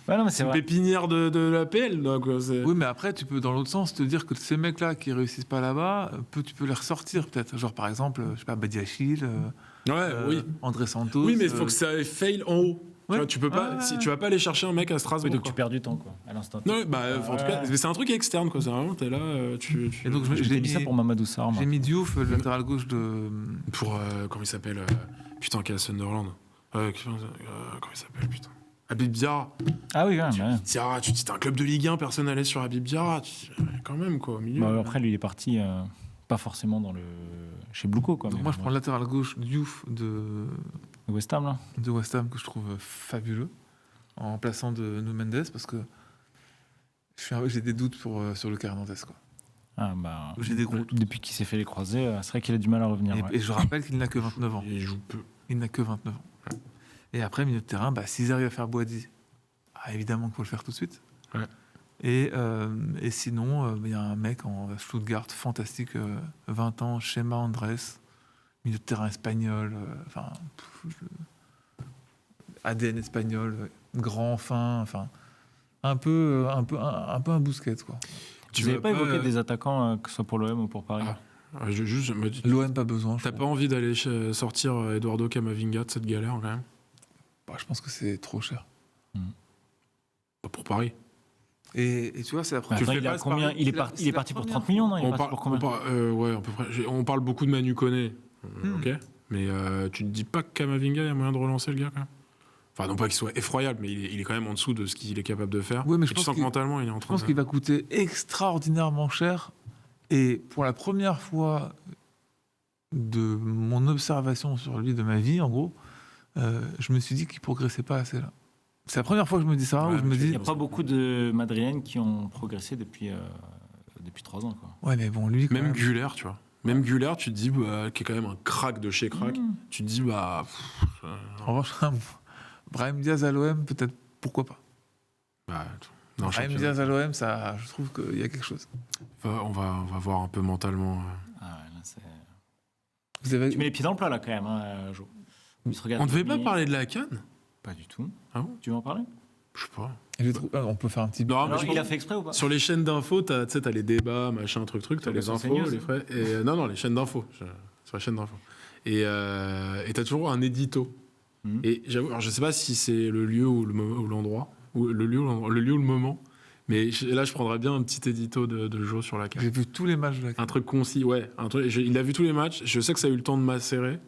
Ouais, non, mais c'est une vrai. pépinière de la PL, là, quoi. Oui, mais après, tu peux, dans l'autre sens, te dire que ces mecs-là qui réussissent pas là-bas, tu peux les ressortir, peut-être. Genre, par exemple, je sais pas, Badiachil, Ouais, oui. André Santos. Oui, mais il faut que ça fail en haut. Tu Ouais. vois, tu peux pas, Ouais. si tu vas pas aller chercher un mec à Oui, Strasbourg. donc quoi. tu perds du temps, quoi, à l'instant. Non, bah, en tout cas, mais c'est un truc externe, quoi. C'est vraiment, t'es là, Et donc, J'ai j'ai dit ça mis, pour Mamadou Sarr, moi. j'ai mis Diouf, le latéral gauche de. Pour, comment il s'appelle putain, qui est à Sunderland comment il s'appelle, putain Habib Diarra. Ah oui, ouais, mais... Diarra, tu te dis, t'es un club de Ligue 1, personne n'allait sur Habib Diarra. Quand même, quoi, au milieu. Bah, après, lui, il est parti pas forcément chez Bluco, quoi. Donc mais moi, je bon, prends le latéral gauche Diouf de West Ham, là. West Ham, que je trouve fabuleux, en remplaçant de Nou Mendes, parce que j'ai des doutes sur le Hernandez, quoi. Ah, bah, J'ai des gros doutes. depuis qu'il s'est fait les croisés, c'est vrai qu'il a du mal à revenir. ouais. Et je rappelle qu'il n'a que 29 ans. Il joue peu. Il n'a que 29 ans. Et après, milieu de terrain, s'ils arrivent à faire Boadi, évidemment qu'il faut le faire tout de suite. Ouais. Et sinon, il y a un mec en Stuttgart fantastique, 20 ans, Chema Andrés, milieu de terrain espagnol, ADN espagnol, grand, fin, un peu un Busquets, quoi. Tu Vous n'avez vas pas évoqué des attaquants, que ce soit pour l'OM ou pour Paris? Je me dis, L'OM pas besoin. t'as pas envie d'aller sortir Eduardo Camavinga de cette galère, quand même? Je pense que c'est trop cher. Pas pour Paris. Et tu vois, c'est la Bah, première. Tu attends, fais il, a pas combien Paris, il est, c'est la- parti, c'est il est la parti pour première. 30 millions, non? Il est parti pour combien? ouais, à peu près. On parle beaucoup de Manu Koné, ok? Mais tu te dis pas que Camavinga, il y a moyen de relancer le gars, quand même? Enfin, non pas qu'il soit effroyable, mais il est quand même en dessous de ce qu'il est capable de faire. Ouais, mais je Et tu pense sens que qu'il- mentalement, il est en Je train pense de... qu'il va coûter extraordinairement cher. Et pour la première fois de mon observation sur lui, de ma vie, en gros, je me suis dit qu'il progressait pas assez là. C'est la première fois que je me dis ça, Ouais, où je me mais Il dis, n'y a pas beaucoup de Madrilènes qui ont progressé depuis 3 ans. Quoi. ouais, mais bon, lui, quand Même même, Güler, tu vois. Même Güler, tu te dis, qui est quand même un crack de chez crack, tu te dis, en revanche, Brahim Diaz à l'OM, peut-être, pourquoi pas. non, Brahim championnat. Diaz à l'OM, ça, je trouve qu'il y a quelque chose. On va voir un peu mentalement. Ah ouais, là, c'est... Vous avez... Tu mets les pieds dans le plat, là, quand même, Jo. Il se regarde On ne devait pas Rémi. parler de la canne. Pas du tout. Ah bon? Tu veux en parler? Je sais pas. On peut faire un petit... Non, mais Alors, je il a pense- fait exprès ou pas? Sur les chaînes d'infos, t'as les débats, machin, truc, t'as Sur les la infos, CNews, les frais. Et, non, les chaînes d'infos. Sur la chaîne d'infos. Et t'as toujours un édito. Mhm. Et j'avoue, alors je sais pas si c'est le lieu ou l'endroit, ou le lieu ou le moment, mais là, je prendrais bien un petit édito de Jo sur la carte. J'ai vu tous les matchs de la Un truc concis, ouais. Il a vu tous les matchs. Je sais que ça a eu le temps de macérer.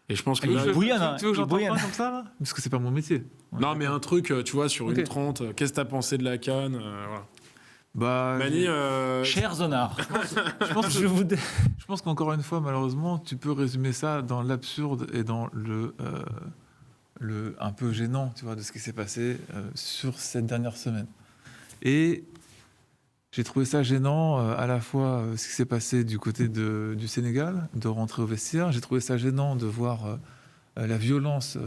Et je pense que Il là, bouillonne, hein, Tu veux que il j'entende bouillonne. pas comme ça, là? Parce que c'est pas mon métier. non, mais un truc, tu vois, sur Ok. une 30, qu'est-ce que t'as pensé de la canne voilà. Bah, Mani, Cher Zonard, je pense que- je vous... Je pense qu'encore une fois, malheureusement, tu peux résumer ça dans l'absurde et dans le un peu gênant, tu vois, de ce qui s'est passé sur cette dernière semaine. Et j'ai trouvé ça gênant à la fois ce qui s'est passé du côté du Sénégal, de rentrer au vestiaire. J'ai trouvé ça gênant de voir la violence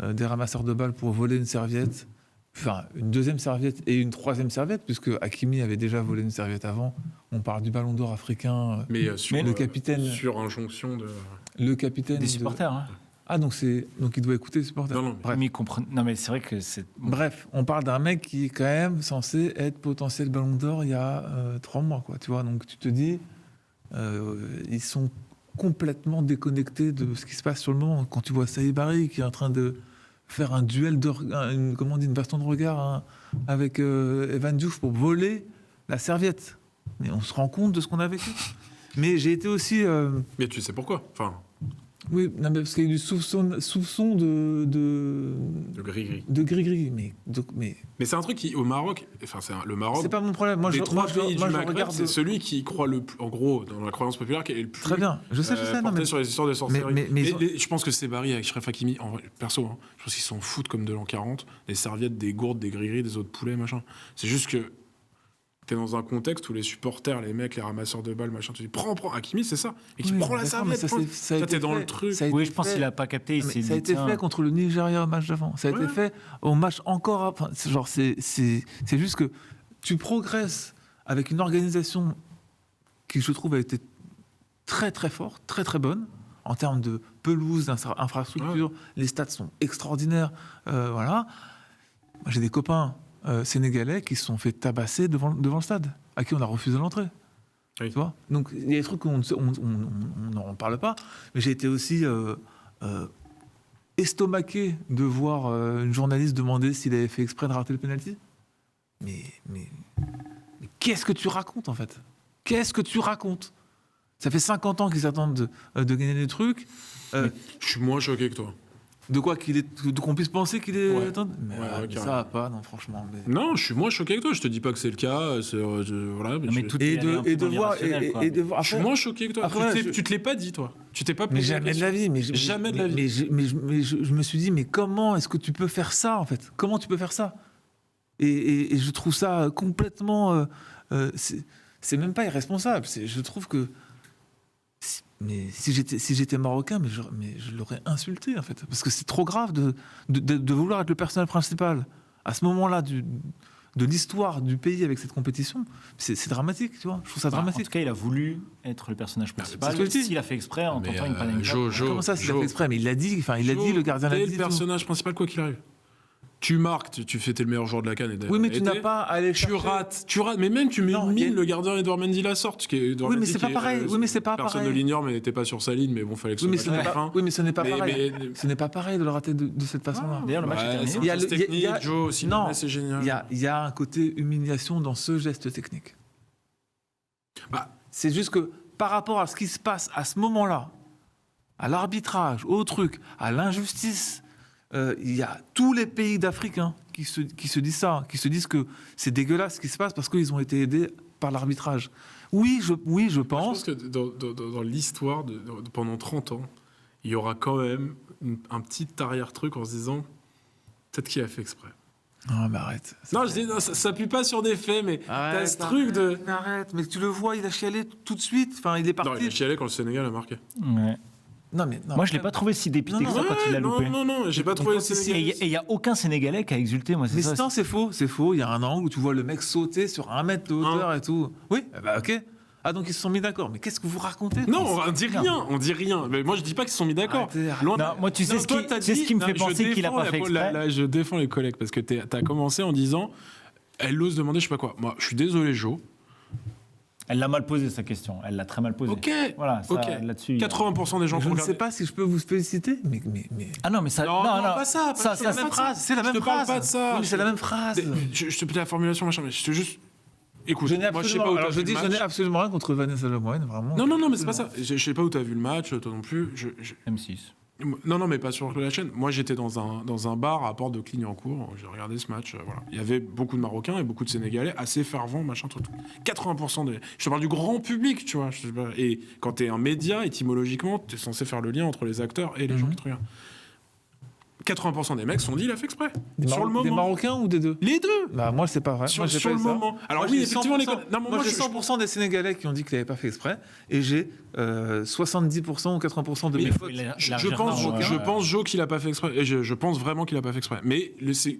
des ramasseurs de balles pour voler une serviette. Enfin, une deuxième serviette et une troisième serviette, puisque Hakimi avait déjà volé une serviette avant. On parle du Ballon d'Or africain. mais sur, le capitaine, sur injonction de. le capitaine Des de- supporters, hein. Ah, donc il doit écouter les supporters. Non, non, Bref. Mais ils comprennent... Non, mais c'est vrai que c'est... Bref, on parle d'un mec qui est quand même censé être potentiel Ballon d'Or il y a 3 mois, quoi. Tu vois, donc tu te dis, ils sont complètement déconnectés de ce qui se passe sur le moment. Quand tu vois Saïd Barry qui est en train de faire un duel comment on dit, une baston de regard hein, avec Evan Diouf pour voler la serviette. Mais on se rend compte de ce qu'on a vécu. Mais j'ai été aussi, Mais tu sais pourquoi? Enfin, oui, non, mais parce qu'il y a eu du soupçon de de gris-gris. de gris-gris. Mais Mais c'est un truc qui, au Maroc, enfin, le Maroc, c'est pas mon problème. Moi, des je, trois moi, je, pays moi, du je Maghreb, regarde. c'est celui qui croit le plus, en gros, dans la croyance populaire, qui est le plus. Très bien, je sais, non, porté mais sur les histoires de sorcellerie. mais ils ont- Je pense que c'est Barry avec Shref Hakimi, en vrai, perso, hein, je pense qu'ils s'en foutent comme de l'an 40, des serviettes, des gourdes, des gris-gris, des autres poulets, machin. C'est juste que t'es dans un contexte où les supporters, les mecs, les ramasseurs de balles, machin, tu dis prends, Hakimi, c'est ça. Et qui Oui, prend la d'accord, mais serviette. ça, prends- ça a Toi, été t'es dans fait. le truc. Ça a Oui, été je pense fait. qu'il n'a pas capté. Il Mais s'est ça a dit, été tiens, fait contre le Nigeria au match d'avant. Ça a Ouais. été fait au match encore. Enfin, c'est juste que tu progresses avec une organisation qui, je trouve, a été très très forte, très très bonne en termes de pelouse, d'infrastructure. Les stades sont extraordinaires. Voilà. Moi, j'ai des copains sénégalais qui se sont fait tabasser devant le stade, à qui on a refusé l'entrée. Oui. Tu vois. Donc il y a des trucs qu'on n'en parle pas. Mais j'ai été aussi estomaqué de voir une journaliste demander s'il avait fait exprès de rater le penalty. Mais qu'est-ce que tu racontes en fait? Qu'est-ce que tu racontes? Ça fait 50 ans qu'ils attendent de gagner des trucs. Je suis moins choqué que toi. De quoi qu'on puisse penser qu'il est. Ouais. Attends, mais, Ouais, mais carrément. ça va pas, non, franchement. Mais... Non, je suis moins choqué que toi. Je te dis pas que c'est le cas. Voilà, mais Non, mais je- tout Et est allé un peu dans l'irrationnel, quoi. et de voir. je suis après- moins choqué que toi. après, Tu te l'es pas dit, toi. Tu t'es pas Mais posé la jamais de question. la vie. Mais Jamais de la vie. je me suis dit, mais comment est-ce que tu peux faire ça, en fait? Comment tu peux faire ça? Et je trouve ça complètement. C'est même pas irresponsable. Je trouve que. Mais si j'étais marocain, mais je l'aurais insulté, en fait. Parce que c'est trop grave de vouloir être le personnage principal à ce moment-là de l'histoire du pays avec cette compétition. C'est dramatique, tu vois. Je trouve ça Bah, en dramatique. tout cas, il a voulu être le personnage principal. c'est ce que je dis. S'il a fait exprès en Mais, tentant une panenka. Jo, Comment ça, s'il a Jo, fait exprès? Mais il l'a dit, enfin, il a Jo, dit, le gardien l'a t'es dit. le et tout. personnage principal, quoi qu'il arrive. Tu marques, tu fais, t'es le meilleur joueur de la CAN. Oui, mais tu n'as pas à aller Tu chercher- rates, mais même tu mets Non, une il y a- mine, le gardien Edouard Mendy la sorte. Oui, mais c'est pas pareil. Oui, mais c'est pas Personne ne pareil. l'ignore, mais n'était pas sur sa ligne, mais bon, fallait que Oui, mais ce ce match n'est à la pas, fin. oui, mais ce n'est pas Mais- pareil. mais- Ce n'est pas pareil de le rater de cette façon-là. D'ailleurs, le match est Ouais, terminé. c'est Il y a un geste le- il y a- technique, Joe, aussi, Non, mais c'est génial. Il y a un côté humiliation dans ce geste technique. Bah, C'est juste que par rapport à ce qui se passe à ce moment-là, à l'arbitrage, au truc, à l'injustice il y a tous les pays d'Afrique qui se disent ça, qui se disent que c'est dégueulasse ce qui se passe parce qu'ils ont été aidés par l'arbitrage. Oui, je Je pense. pense que dans l'histoire, pendant 30 ans, il y aura quand même un petit arrière-truc en se disant peut-être qu'il a fait exprès. Non, mais arrête. Non, je dis, non, ça appuie pas sur des faits, mais t'as ce truc de. Mais arrête, mais tu le vois, il a chialé tout de suite. Enfin, il est parti. Non, il a chialé quand le Sénégal a marqué. Ouais. Non, mais non, Moi, je l'ai pas trouvé si dépité que ça quand il l'a loupé. Non, j'ai pas trouvé le Et Sénégal. il y a aucun Sénégalais qui a exulté, moi, c'est Mais ça. non, c'est faux. Il y a un angle où tu vois le mec sauter sur 1 mètre de hauteur et tout. Oui, bah ok. Ah, donc ils se sont mis d'accord. Mais qu'est-ce que vous racontez? Non, on dit rien. Mais moi, je dis pas qu'ils se sont mis d'accord. Arrêtez. Loin de- Non, moi, tu sais Non, ce toi, qui- t'as c'est ce dit- qui me fait non, je penser qu'il a défends pas fait exprès. Là, je défends les collègues parce que t'as commencé en disant elle ose demander je sais pas quoi. Moi, je suis désolé, Jo. Elle l'a mal posé, sa question. Elle l'a très mal posée. Ok. Voilà, ça, Ok. là-dessus. 80% des gens Je qui ne regardent- sais pas si je peux vous féliciter, mais... Ah non, mais ça. Non, pas ça. Ça, c'est la ça, même phrase. C'est la Je même te parle phrase. pas de ça. Oui, mais c'est la même phrase. Je te plaît la formulation, machin, mais je te juste. Écoute, Je n'ai moi, je sais absolument, pas où alors, t'as je vu dis, le je n'ai match. absolument rien contre Vanessa Lemoyne, vraiment. Non, mais c'est pas ça. Je sais pas où t'as vu le match, toi non plus. M6. Non, mais pas sur la chaîne. Moi, j'étais dans un bar à Porte de Clignancourt. J'ai regardé ce match. Voilà. Il y avait beaucoup de Marocains et beaucoup de Sénégalais assez fervents, machin, truc. 80% des. Je te parle du grand public, tu vois. Je sais pas. Et quand t'es un média, étymologiquement, t'es censé faire le lien entre les acteurs et les gens qui te regardent. 80% des mecs se sont dit, il a fait exprès. Sur le moment. Des Marocains ou des deux? Les deux. Bah, moi, c'est pas vrai. Sur Moi, j'ai sur pas le eu ça. moment. Alors Moi, oui, j'ai effectivement, 100%, Non, mais moi, j'ai 100% des Sénégalais qui ont dit qu'il n'avait pas fait exprès, et j'ai 70% ou 80% de Mais mes fautes. Je pense, Jo, qu'il a pas fait exprès. Et je pense vraiment qu'il a pas fait exprès. Mais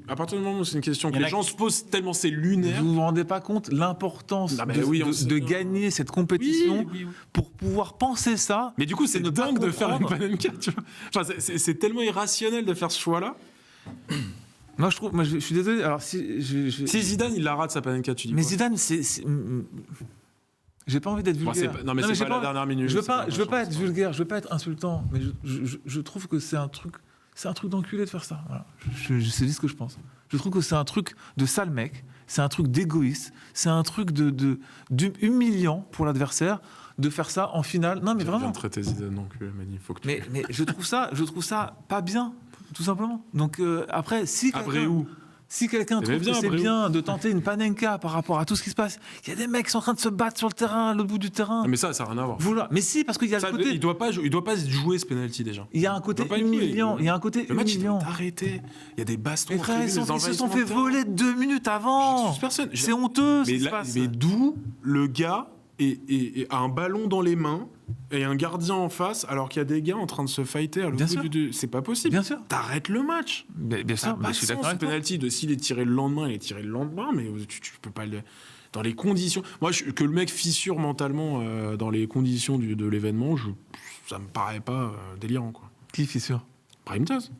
à partir du moment où c'est une question que Il y en les a gens se posent tellement c'est lunaire. Vous vous rendez pas compte l'importance Ah, mais oui, on sait de bien. gagner cette compétition Oui. pour pouvoir penser ça. Mais du coup, c'est ne pas dingue de faire une comprendre. Panenka, tu vois. Enfin, c'est tellement irrationnel de faire ce choix-là. Moi, je suis désolé. Alors, si Zidane, il la rate sa Panenka, tu dis mais quoi? Zidane, j'ai pas envie d'être Bon, vulgaire. non, mais c'est j'ai pas la dernière minute. Je veux c'est pas machin, être vulgaire, je veux pas être insultant, mais je trouve que c'est un truc d'enculé de faire ça. Voilà. C'est juste ce que je pense. Je trouve que c'est un truc de sale mec, c'est un truc d'égoïste, c'est un truc humiliant pour l'adversaire de faire ça en finale. Non, mais J'ai bien vraiment. traité Zidane non plus, Mani. Faut que tu. Mais je trouve ça pas bien, tout simplement. Donc après, si quelqu'un T'aimais trouve bien que c'est Abreu. bien de tenter une panenka par rapport à tout ce qui se passe, il y a des mecs qui sont en train de se battre sur le terrain, à l'autre bout du terrain. Non, mais ça n'a rien à voir. Mais si, parce qu'il y a Ça, le côté. il doit pas jouer ce penalty déjà. Il y a un côté Il doit pas jouer. humiliant. Il y a un côté Le match, il humiliant. doit arrêter. Il y a des bastons. Mes frères, entre ils les se sont envahissements fait de terrain. voler 2 minutes avant. Personne. C'est honteux ce Mais, qui se passe. mais d'où le gars a un ballon dans les mains et un gardien en face alors qu'il y a des gars en train de se fighter à Bien l'autre sûr. bout du... C'est pas possible. Bien sûr. T'arrêtes le match. Bien Ça sûr, n'a pas je suis de d'accord sens, avec ce toi. penalty de s'il est tiré le lendemain, il est tiré le lendemain, mais tu peux pas le... Dans les conditions... Moi, que le mec fissure mentalement dans les conditions de l'événement, ça me paraît pas délirant, quoi. Qui fissure? Brahim Diaz.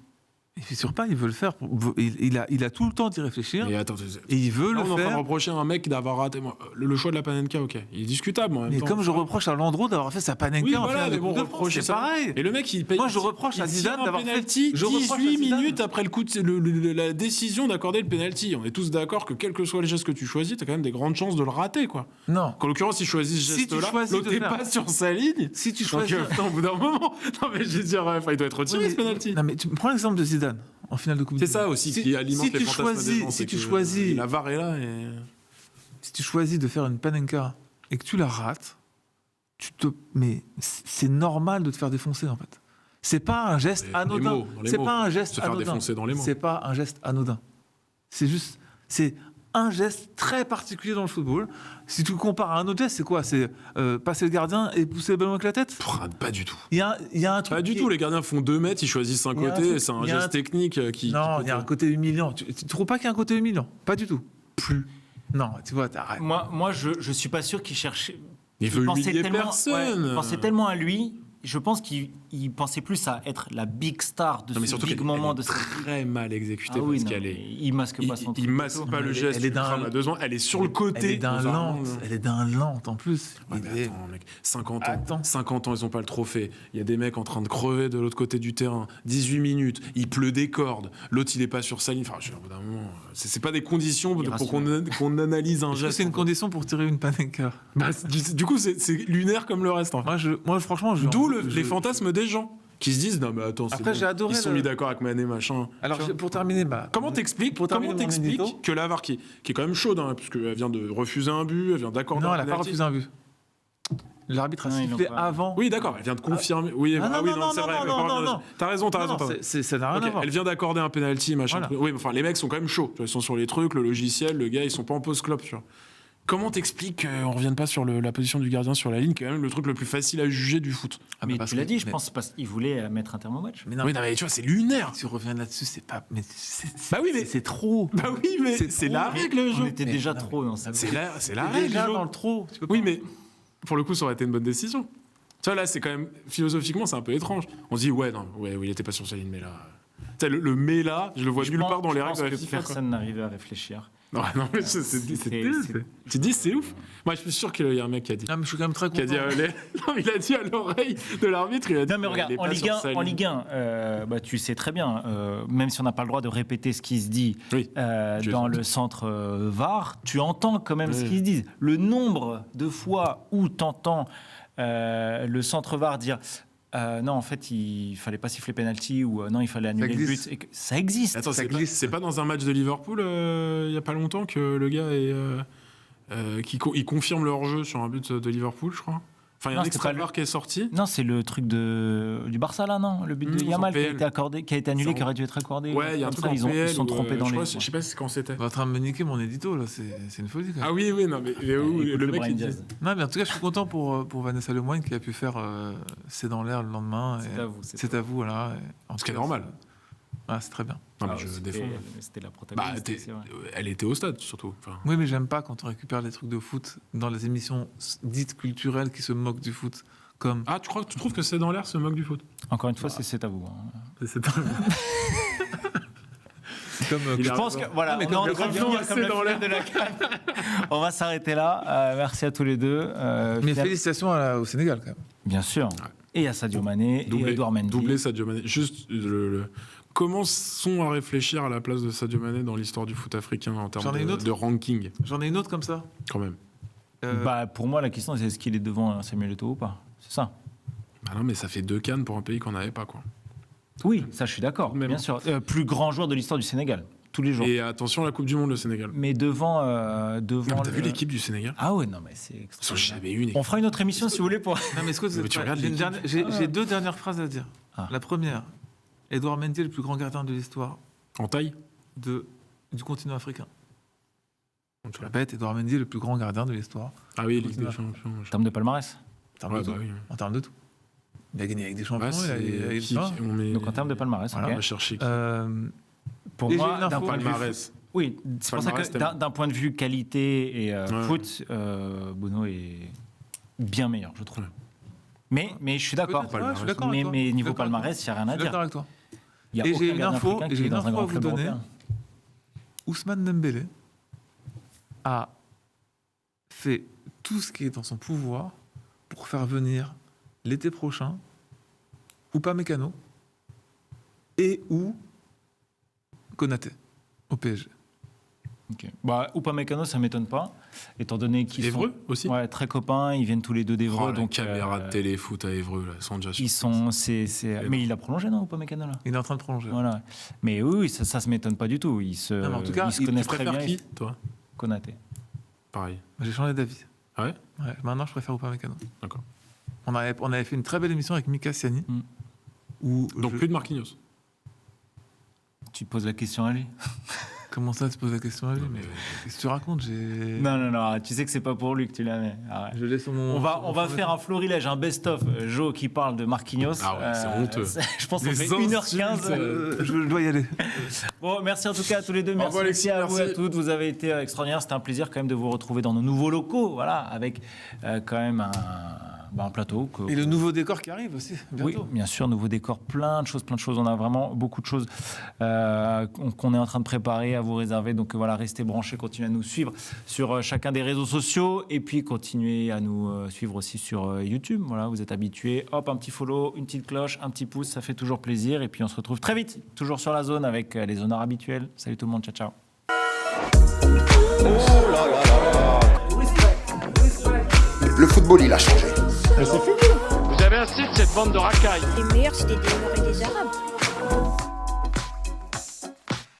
Il fissure pas, il veut le faire. Il a tout le temps d'y réfléchir. Mais attends, Et il veut là, le on est en train de faire. reprocher à un mec d'avoir raté... Le choix de la Panenka, ok. Il est discutable, en même Mais temps. comme je reproche à Landreau d'avoir fait sa panenka Oui, en voilà, finale mais de bon, Coupe de France, reprocher c'est ça. pareil. Et le mec, il paye. Moi, je reproche à il Zidane tire un d'avoir fait- penalty je reproche à 18 Zidane. minutes après le coup la décision d'accorder le penalty. On est tous d'accord que quel que soit le geste que tu choisis, t'as quand même des grandes chances de le rater, quoi. Non. En l'occurrence, il choisit ce Si tu geste-là, choisis l'autre de n'est faire- pas sur sa ligne. Si tu Donc, choisis. au bout d'un moment, non mais je veux dire, il doit être retiré Oui, ce penalty. Non, mais tu prends l'exemple de Zidane en finale de Coupe C'est du ça Monde. aussi Si- qui alimente si les tu fantasmes choisis- des gens. si c'est tu que choisis- la VAR est là et... Si tu choisis de faire une panenka et que tu la rates, mais c'est normal de te faire défoncer en fait. C'est pas un geste Dans les anodin. mots, dans les C'est mots. pas un geste Se faire anodin. défoncer dans les mots. C'est pas un geste anodin. C'est un geste très particulier dans le football. Si tu le compares à un autre geste, c'est quoi? C'est passer le gardien et pousser le ballon avec la tête? Pas du tout. Il y a un truc. Pas du qui- tout, les gardiens font 2 mètres, ils choisissent un Il y a un côté, truc- c'est un il y a geste un- technique qui... Non, il y a un côté humiliant. Tu trouves pas qu'il y a un côté humiliant? Pas du tout. plus. Non, tu vois, t'arrêtes. Moi, je suis pas sûr qu'il cherchait. Il veut pensait humilier tellement- personne. il pensait tellement à lui. Je pense qu'il pensait plus à être la big star de Non, mais ce surtout big qu'elle moment est de cette. très mal exécutée Ah oui, parce non, qu'elle mais est... il masque pas son truc. Il masse pas le geste, elle est il crame d'un- à 2 ans, elle est sur le côté. Elle est d'un dans un lente. angle. Elle est d'un lente en plus. Ouais, Il mais est- attends, mec, 50 ans. Attends. 50 ans, ils ont pas le trophée. Il y a des mecs en train de crever de l'autre côté du terrain. 18 minutes, il pleut des cordes. L'autre, il est pas sur sa ligne. Enfin, au bout d'un moment, c'est pas des conditions pour qu'on analyse un Est-ce que geste. c'est une condition pour tirer une panenka? Bah, du coup, c'est lunaire comme le reste. En fait. Moi, franchement, D'où les fantasmes des gens qui se disent non mais attends, c'est Après, bon, j'ai adoré ils se sont le- mis d'accord avec Mané machin. Alors, Tu vois. pour terminer, Comment t'expliques pour terminer mon édito. que la VAR qui est quand même chaude, hein, parce qu'elle vient de refuser un but, elle vient d'accorder Non, un elle n'a pas penalty. refusé un but. L'arbitre a Non, ils sifflé l'ont pas. avant. Oui, d'accord, elle vient de confirmer. Oui, Ah, oui, non, c'est non, vrai. non, elle non, peut pas non, revenir. non. T'as raison. Non, ça n'a rien Ok, à voir. elle vient d'accorder un penalty, machin. Voilà. Oui, mais enfin, les mecs sont quand même chauds. Tu vois, ils sont sur les trucs, le logiciel, le gars, ils sont pas en pause clope. Tu vois. Comment t'expliques qu'on revienne pas sur la position du gardien sur la ligne, qui est quand même le truc le plus facile à juger du foot. Ah, Mais parce tu l'as que- dit, je mais- pense, parce qu'il voulait mettre un terme au match. Mais non, Oui, non, mais tu vois, c'est lunaire. tu reviens là-dessus, c'est pas. Mais c'est- Bah oui, mais- c'est trop. Bah oui, mais C'est c'est trop. la règle, le On jeu. était Mais- déjà non, trop dans ça. C'est la T'es règle, déjà le jeu. dans le trop. Tu peux pas. Oui, mais pour le coup, ça aurait été une bonne décision. Tu vois, là, c'est quand même, philosophiquement, c'est un peu étrange. On se dit, ouais, il était pas sur sa ligne, mais là. Tu sais, le mais là, je le vois nulle part dans les règles de la que FIFA. quoi. personne n'arrivait à réfléchir. Non, mais tu dis, c'est ouf. Moi, je suis sûr qu'il y a un mec qui a dit. Ah, mais je suis quand même très Qui a content. dit, non, il a dit à l'oreille de l'arbitre, il a dit. Non mais regarde, il est en pas Ligue sur 1, sa en ligne. Ligue 1 tu sais très bien, même si on n'a pas le droit de répéter ce qui se dit Oui, tu es dans fort. le centre VAR, tu entends quand même ce Oui. qu'ils se disent. Le nombre de fois où tu entends le centre VAR dire non, en fait, il fallait pas siffler penalty ou non, il fallait annuler le but. glisse. Et que ça existe. Attends, Ça c'est glisse. pas dans un match de Liverpool, il y a pas longtemps, que le gars il confirme leur jeu sur un but de Liverpool, je crois. Enfin, il y a Non, un c'était extra pas le- VAR qui est sorti. Non, c'est le truc du Barça là, non? Le but de Mmh, Yamal en qui a PL. été accordé, qui a été annulé, C'est qui en- aurait dû être accordé. Ouais, il y a un Comme truc ça, en ils PL se sont où, trompés dans je les. crois, je sais pas quand c'était. T'es en train de me niquer mon édito, là. C'est une folie, quand même. Ah oui, non, mais où, Écoute le mec Brahim il dit. Diaz. Non, mais en tout cas, je suis content pour Vanessa Lemoyne qui a pu faire C'est dans l'air le lendemain. C'est et à vous, C'est à vous, voilà. Et en Ce tout qui est cas, normal. Ah, c'est très bien. Non, mais Ah, je c'était- défends. C'était la Bah, protagoniste. c'est vrai. elle était au stade surtout. Enfin, Oui, mais j'aime pas quand on récupère les trucs de foot dans les émissions dites culturelles qui se moquent du foot. Comme. ah, tu trouves que c'est dans l'air se moque du foot? Encore une fois, c'est à vous. hein. Comme Il Je a pense raison. que voilà, mais on est comme en le train de revenons finir assez comme la dans finale de la CAN. On va s'arrêter là. Merci à tous les deux. mais Finale- félicitations au Sénégal, quand même. Bien sûr. Et à Sadio Mané et à Edouard Mendy. Doublé Sadio Mané. Juste, commençons à réfléchir à la place de Sadio Mané dans l'histoire du foot africain en J'en ai termes une autre. de ranking, J'en ai une autre comme ça. quand même. Bah, pour moi, la question, c'est est-ce qu'il est devant Samuel Eto'o ou pas? C'est ça. Bah non, mais ça fait 2 cannes pour un pays qu'on n'avait pas, quoi. Oui, ça, je suis d'accord. Même. Bien sûr. Plus grand joueur de l'histoire du Sénégal, tous les jours. Et attention à la Coupe du Monde, le Sénégal. Mais devant. T'as vu l'équipe du Sénégal? Ah ouais, non, mais c'est Ils ont extraordinaire. jamais eu une On équipe. fera une autre émission si vous voulez pour. Non, mais est-ce que Mais tu regardes j'ai une l'équipe. dernière- j'ai deux dernières phrases à dire. Ah. La première, Edouard Mendy est le plus grand gardien de l'histoire En taille? du continent africain. Je répète, Edouard Mendy est le plus grand gardien de l'histoire. Ah oui, Ligue des Champions. En termes de palmarès. En termes Ouais, de tout. bah oui. En termes de tout. Il a gagné avec des champions. Ouais, il a- il a- c'est il- qui- non. on met- Donc en termes de palmarès, Voilà, On ok. va chercher qui? Pour Et moi, j'ai une d'un info. point de vue Palmarès. oui, c'est pour ça Palmarès, que t'aimes. d'un point de vue qualité et Ouais. foot, Bono est bien meilleur, je trouve. Mais je suis d'accord. Peut-être, ouais, je suis d'accord avec Mais, toi. mais Je suis niveau d'accord avec palmarès, il n'y a rien toi. à Je suis d'accord dire. avec toi. Il y a Et aucun j'ai une gardien info- africain et qui j'ai est une dans un info à grand vous club donner. européen. Ousmane Dembélé a fait tout ce qui est dans son pouvoir pour faire venir l'été prochain Upamecano et ou Konaté au PSG. Ok. Bah, Upamecano, ça m'étonne pas, étant donné qu'ils sont Évreux aussi? ouais, très copains, ils viennent tous les deux d'Evreux. Oh, la donc, caméra de téléfoot à Évreux, là, sont déjà sur- ils sont, mais il a prolongé, non, Upamecano là. Il est en train de prolonger. Voilà. Mais oui, ça se m'étonne pas du tout. Ils se, Non, mais en tout cas, ils se il- connaissent Tu très préfères bien. qui, toi? Konaté. Pareil. J'ai changé d'avis. Ah ouais? Ouais, maintenant, je préfère Upamecano. D'accord. On avait fait une très belle émission avec Mika Siani. Mm. Où Donc je- plus de Marquinhos. Tu poses la question à lui. Comment ça, tu poses la question à lui? Non, Mais mais- qu'est-ce que tu racontes? Non, tu sais que c'est pas pour lui que tu la mets. Arrête. Je laisse mon. On va faire un florilège, un best-of. Joe qui parle de Marquinhos. Ah ouais, c'est honteux. Je pense qu'on Des fait 1h15. insultes, Je dois y aller. Bon, merci en tout cas à tous les deux. Merci revoir, aussi Alexis, à vous et à merci. toutes. Vous avez été extraordinaires. C'était un plaisir quand même de vous retrouver dans nos nouveaux locaux. Voilà, avec quand même un plateau. Et le nouveau décor qui arrive aussi, Oui, bientôt. bien sûr, nouveau décor, plein de choses. On a vraiment beaucoup de choses qu'on est en train de préparer à vous réserver. Donc voilà, restez branchés, continuez à nous suivre sur chacun des réseaux sociaux et puis continuez à nous suivre aussi sur YouTube. Voilà, vous êtes habitués. Hop, un petit follow, une petite cloche, un petit pouce, ça fait toujours plaisir. Et puis on se retrouve très vite, toujours sur la zone avec les honneurs habituels. Salut tout le monde, ciao, ciao. Le football, il a changé. Vous avez un assez de cette bande de racailles. Les meilleurs, c'était des Noirs et des Arabes.